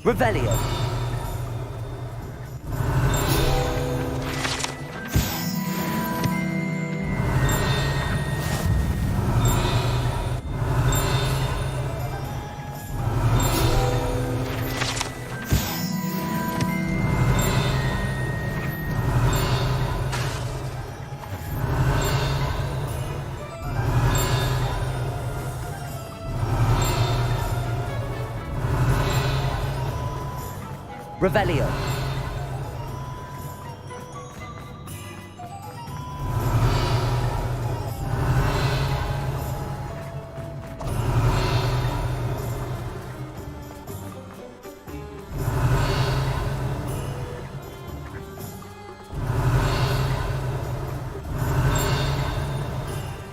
Revelio. Revelio.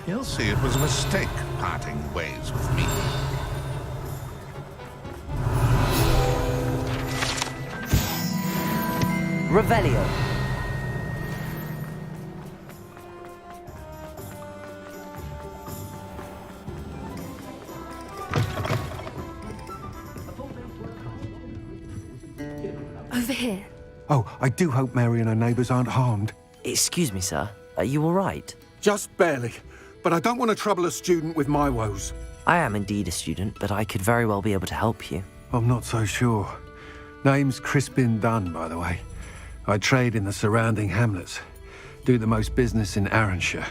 You'll see it was a mistake parting ways with me. Revelio. Over here. Oh, I do hope Mary and her neighbours aren't harmed. Excuse me, sir. Are you all right? Just barely. But I don't want to trouble a student with my woes. I am indeed a student, but I could very well be able to help you. I'm not so sure. Name's Crispin Dunn, by the way. I trade in the surrounding hamlets. Do the most business in Arranshire.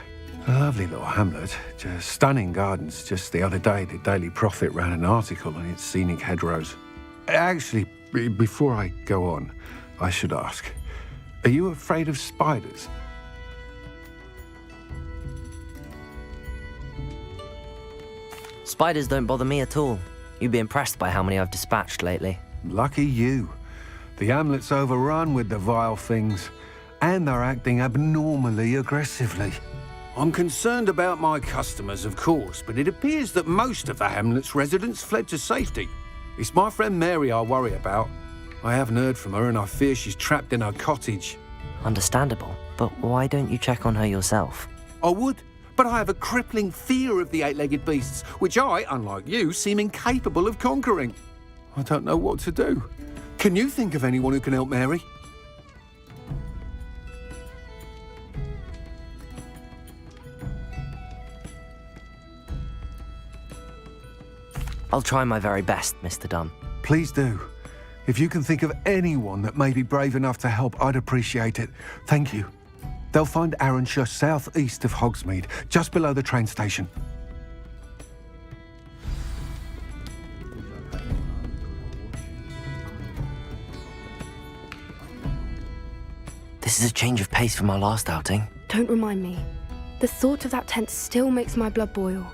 A lovely little hamlet. Just stunning gardens. Just the other day, the Daily Prophet ran an article on its scenic hedgerows. Actually, before I go on, I should ask, are you afraid of spiders? Spiders don't bother me at all. You'd be impressed by how many I've dispatched lately. Lucky you. The hamlet's overrun with the vile things, and they're acting abnormally aggressively. I'm concerned about my customers, of course, but it appears that most of the hamlet's residents fled to safety. It's my friend Mary I worry about. I haven't heard from her, and I fear she's trapped in her cottage. Understandable, but why don't you check on her yourself? I would, but I have a crippling fear of the eight-legged beasts, which I, unlike you, seem incapable of conquering. I don't know what to do. Can you think of anyone who can help Mary? I'll try my very best, Mr. Dunn. Please do. If you can think of anyone that may be brave enough to help, I'd appreciate it. Thank you. They'll find Arranshire southeast of Hogsmeade, just below the train station. This is a change of pace from our last outing. Don't remind me. The thought of that tent still makes my blood boil.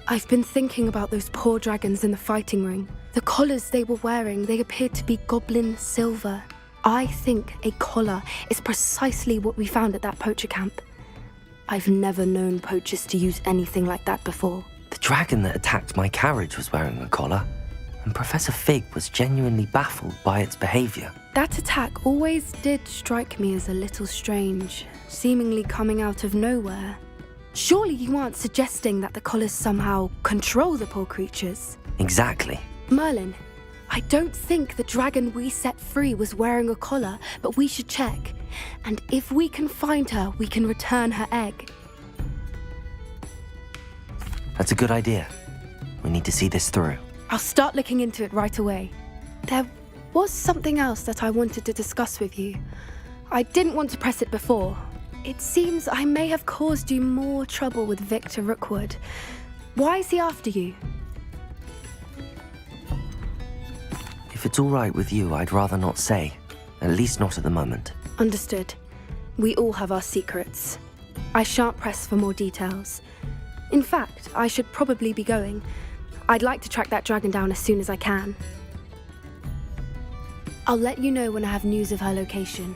I've been thinking about those poor dragons in the fighting ring. The collars they were wearing, they appeared to be goblin silver. I think a collar is precisely what we found at that poacher camp. I've never known poachers to use anything like that before. The dragon that attacked my carriage was wearing a collar, and Professor Fig was genuinely baffled by its behavior. That attack always did strike me as a little strange, seemingly coming out of nowhere. Surely you aren't suggesting that the collars somehow control the poor creatures? Exactly. Merlin, I don't think the dragon we set free was wearing a collar, but we should check. And if we can find her, we can return her egg. That's a good idea. We need to see this through. I'll start looking into it right away. There was something else that I wanted to discuss with you. I didn't want to press it before. It seems I may have caused you more trouble with Victor Rookwood. Why is he after you? If it's all right with you, I'd rather not say. At least not at the moment. Understood. We all have our secrets. I shan't press for more details. In fact, I should probably be going. I'd like to track that dragon down as soon as I can. I'll let you know when I have news of her location.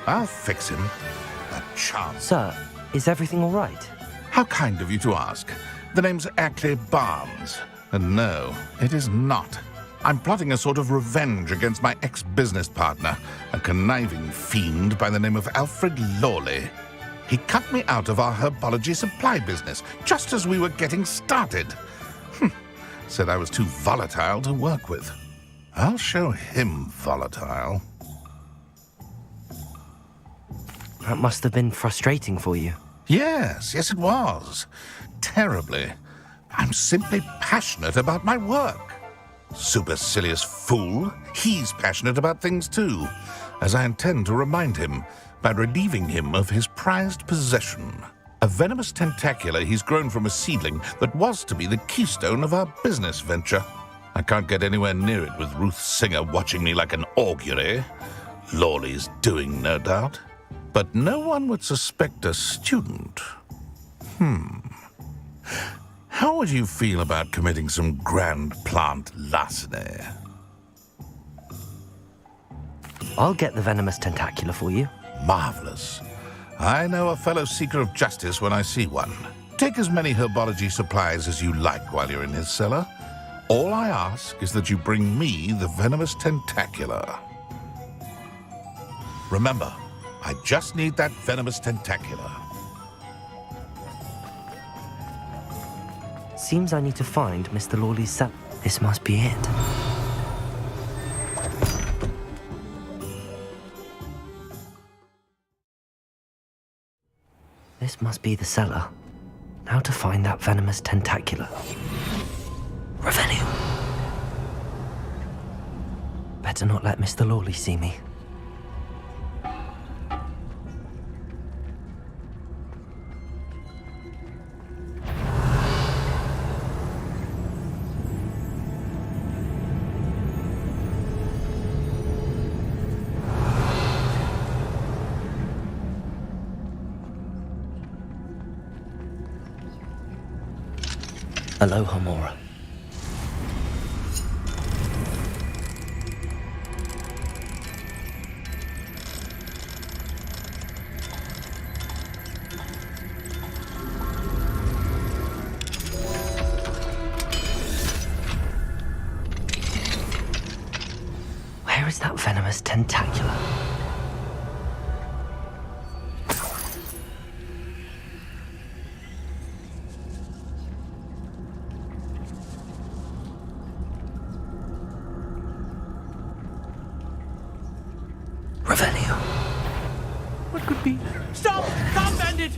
I'll fix him. A chance. Sir, is everything all right? How kind of you to ask. The name's Ackley Barnes. And no, it is not. I'm plotting a sort of revenge against my ex-business partner, a conniving fiend by the name of Alfred Lawley. He cut me out of our herbology supply business just as we were getting started. Said I was too volatile to work with. I'll show him volatile. That must have been frustrating for you. Yes, it was. Terribly. I'm simply passionate about my work. Supercilious fool. He's passionate about things too, as I intend to remind him by relieving him of his prized possession. A venomous tentacula he's grown from a seedling that was to be the keystone of our business venture. I can't get anywhere near it with Ruth Singer watching me like an augury. Lawley's doing, no doubt. But no one would suspect a student. How would you feel about committing some grand plant larceny? I'll get the venomous tentacula for you. Marvelous. I know a fellow seeker of justice when I see one. Take as many herbology supplies as you like while you're in his cellar. All I ask is that you bring me the venomous tentacula. Remember, I just need that venomous tentacula. Seems I need to find Mr. Lawley's cell. This must be it. This must be the cellar. Now to find that venomous tentacula. Revelio. Better not let Mr. Lawley see me. Aloha, Mora. Where is that venomous tentacula? What could be? Stop! Stop, bandit!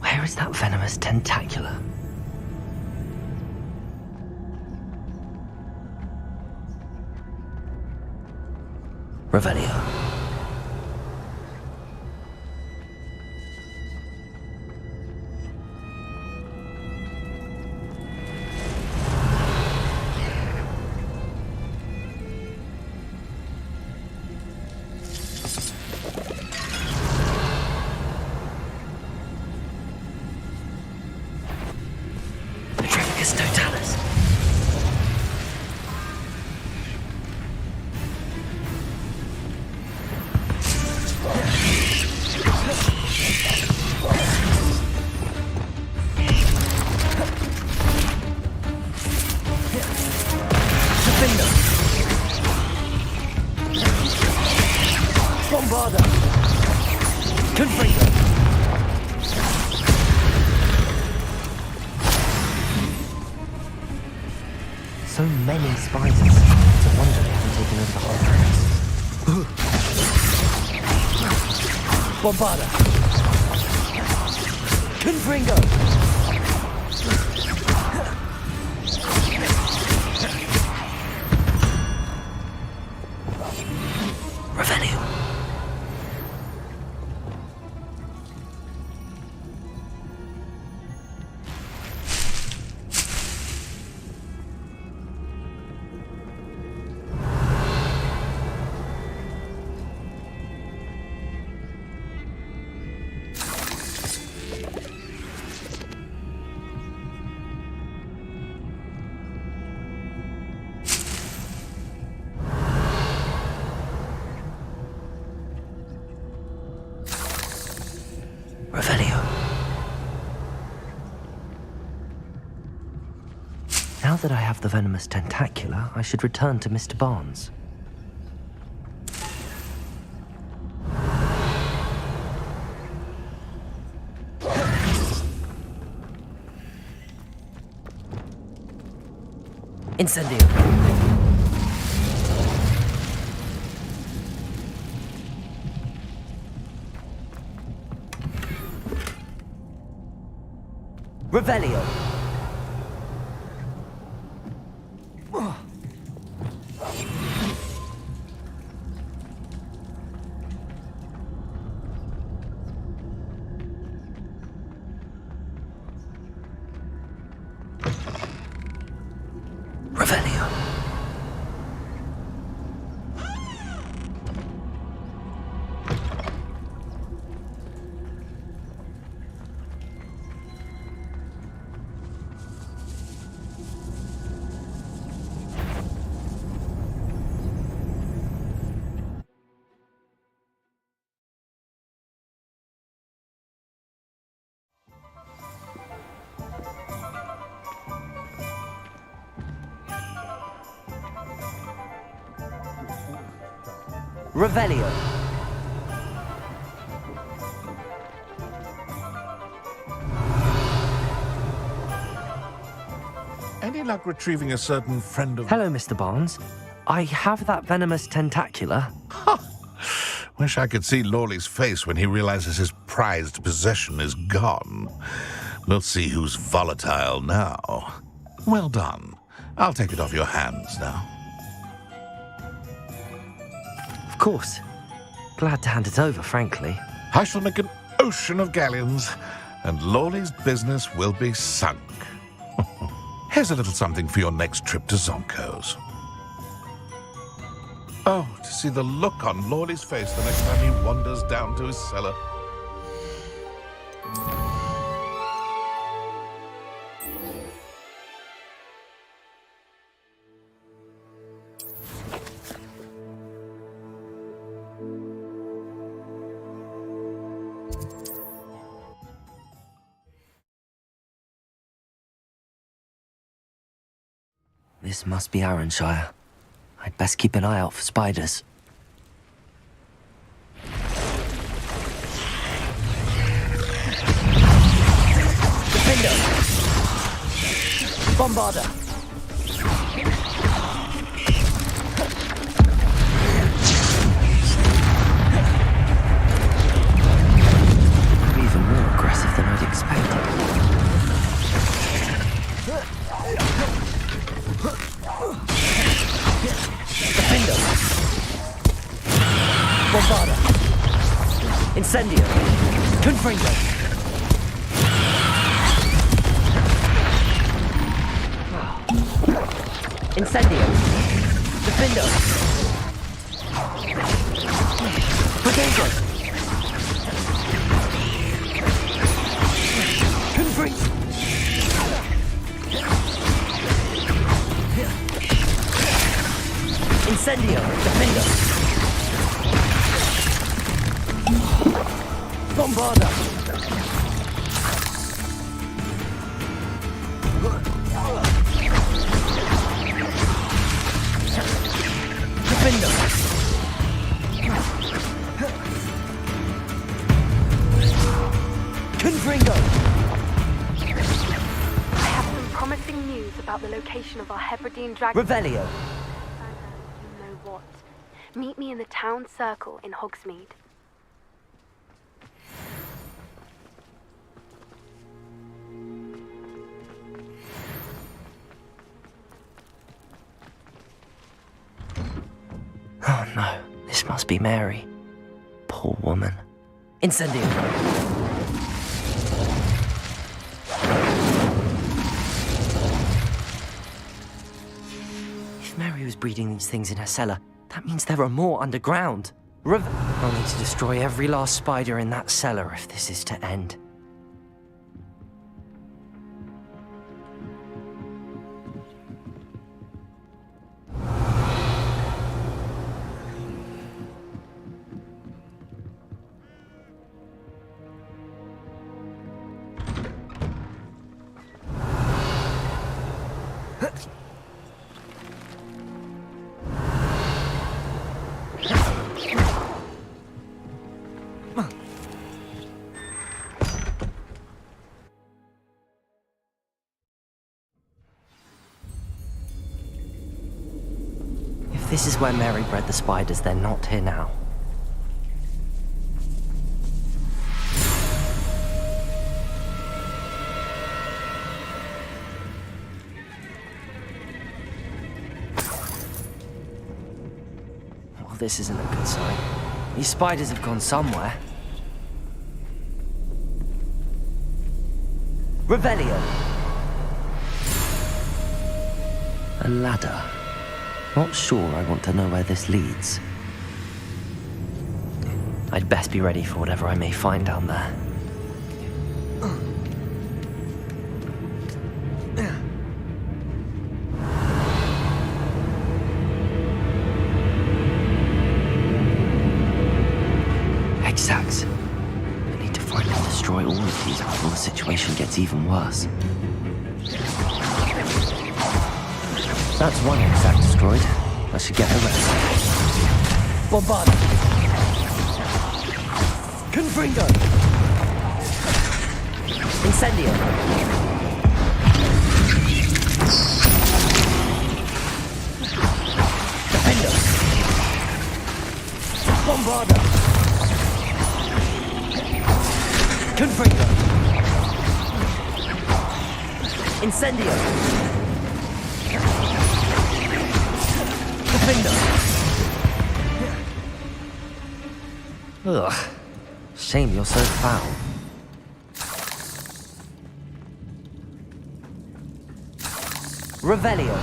Where is that venomous tentacula? Revelio. Totalis. Bombarda. Confringo. So many spiders. It's a wonder they haven't taken over the whole place. Bombarda. Confringo. Revelio. Revelio. Now that I have the venomous tentacula, I should return to Mr. Barnes. Incendio. Revelio. Revelio. Revelio. Any luck retrieving a certain friend of... Hello, Mr. Barnes. I have that venomous tentacula. Wish I could see Lawley's face when he realizes his prized possession is gone. We'll see who's volatile now. Well done. I'll take it off your hands now. Of course. Glad to hand it over, frankly. I shall make an ocean of galleons, and Lawley's business will be sunk. Here's a little something for your next trip to Zonko's. Oh, to see the look on Lawley's face the next time he wanders down to his cellar. This must be Arranshire. I'd best keep an eye out for spiders. Defender! Bombarder! Even more aggressive than I'd expected. Defender! Bombarder! Incendio! Confringo! Incendio! Defender! Protego! Confringo! Incendio! Defender! Bombarder! Defender! Confringo! I have some promising news about the location of our Hebridean dragon. Revelio. You know what? Meet me in the town circle in Hogsmeade. Oh no, this must be Mary. Poor woman. Incendio! If Mary was breeding these things in her cellar, that means there are more underground. I'll need to destroy every last spider in that cellar if this is to end. If this is where Mary bred the spiders, they're not here now. this isn't a good sign. These spiders have gone somewhere. Revelio. A ladder. Not sure I want to know where this leads. I'd best be ready for whatever I may find down there. Exacts. I need to finally destroy all of these before the situation gets even worse. That's one exact destroyed. I should get the rest. Bombarda! Confringo! Incendio! Defender! Bombarda! Confringo! Incendio! Defender! Ugh. Shame you're so foul. Revelio.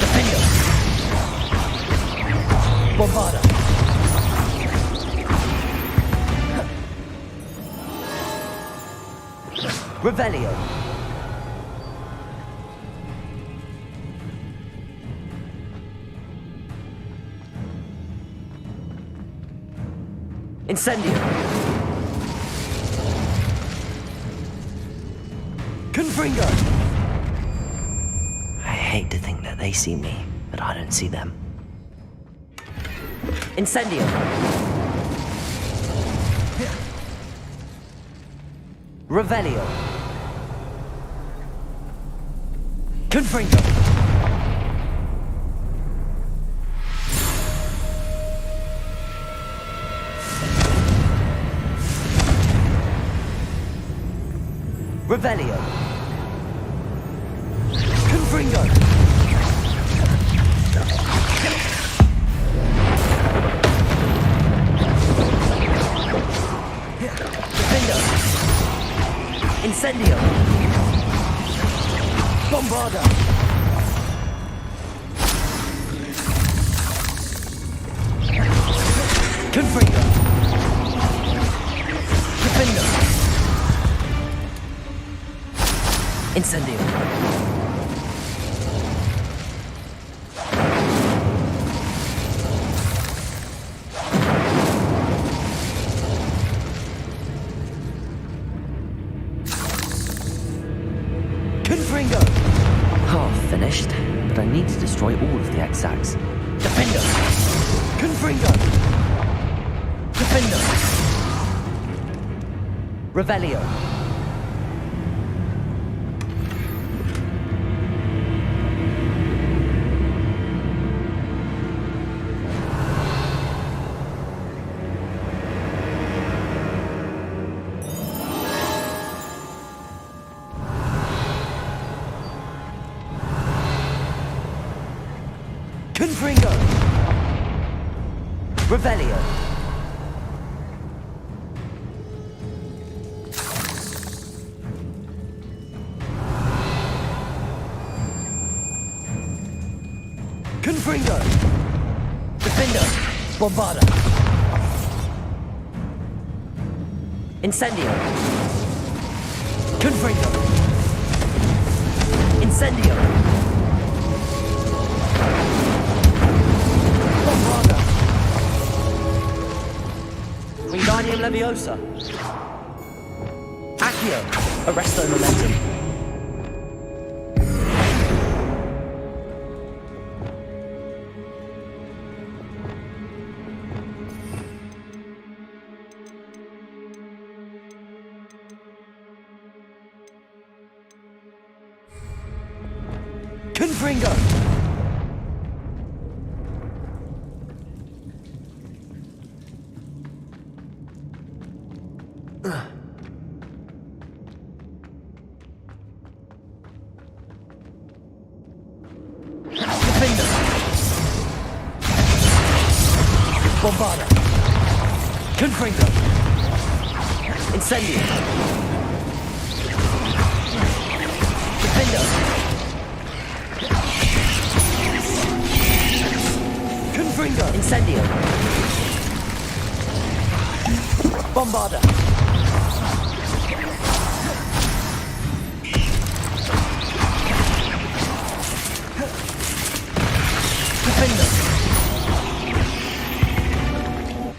Defender. Bombarda. Revelio. Incendio. Confringo. I hate to think that they see me, but I don't see them. Incendio. Revelio. Confringo. Revelio. Confringo. Defender. Incendio. Bombarda. Confringo. Defender. Incendio. Confringo. Half finished, but I need to destroy all of the exacts. Defender. Confringo. Defender. Revelio. Confringo. Revelio. Confringo. Defender. Bombarda. Incendio. Confringo. Incendio. Bombarda. Wingardium Leviosa. Accio. Arresto Momentum. Confringo. Defender! Bombarda! Confringo! Incendio! Defender! Confringo! Incendio! Bombarda! Defender!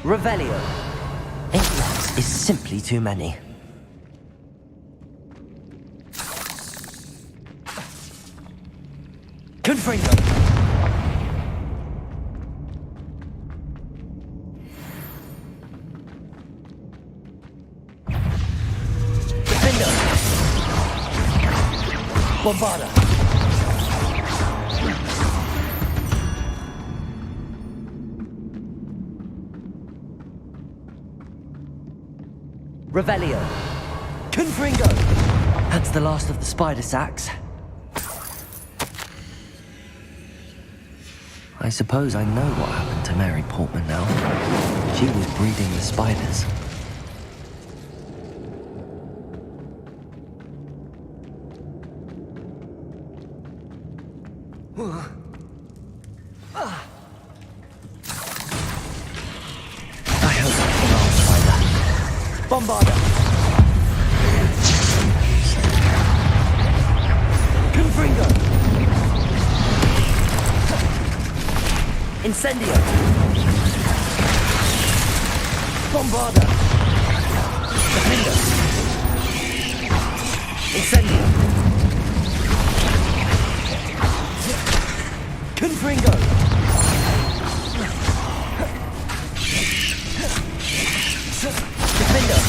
Revelio. 8 left is simply too many. Confringo! Defender! Bombarda! Revelio. Confringo! That's the last of the spider sacks. I suppose I know what happened to Mary Portman now. She was breeding the spiders. I hope that's the last spider. Bombarda! Confringo! Incendio! Bombarda! Defender! Incendio! Confringo! Defender!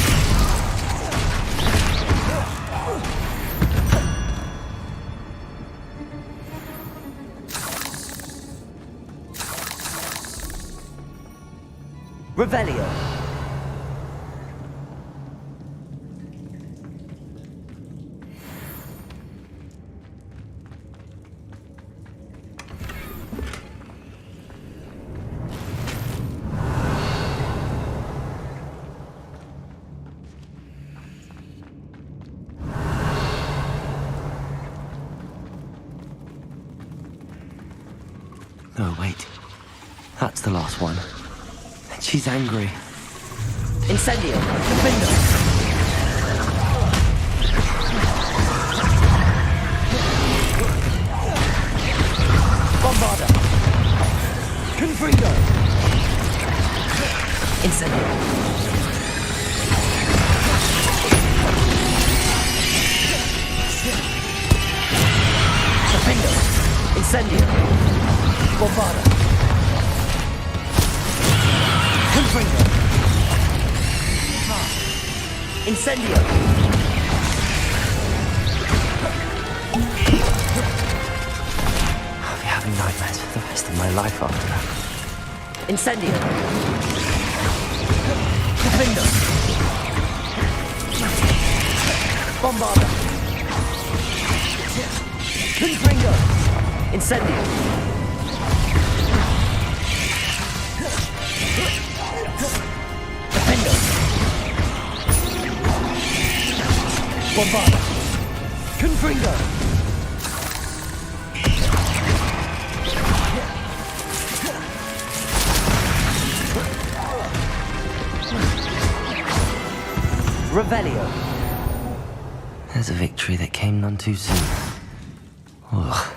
Revelio. Oh, wait. That's the last one. She's angry. Incendio! Defender! Bombarda! Confringo! Incendio! Defender! Incendio! Bombarda! Confringo! Incendio! I'll be having nightmares for the rest of my life after that. Incendio! Defender! Bombarda! Confringo! Incendio! Defender! Bombarda! Confringo! Revelio. There's a victory that came none too soon. Ugh.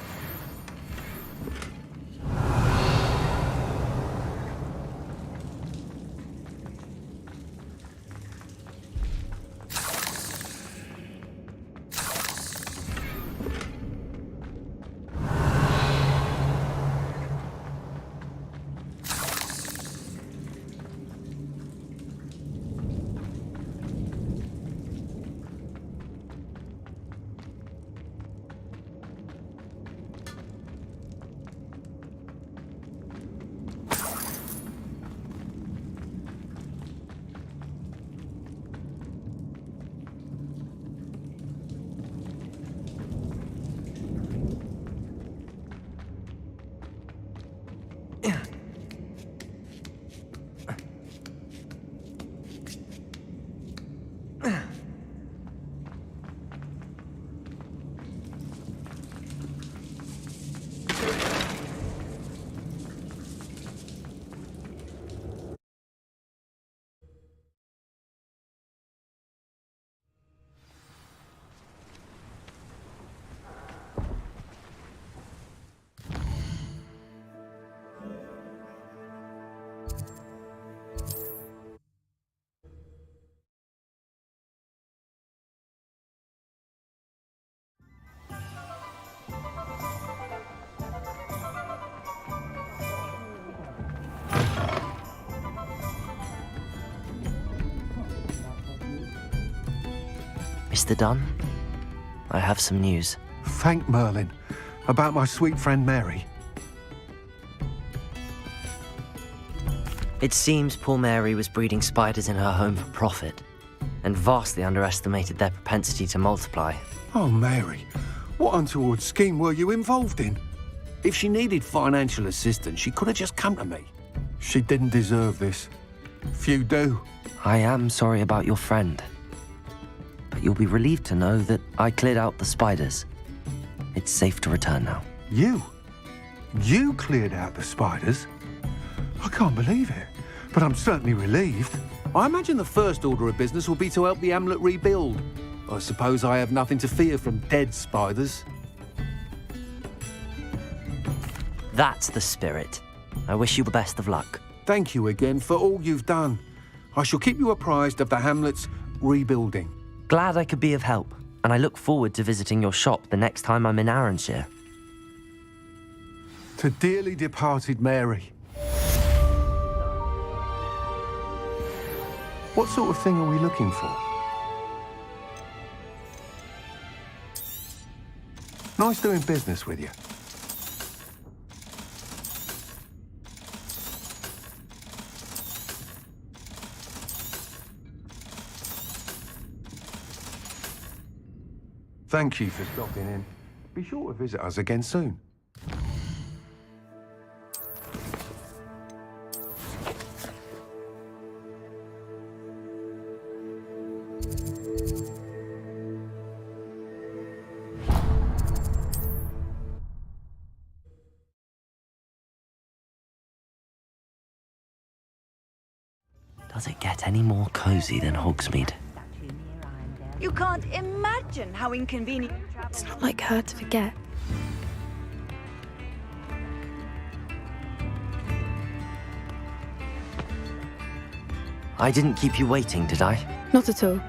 Mr. Dunn, I have some news. Thank Merlin. About my sweet friend Mary. It seems poor Mary was breeding spiders in her home for profit, and vastly underestimated their propensity to multiply. Oh, Mary, what untoward scheme were you involved in? If she needed financial assistance, she could have just come to me. She didn't deserve this. Few do. I am sorry about your friend, but you'll be relieved to know that I cleared out the spiders. It's safe to return now. You? You cleared out the spiders? I can't believe it, but I'm certainly relieved. I imagine the first order of business will be to help the amulet rebuild. I suppose I have nothing to fear from dead spiders. That's the spirit. I wish you the best of luck. Thank you again for all you've done. I shall keep you apprised of the hamlet's rebuilding. Glad I could be of help, and I look forward to visiting your shop the next time I'm in Arranshire. To dearly departed Mary. What sort of thing are we looking for? Nice doing business with you. Thank you for stopping in. Be sure to visit us again soon. Does it get any more cozy than Hogsmeade? You can't imagine how inconvenient. It's not like her to forget. I didn't keep you waiting, did I? Not at all.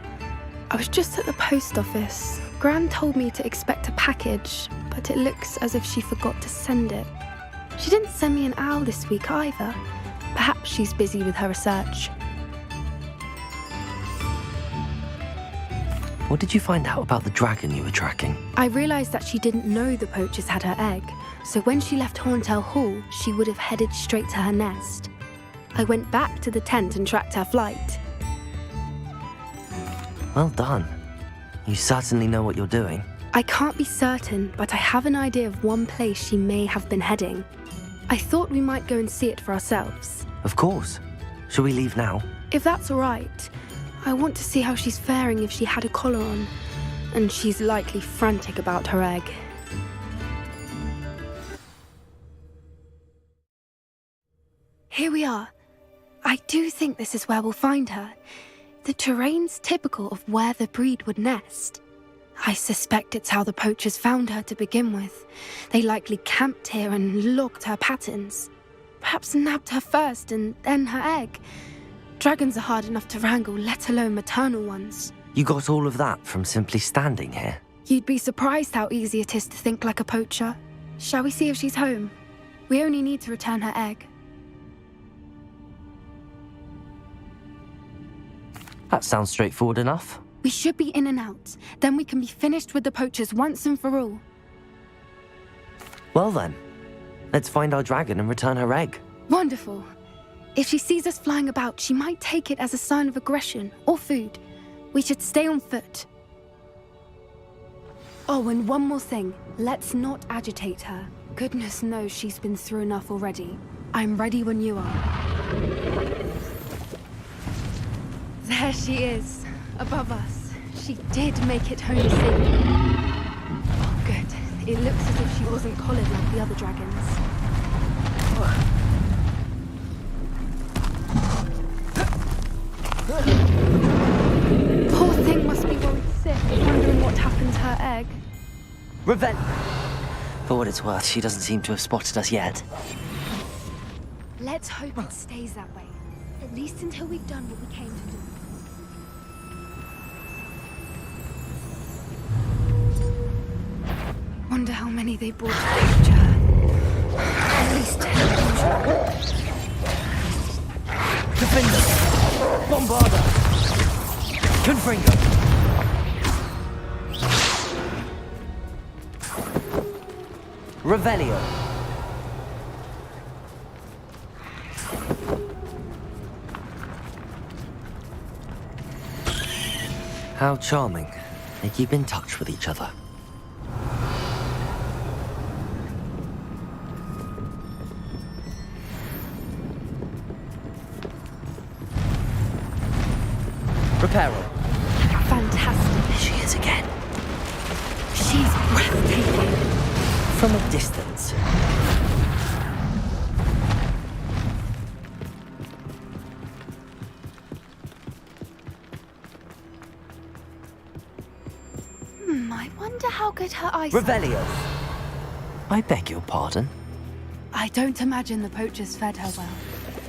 I was just at the post office. Gran told me to expect a package, but it looks as if she forgot to send it. She didn't send me an owl this week either. Perhaps she's busy with her research. What did you find out about the dragon you were tracking? I realised that she didn't know the poachers had her egg, so when she left Horntail Hall, she would have headed straight to her nest. I went back to the tent and tracked her flight. Well done. You certainly know what you're doing. I can't be certain, but I have an idea of one place she may have been heading. I thought we might go and see it for ourselves. Of course. Shall we leave now? If that's all right. I want to see how she's faring if she had a collar on, and she's likely frantic about her egg. Here we are. I do think this is where we'll find her. The terrain's typical of where the breed would nest. I suspect it's how the poachers found her to begin with. They likely camped here and logged her patterns. Perhaps nabbed her first and then her egg. Dragons are hard enough to wrangle, let alone maternal ones. You got all of that from simply standing here? You'd be surprised how easy it is to think like a poacher. Shall we see if she's home? We only need to return her egg. That sounds straightforward enough. We should be in and out. Then we can be finished with the poachers once and for all. Well then, let's find our dragon and return her egg. Wonderful. If she sees us flying about, she might take it as a sign of aggression or food. We should stay on foot. Oh, and one more thing. Let's not agitate her. Goodness knows she's been through enough already. I'm ready when you are. There she is, above us. She did make it home safe. Oh, good. It looks as if she wasn't collared like the other dragons. Poor thing must be worried sick, wondering what happened to her egg. Revenge! For what it's worth, she doesn't seem to have spotted us yet. Let's hope it stays that way. At least until we've done what we came to do. Wonder how many they brought to capture her. At least 10 usual. Defender! Bombarder! Confringo! Revelio. How charming. They keep in touch with each other. Reparo. Fantastic. There she is again. She's breathtaking. From a distance. I wonder how good her eyesight... Revelio. I beg your pardon? I don't imagine the poachers fed her well.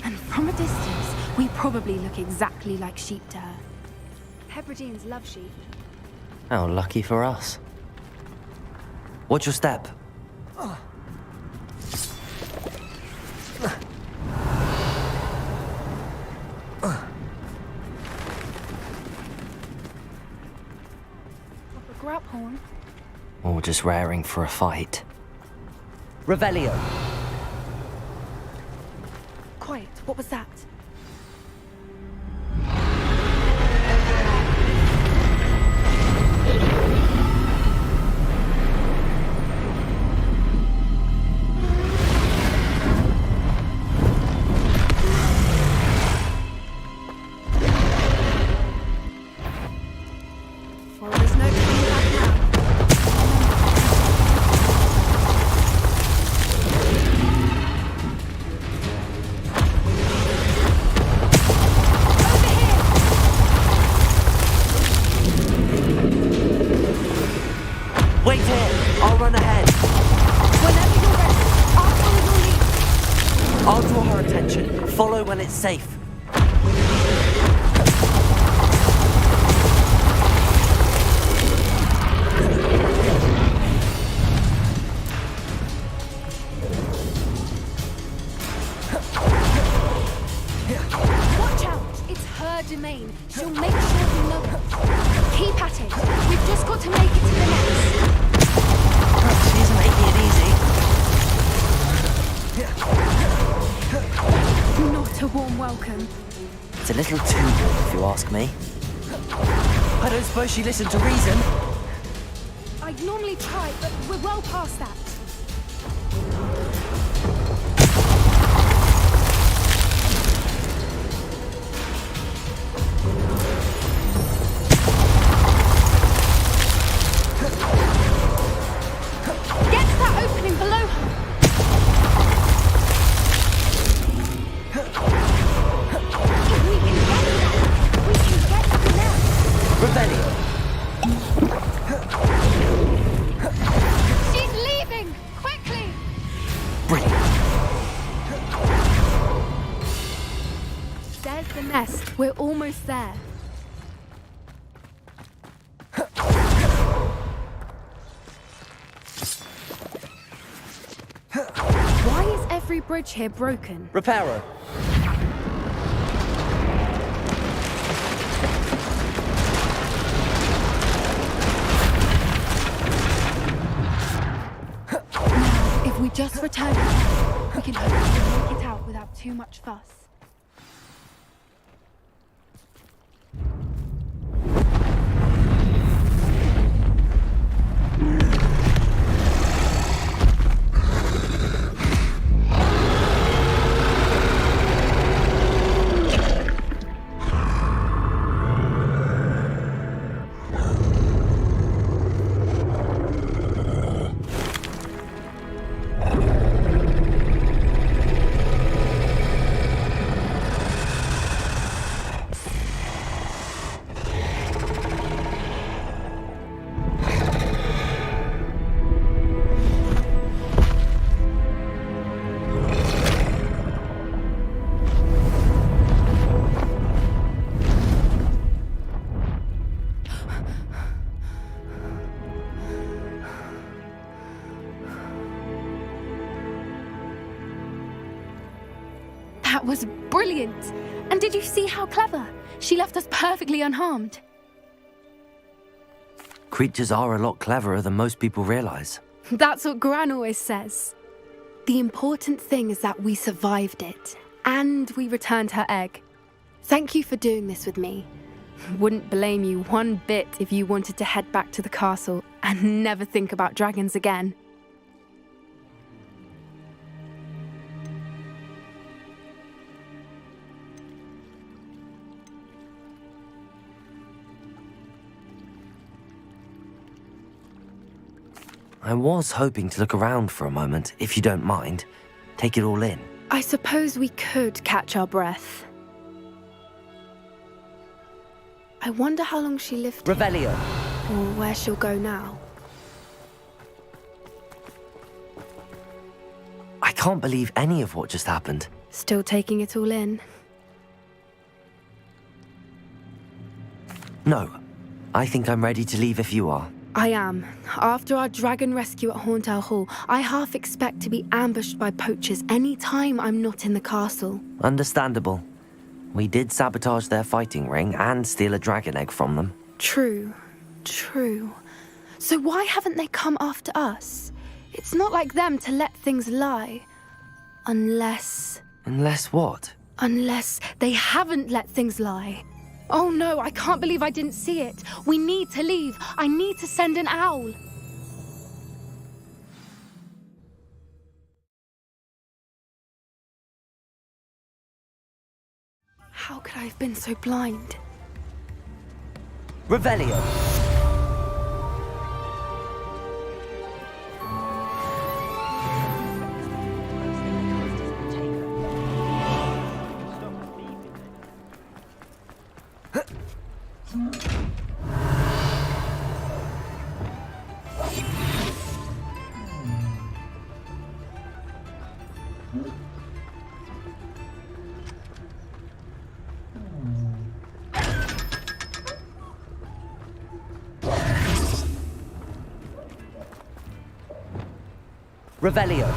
And from a distance, we probably look exactly like sheep to her. Hebrideans love sheep. How lucky for us. Watch your step. A grab horn. Or just raring for a fight. Revelio. Quiet, what was that? Well, there's no coming back now. Wait here. I'll run ahead. Whenever you're ready, I'll follow your lead. I'll draw her attention. Follow when it's safe. Watch out! It's her domain. She'll make sure you know it. Keep at it. We've just got to make it to the nest. She's making it easy. Not a warm welcome. It's a little too warm, if you ask me. I don't suppose she listened to reason. I'd normally try, but we're well past that. Get to that opening below her. If we can get to that, we can get to the nest. Revelio. She's leaving! Quickly! Brilliant. There's the nest. We're almost there. Why is every bridge here broken? Reparo. Now, if we just return here, we can hopefully make it out without too much fuss. That was brilliant! And did you see how clever? She left us perfectly unharmed. Creatures are a lot cleverer than most people realize. That's what Gran always says. The important thing is that we survived it, and we returned her egg. Thank you for doing this with me. Wouldn't blame you one bit if you wanted to head back to the castle and never think about dragons again. I was hoping to look around for a moment, if you don't mind. Take it all in. I suppose we could catch our breath. I wonder how long she lived here. Revelio. Or where she'll go now. I can't believe any of what just happened. Still taking it all in. No. I think I'm ready to leave if you are. I am. After our dragon rescue at Hauntow Hall, I half expect to be ambushed by poachers any time I'm not in the castle. Understandable. We did sabotage their fighting ring and steal a dragon egg from them. True. So why haven't they come after us? It's not like them to let things lie. Unless... Unless what? Unless they haven't let things lie. Oh no, I can't believe I didn't see it. We need to leave. I need to send an owl. How could I have been so blind? Revelio. Revelio.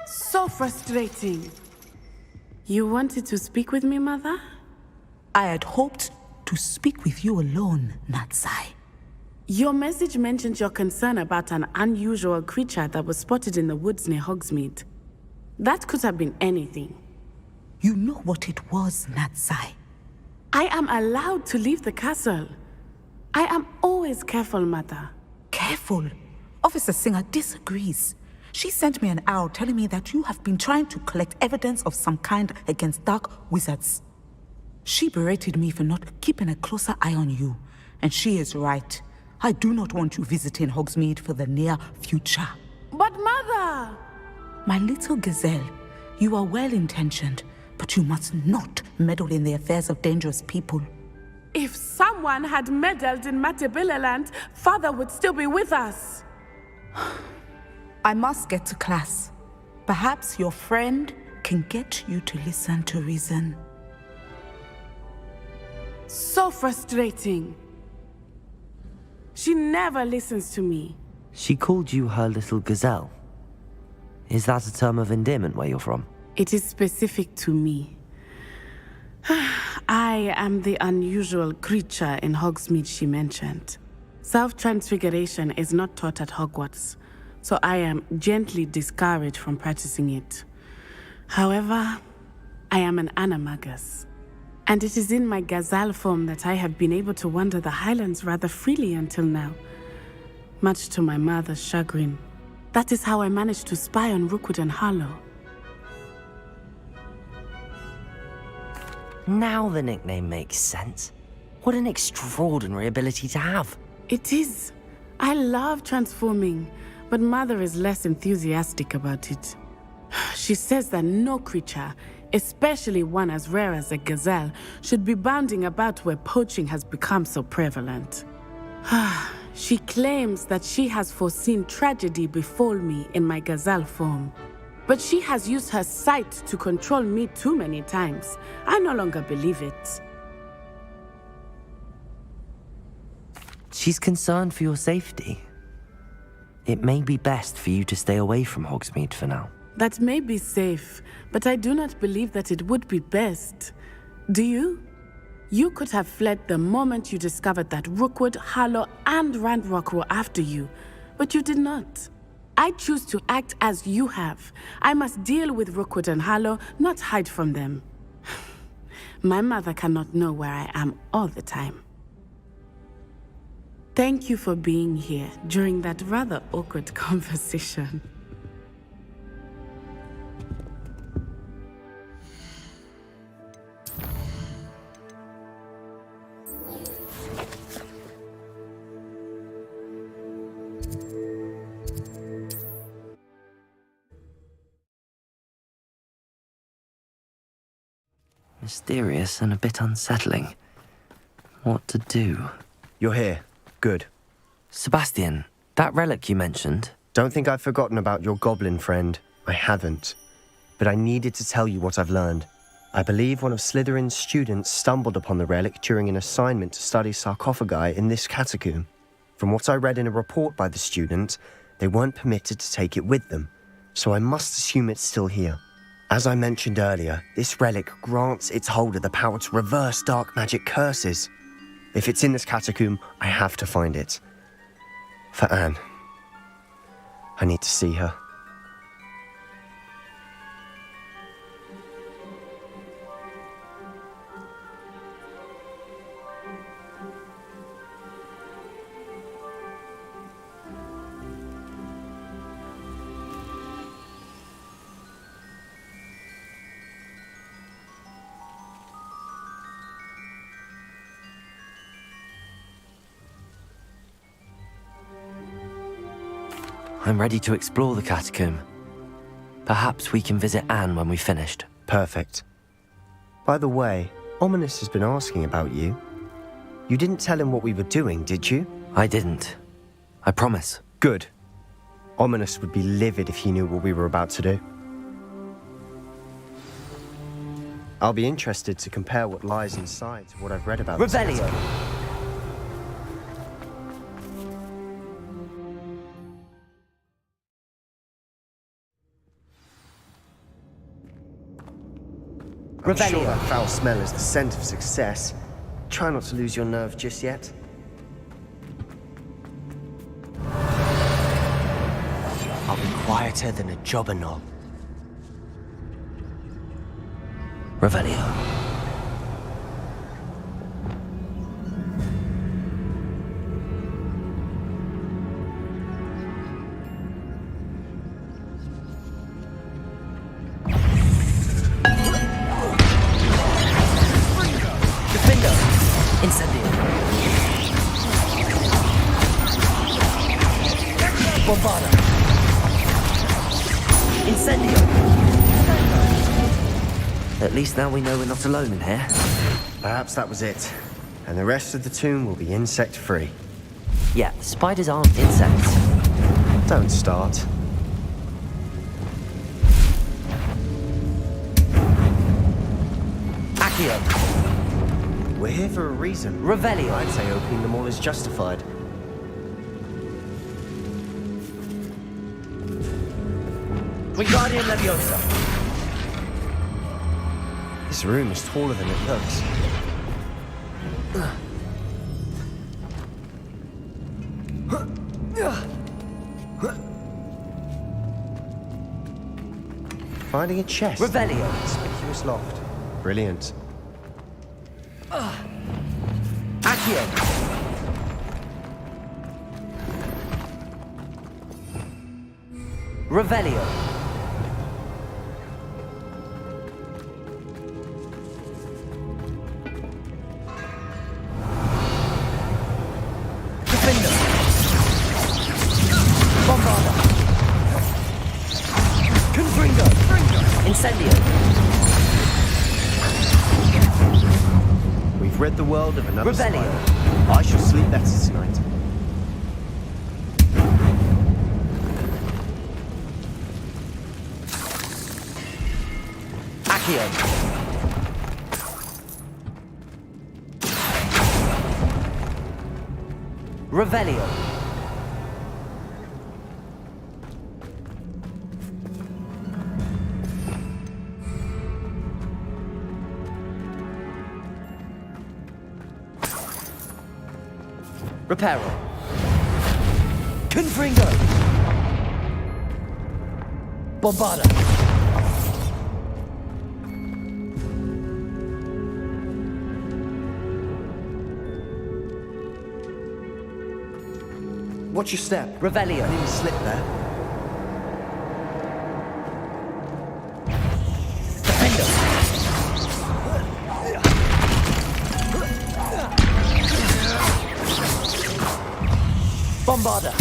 So frustrating. You wanted to speak with me, Mother? I had hoped to speak with you alone, Natsai. Your message mentioned your concern about an unusual creature that was spotted in the woods near Hogsmeade. That could have been anything. You know what it was, Natsai. I am allowed to leave the castle. I am always careful, Mother. Careful? Officer Singer disagrees. She sent me an owl telling me that you have been trying to collect evidence of some kind against dark wizards. She berated me for not keeping a closer eye on you, and she is right. I do not want you visiting Hogsmeade for the near future. But Mother! My little gazelle, you are well-intentioned, but you must not meddle in the affairs of dangerous people. If someone had meddled in Matabeleland, Father would still be with us. I must get to class. Perhaps your friend can get you to listen to reason. So frustrating. She never listens to me. She called you her little gazelle. Is that a term of endearment where you're from? It is specific to me. I am the unusual creature in Hogsmeade she mentioned. Self-transfiguration is not taught at Hogwarts, so I am gently discouraged from practicing it. However, I am an animagus, and it is in my gazelle form that I have been able to wander the Highlands rather freely until now, much to my mother's chagrin. That is how I managed to spy on Rookwood and Harlow. Now the nickname makes sense. What an extraordinary ability to have. It is. I love transforming, but Mother is less enthusiastic about it. She says that no creature, especially one as rare as a gazelle, should be bounding about where poaching has become so prevalent. She claims that she has foreseen tragedy befall me in my gazelle form. But she has used her sight to control me too many times. I no longer believe it. She's concerned for your safety. It may be best for you to stay away from Hogsmeade for now. That may be safe, but I do not believe that it would be best. Do you? You could have fled the moment you discovered that Rookwood, Harlow, and Randrock were after you, but you did not. I choose to act as you have. I must deal with Rookwood and Harlow, not hide from them. My mother cannot know where I am all the time. Thank you for being here during that rather awkward conversation. Mysterious and a bit unsettling. What to do? You're here. Good. Sebastian, that relic you mentioned. Don't think I've forgotten about your goblin friend. I haven't. But I needed to tell you what I've learned. I believe one of Slytherin's students stumbled upon the relic during an assignment to study sarcophagi in this catacomb. From what I read in a report by the student, they weren't permitted to take it with them, so I must assume it's still here. As I mentioned earlier, this relic grants its holder the power to reverse dark magic curses. If it's in this catacomb, I have to find it. For Anne. I need to see her. I'm ready to explore the catacomb. Perhaps we can visit Anne when we've finished. Perfect. By the way, Ominous has been asking about you. You didn't tell him what we were doing, did you? I didn't. I promise. Good. Ominous would be livid if he knew what we were about to do. I'll be interested to compare what lies inside to what I've read about Revelio! I'm sure that foul smell is the scent of success. Try not to lose your nerve just yet. I'll be quieter than a jobberknoll. Revelio. Bombada! Incendio! At least now we know we're not alone in here. Perhaps that was it. And the rest of the tomb will be insect-free. Yeah, spiders aren't insects. Don't start. Accio! We're here for a reason. Revelio! I'd say opening them all is justified. Wingardium Leviosa! This room is taller than it looks. Finding a chest. Revelio! Conspicuous loft. Brilliant. Accio! Revelio! Bombada! Confringo! rid the world of another Revelio. spider, I shall sleep better tonight. Accio. Revelio. Reparo. Confringo. Bombarda. Watch your step. Revelio. I nearly slipped there. Bombarda.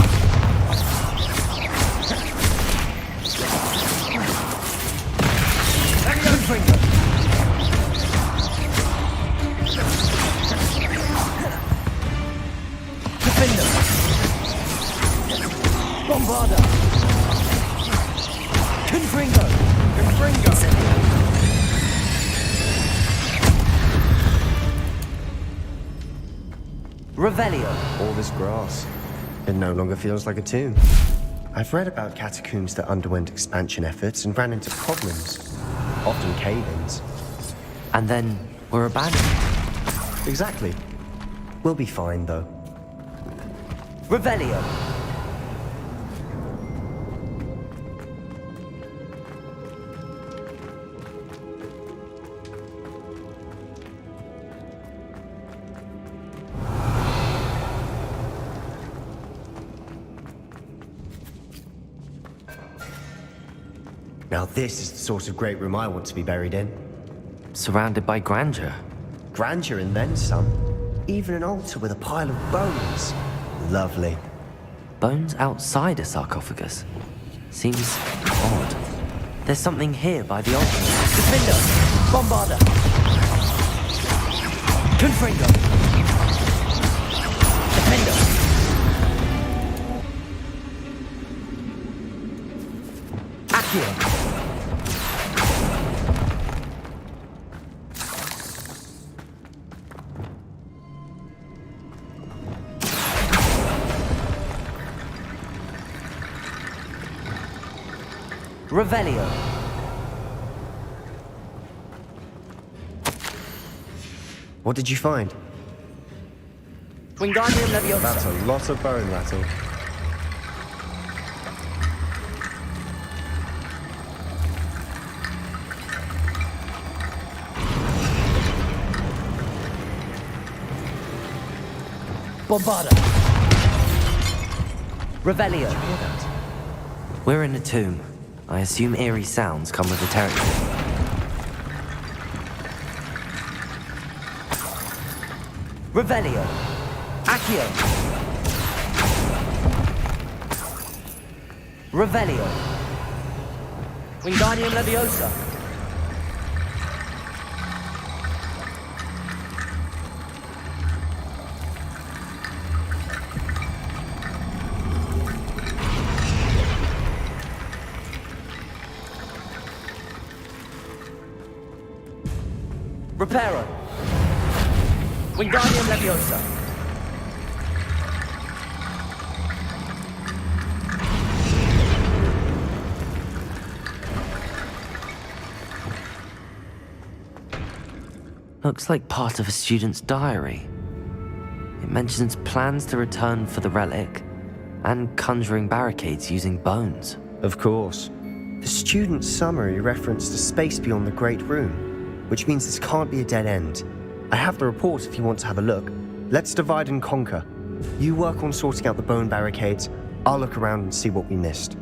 Confringo. Defender. Bombarda. Confringo. Revelio. All this grass. It no longer feels like a tomb. I've read about catacombs that underwent expansion efforts and ran into problems. Often cave-ins. And then were abandoned. Exactly. We'll be fine, though. Revelio. Now this is the sort of great room I want to be buried in. Surrounded by grandeur. Grandeur and then some. Even an altar with a pile of bones. Lovely. Bones outside a sarcophagus. Seems odd. There's something here by the altar. Defender! Bombarda! Confringo! Defender! Accio! Revelio. What did you find? Wingardium Leviosa. That's a lot of bone rattle. Bombarda. Revelio. Did you hear that? We're in a tomb. I assume eerie sounds come with the territory. Revelio. Accio. Revelio. Wingardium Leviosa. Reparo. Wingardium Leviosa. Looks like part of a student's diary. It mentions plans to return for the relic and conjuring barricades using bones. Of course. The student's summary referenced a space beyond the Great Room, which means this can't be a dead end. I have the report if you want to have a look. Let's divide and conquer. You work on sorting out the bone barricades. I'll look around and see what we missed.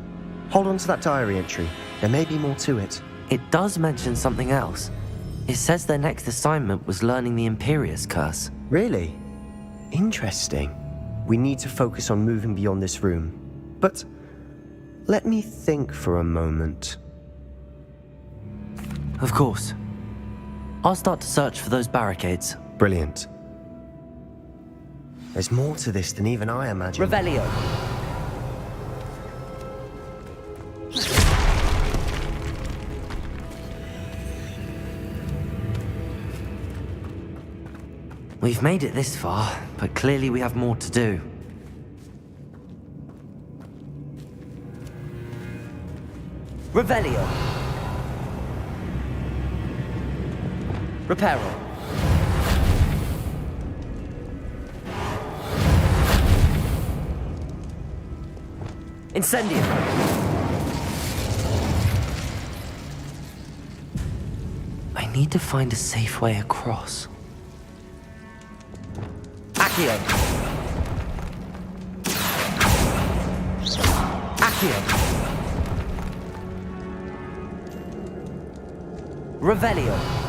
Hold on to that diary entry. There may be more to it. It does mention something else. It says their next assignment was learning the Imperius Curse. Really? Interesting. We need to focus on moving beyond this room. But let me think for a moment. Of course. I'll start to search for those barricades. Brilliant. There's more to this than even I imagined. Revelio. We've made it this far, but clearly we have more to do. Revelio. Reparo. Incendio. I need to find a safe way across. Accio. Accio. Revelio.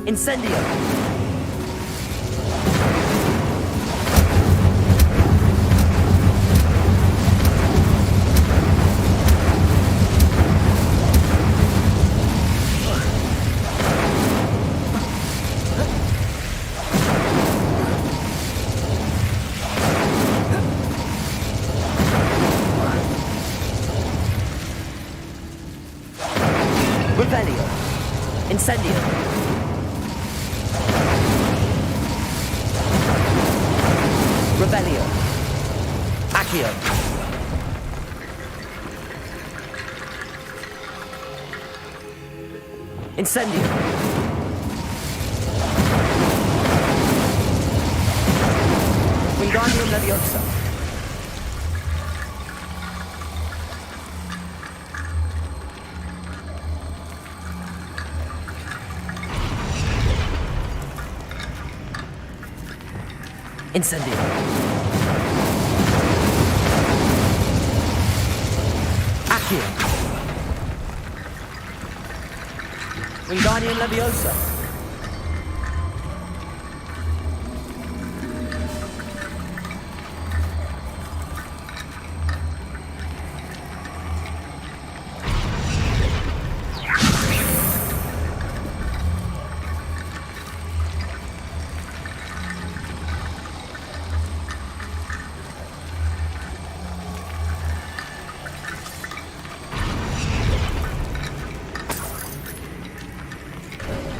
Incendio. Revelio. Incendio. Revelio. Accio. Incendio. Wingardium Leviosa. Incendio. Accio. Wingardium Leviosa.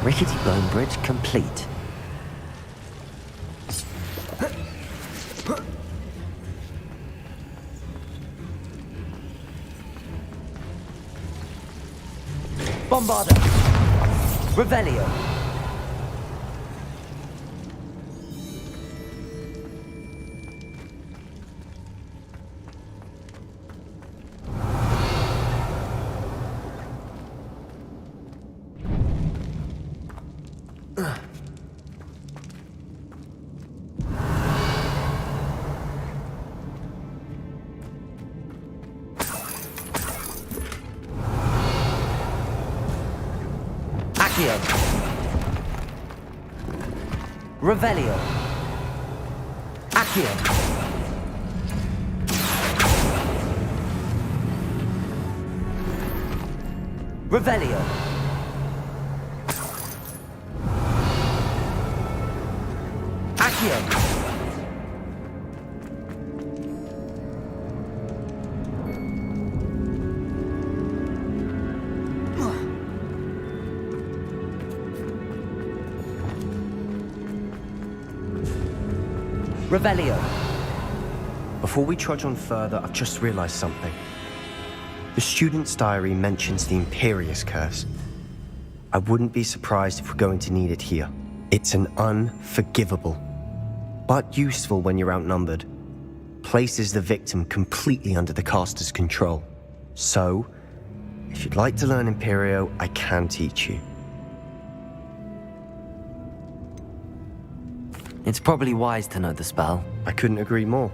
Rickety bone bridge complete. Bombarda. Revelio. Accio. Revelio. Accio. Revelio. Accio. Revelio. Before we trudge on further, I've just realized something. The student's diary mentions the Imperious Curse. I wouldn't be surprised if we're going to need it here. It's an unforgivable, but useful when you're outnumbered. Places the victim completely under the caster's control. So, if you'd like to learn Imperio, I can teach you. It's probably wise to know the spell. I couldn't agree more.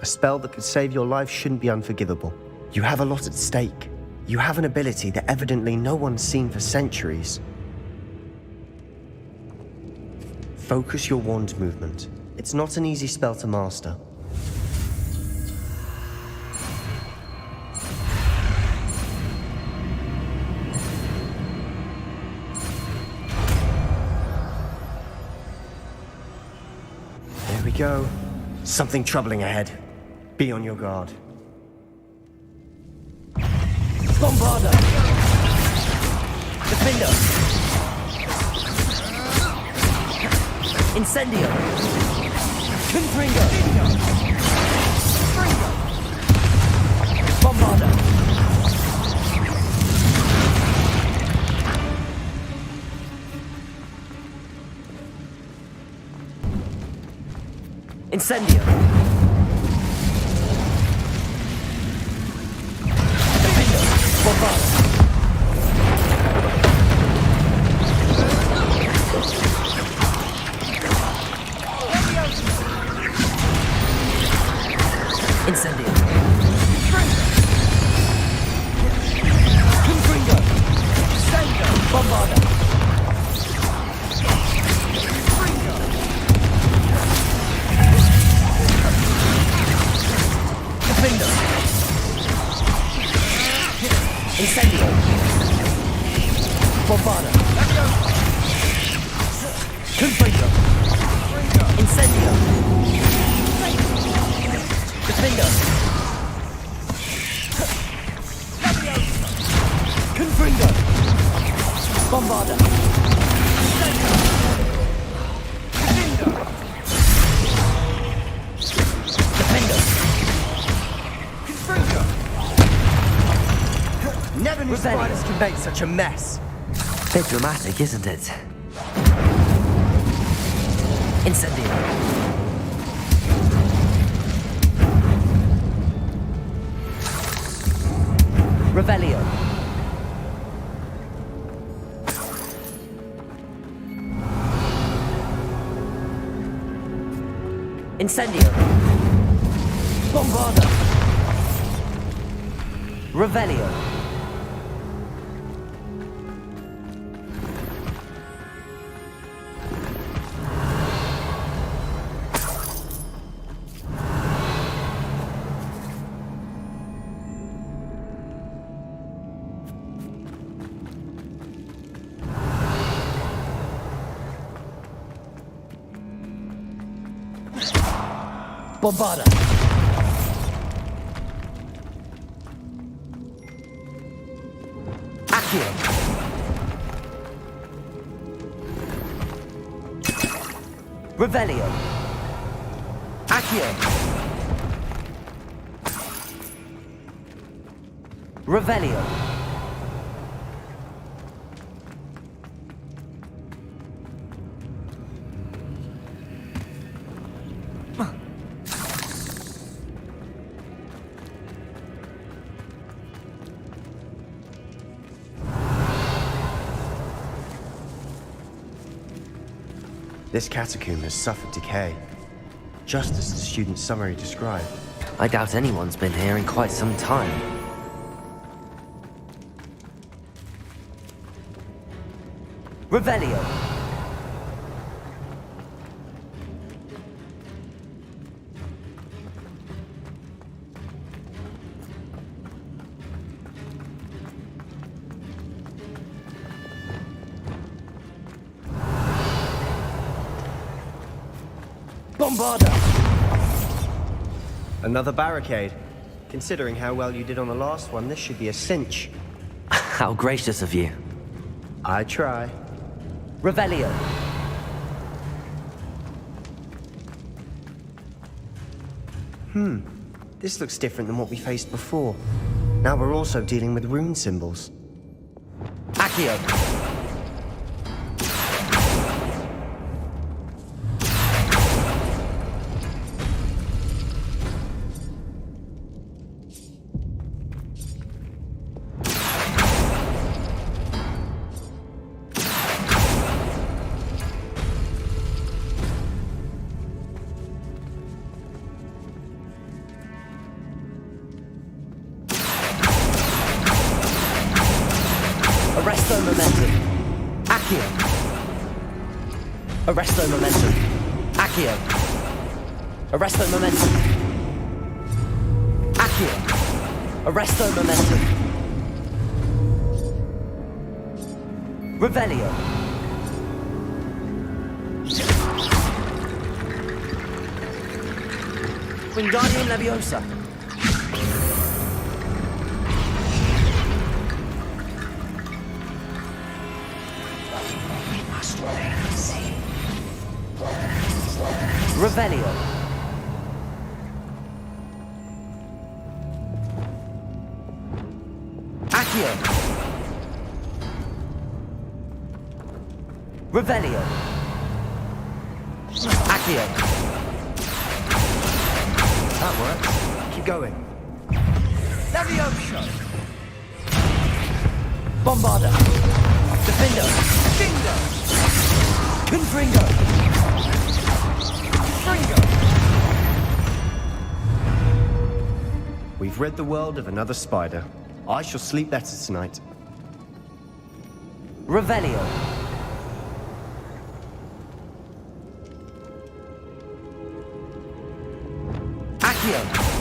A spell that could save your life shouldn't be unforgivable. You have a lot at stake. You have an ability that evidently no one's seen for centuries. Focus your wand movement. It's not an easy spell to master. There we go. Something troubling ahead. Be on your guard. Bombarda! Defender! Incendio! Confringo! Bombarda! Incendio! Defender! Bombarda! Incendio! Confringo! Incendio! Bombarda! Defender! Incendio! Bombarda! Confringo! Incendio! Defender! Confringo! Bombarda! Defender! Confringo! Never knew spiders can make such a mess. Bit dramatic, isn't it? Incendio! Revelio. Incendio. Bombarda. Revelio. Bombarda. Accio. Revelio. Accio. Revelio. This catacomb has suffered decay, just as the student's summary described. I doubt anyone's been here in quite some time. Revelio. Bombarda! Another barricade. Considering how well you did on the last one, this should be a cinch. How gracious of you. I try. Revelio. This looks different than what we faced before. Now we're also dealing with rune symbols. Accio. Arresto momentum. Accio. Arresto momentum. Accio. Arresto momentum. Revelio. Wingardium Leviosa. Revelio. Accio. Revelio. Accio. That works. Keep going. Leviosa. Bombarda. Defendo. Dingo. Confringo. We've rid the world of another spider. I shall sleep better tonight. Revelio. Accio.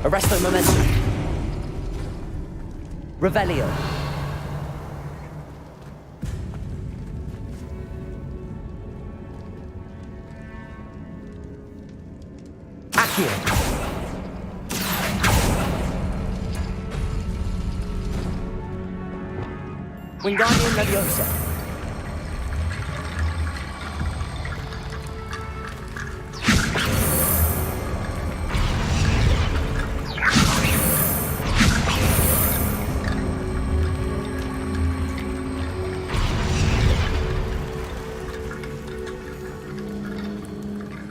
Arresto momentum. Revelio. Accio. Wingardium Leviosa.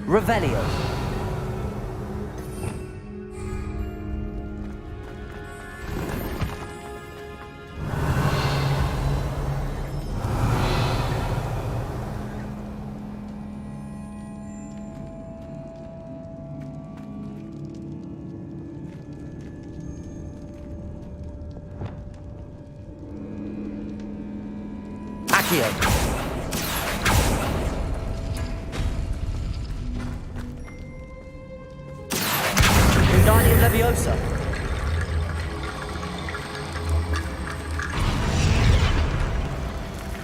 Revelio. Accio. Wingardium Leviosa.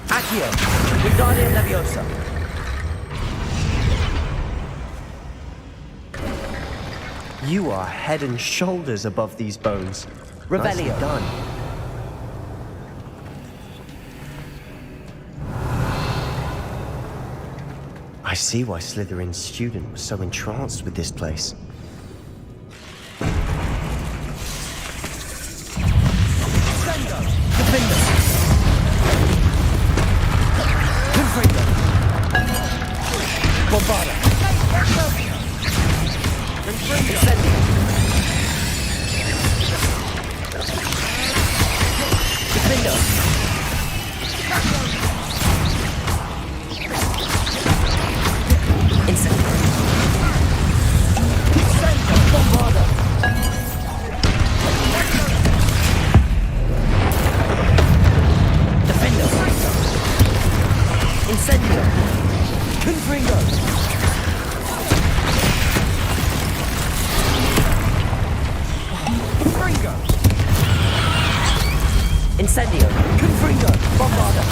Accio. Wingardium Leviosa. You are head and shoulders above these bones. Nicely Revelio. done. I see why Slytherin's student was so entranced with this place. Incendio. Confringo. Bombarda.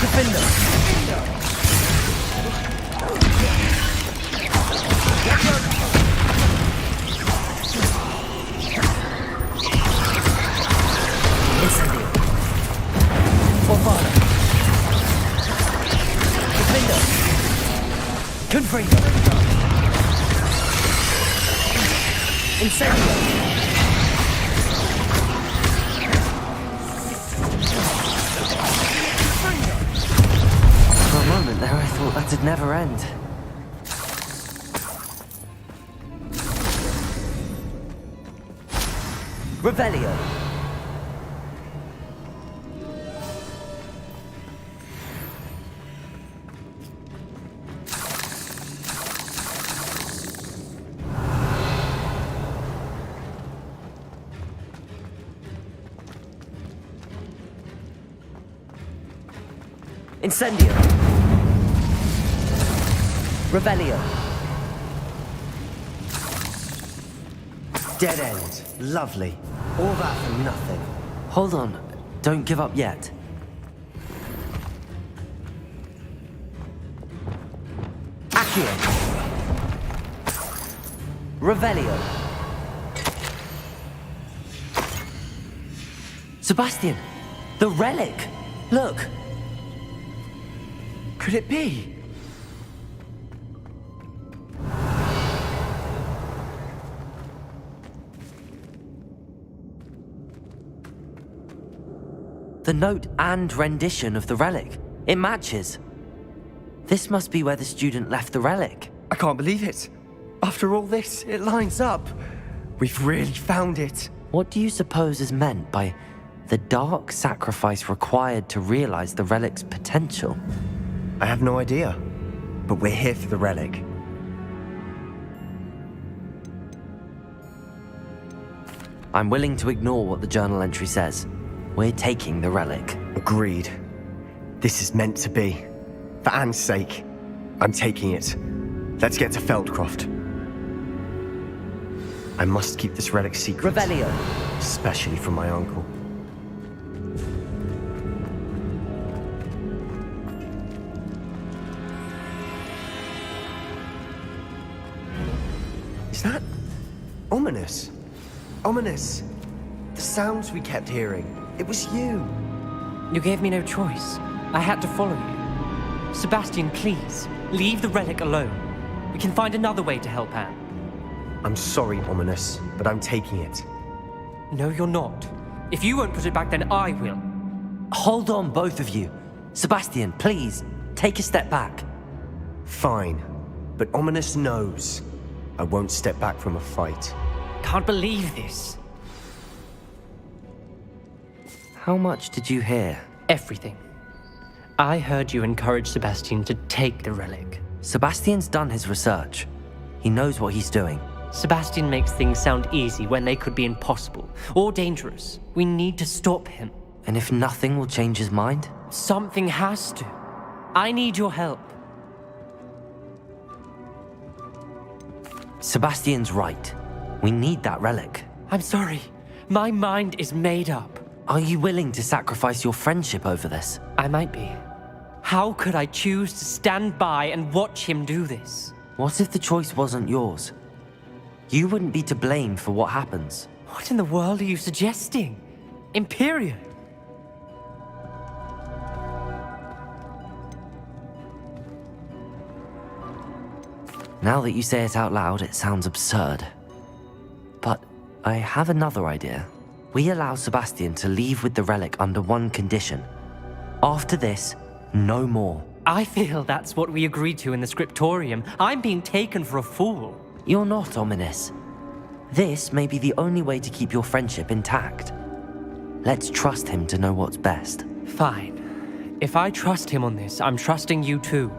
Defender. Incendio. Bombarda. Defender. Confringo. Incendio. There, I thought that'd never end. Revelio. Incendio. Revelio. Dead end. Lovely. All that for nothing. Hold on. Don't give up yet. Accio. Revelio. Sebastian! The relic! Look! Could it be? The note and rendition of the relic. It matches. This must be where the student left the relic. I can't believe it. After all this, it lines up. We've really found it. What do you suppose is meant by the dark sacrifice required to realize the relic's potential? I have no idea, but we're here for the relic. I'm willing to ignore what the journal entry says. We're taking the relic. Agreed. This is meant to be. For Anne's sake, I'm taking it. Let's get to Feldcroft. I must keep this relic secret. Revelio. Especially from my uncle. Is that ominous? Ominous. The sounds we kept hearing. It was you. You gave me no choice. I had to follow you. Sebastian, please, leave the relic alone. We can find another way to help Anne. I'm sorry, Ominous, but I'm taking it. No, you're not. If you won't put it back, then I will. Hold on, both of you. Sebastian, please, take a step back. Fine, but Ominous knows. I won't step back from a fight. Can't believe this. How much did you hear? Everything. I heard you encourage Sebastian to take the relic. Sebastian's done his research. He knows what he's doing. Sebastian makes things sound easy when they could be impossible or dangerous. We need to stop him. And if nothing will change his mind? Something has to. I need your help. Sebastian's right. We need that relic. I'm sorry. My mind is made up. Are you willing to sacrifice your friendship over this? I might be. How could I choose to stand by and watch him do this? What if the choice wasn't yours? You wouldn't be to blame for what happens. What in the world are you suggesting? Imperial? Now that you say it out loud, it sounds absurd. But I have another idea. We allow Sebastian to leave with the relic under one condition. After this, no more. I feel that's what we agreed to in the scriptorium. I'm being taken for a fool. You're not, Ominous. This may be the only way to keep your friendship intact. Let's trust him to know what's best. Fine. If I trust him on this, I'm trusting you too.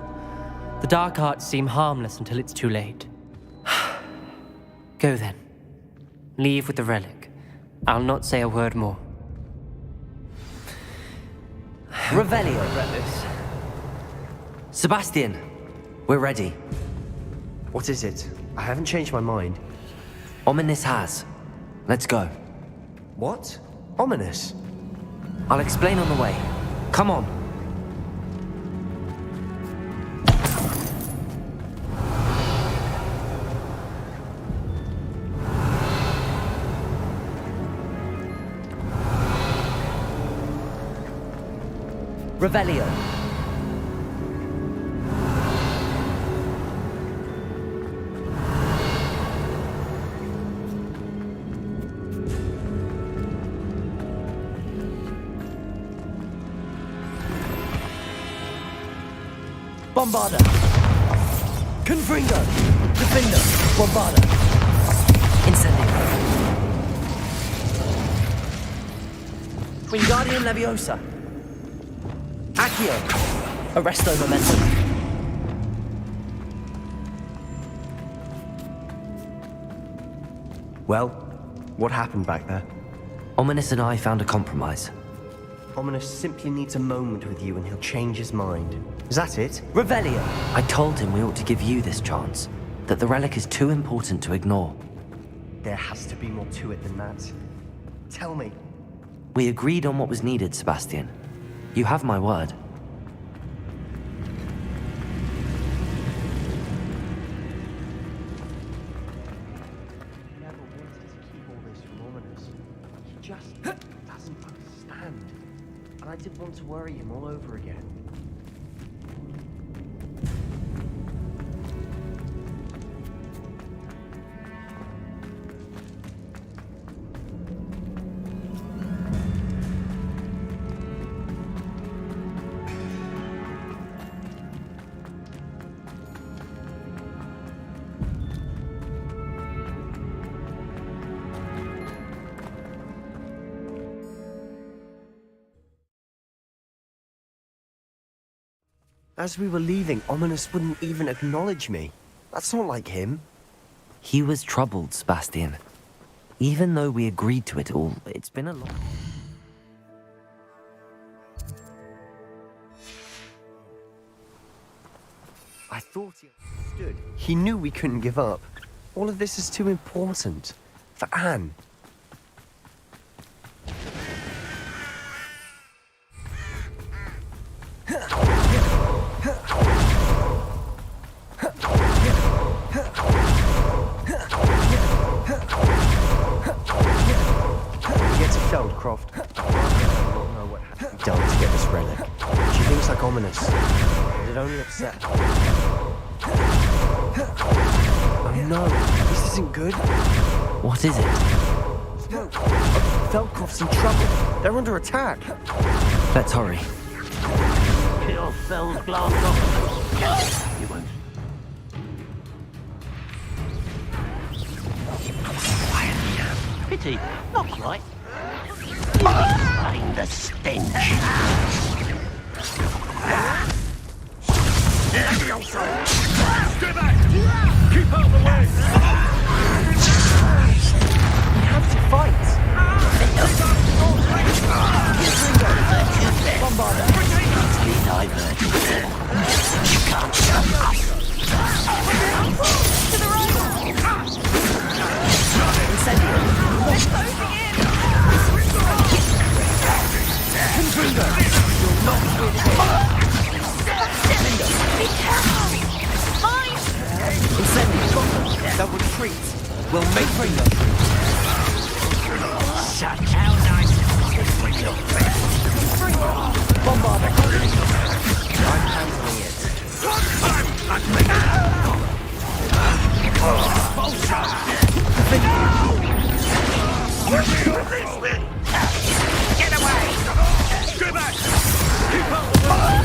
The dark arts seem harmless until it's too late. Go then. Leave with the relic. I'll not say a word more. Revelio. Sebastian, we're ready. What is it? I haven't changed my mind. Ominous has. Let's go. What? Ominous? I'll explain on the way. Come on. Revelio. Bombarda. Confringo. Defender. Bombarda. Incendio. Wingardium Leviosa. Accio. Arresto Momentum. Well, what happened back there? Ominous and I found a compromise. Ominous simply needs a moment with you and he'll change his mind. Is that it? Revelio! I told him we ought to give you this chance, that the relic is too important to ignore. There has to be more to it than that. Tell me. We agreed on what was needed, Sebastian. You have my word. Just doesn't understand. And I didn't want to worry him all over again. As we were leaving, Ominous wouldn't even acknowledge me. That's not like him. He was troubled, Sebastian. Even though we agreed to it all, it's been a long... I thought he understood. He knew we couldn't give up. All of this is too important. For Anne. Croft. I don't know what had to be done to get this relic. She thinks like Ominous. It only upset her. Oh no, this isn't good. What is it? No, Feldcroft's in trouble. They're under attack. Let's hurry. Kill Feldcroft. You won't. Pity, not quite. Find the stench. Stay back! Keep out the way! We have to fight! Bombarder! You can't stop us! To the right! Incendio! They're closing in! Confringo! You'll not win Be careful! Mine! Incendio! They'll retreat. We'll make Fringo. Shut how nice it is when you're Bombarder! I'm handling it. Get away! Stay back! Keep out the way!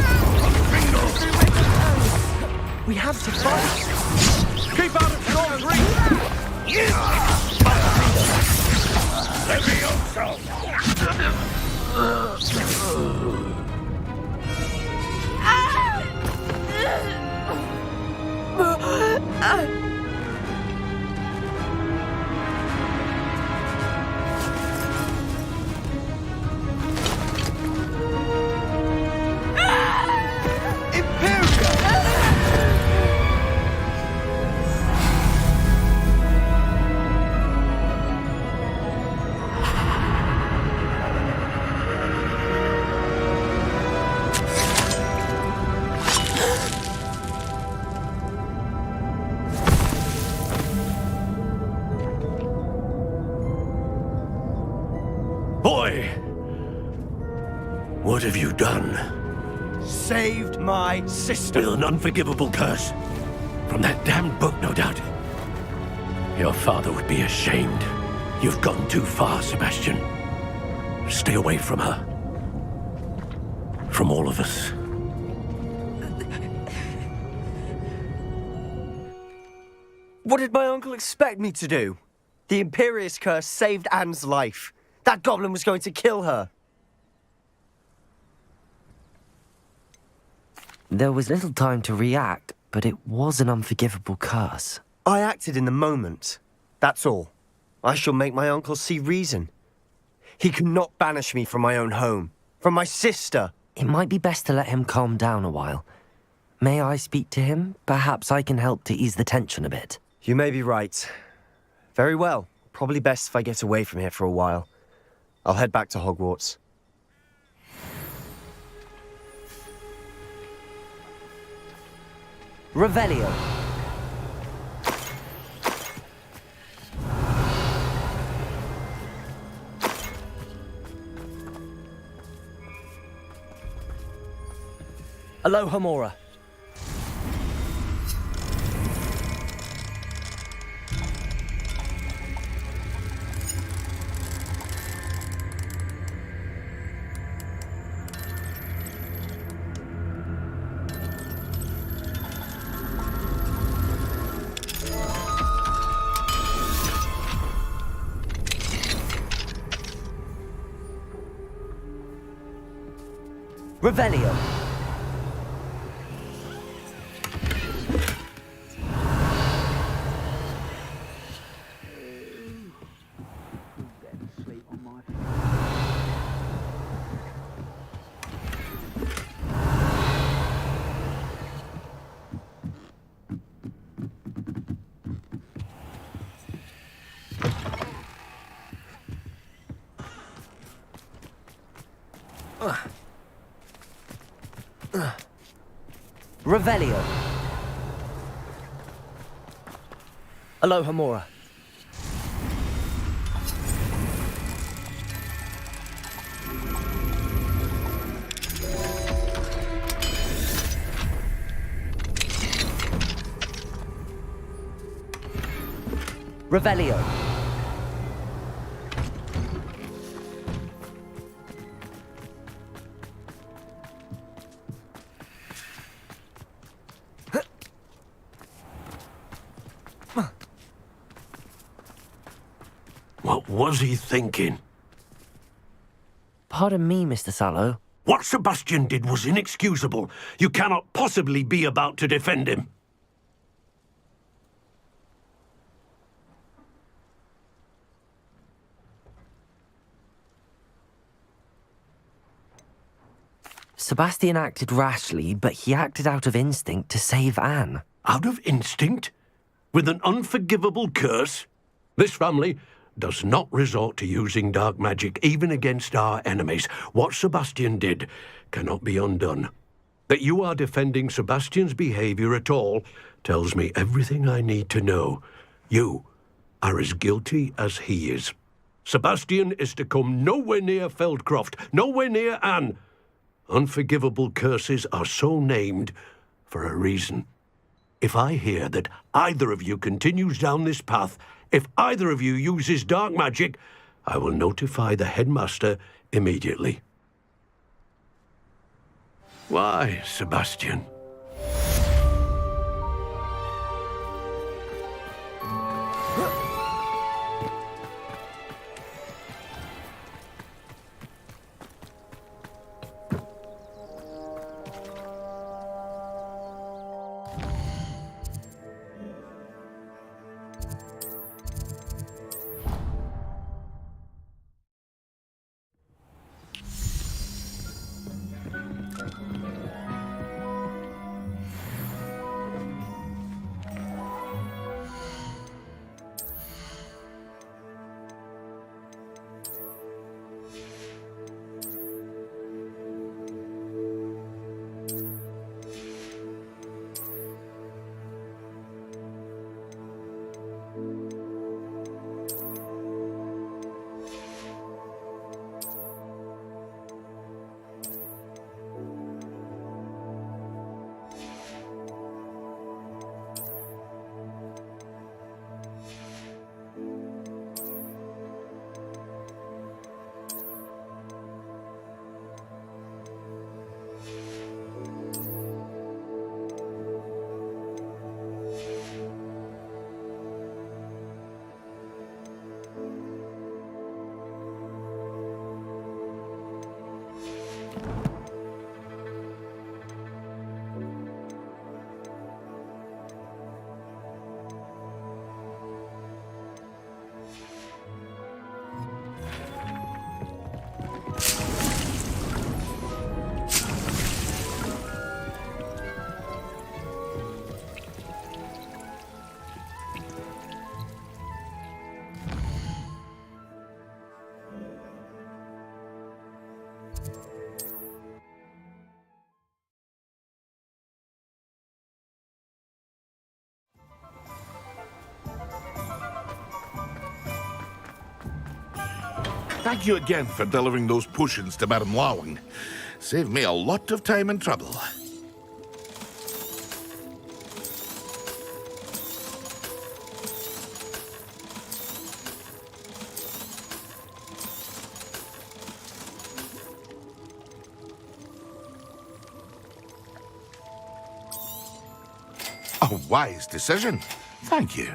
We have to fight! Keep out of short reach! Boy! What have you done? Saved my sister! With an unforgivable curse. From that damned book, no doubt. Your father would be ashamed. You've gone too far, Sebastian. Stay away from her. From all of us. What did my uncle expect me to do? The Imperious curse saved Anne's life. That goblin was going to kill her. There was little time to react, but it was an unforgivable curse. I acted in the moment. That's all. I shall make my uncle see reason. He cannot banish me from my own home, from my sister. It might be best to let him calm down a while. May I speak to him? Perhaps I can help to ease the tension a bit. You may be right. Very well. Probably best if I get away from here for a while. I'll head back to Hogwarts. Revelio. Alohomora. Revelio. Revelio. Alohomora. Revelio. What was he thinking? Pardon me, Mr. Sallow. What Sebastian did was inexcusable. You cannot possibly be about to defend him. Sebastian acted rashly, but he acted out of instinct to save Anne. Out of instinct? With an unforgivable curse? This family does not resort to using dark magic even against our enemies. What Sebastian did cannot be undone. That you are defending Sebastian's behavior at all tells me everything I need to know. You are as guilty as he is. Sebastian is to come nowhere near Feldcroft, nowhere near Anne. Unforgivable curses are so named for a reason. If I hear that either of you continues down this path, if either of you uses dark magic, I will notify the headmaster immediately. Why, Sebastian? Thank you again for delivering those potions to Madame Lawing. Saved me a lot of time and trouble. A wise decision. Thank you.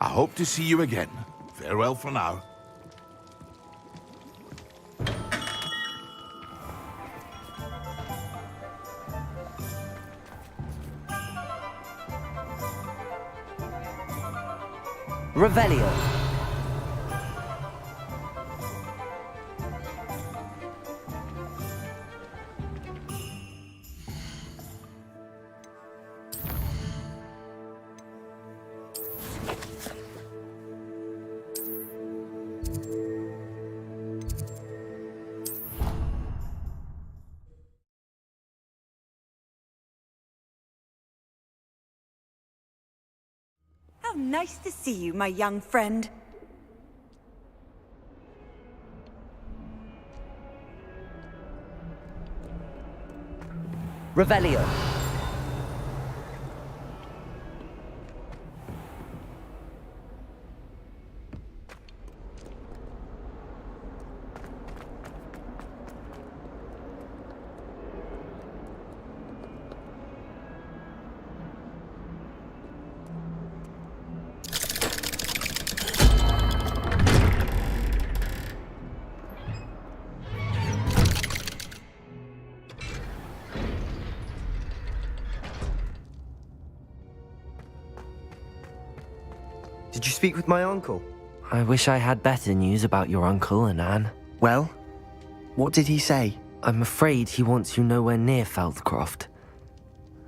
I hope to see you again. Farewell for now. Revelio. How nice to see you, my young friend. Revelio. Did you speak with my uncle? I wish I had better news about your uncle and Anne. Well, what did he say? I'm afraid he wants you nowhere near Feldcroft.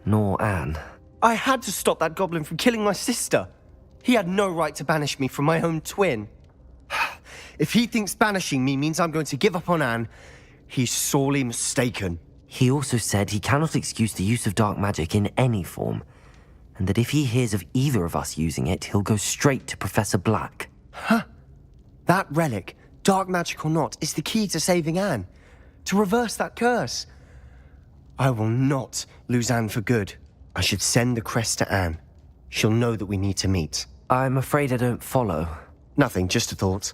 Nor Anne. I had to stop that goblin from killing my sister. He had no right to banish me from my own twin. If he thinks banishing me means I'm going to give up on Anne, he's sorely mistaken. He also said he cannot excuse the use of dark magic in any form, and that if he hears of either of us using it, he'll go straight to Professor Black. Huh? That relic, dark magic or not, is the key to saving Anne. To reverse that curse. I will not lose Anne for good. I should send the crest to Anne. She'll know that we need to meet. I'm afraid I don't follow. Nothing, just a thought.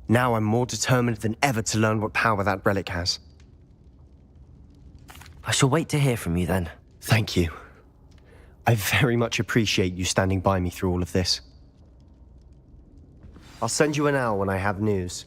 Now I'm more determined than ever to learn what power that relic has. I shall wait to hear from you then. Thank you. I very much appreciate you standing by me through all of this. I'll send you an hour when I have news.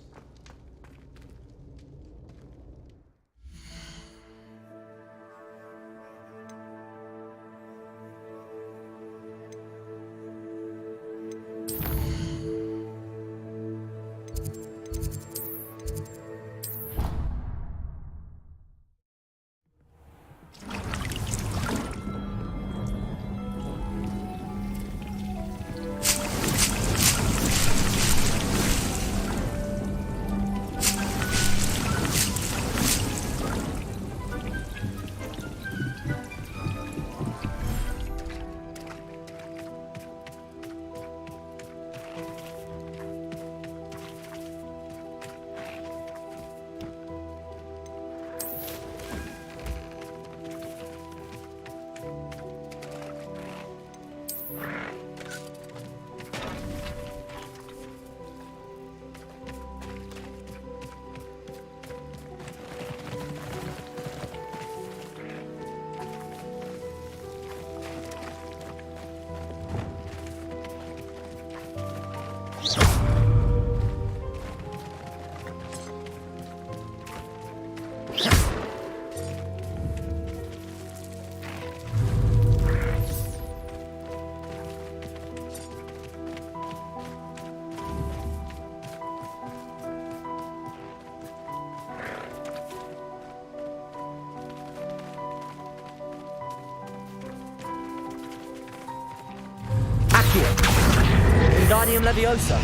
Wingardium Leviosa.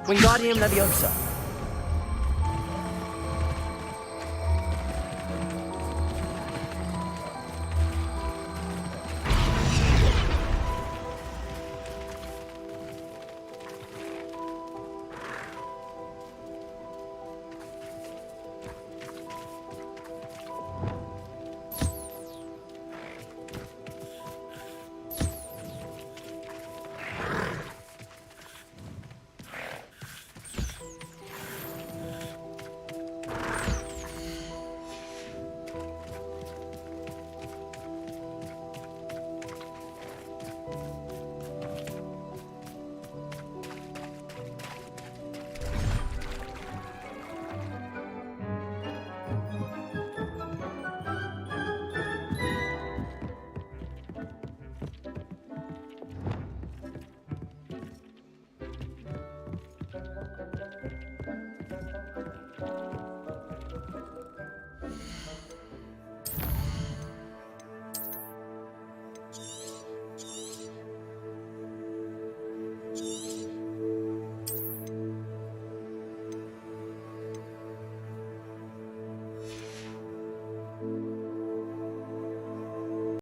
Wingardium Leviosa.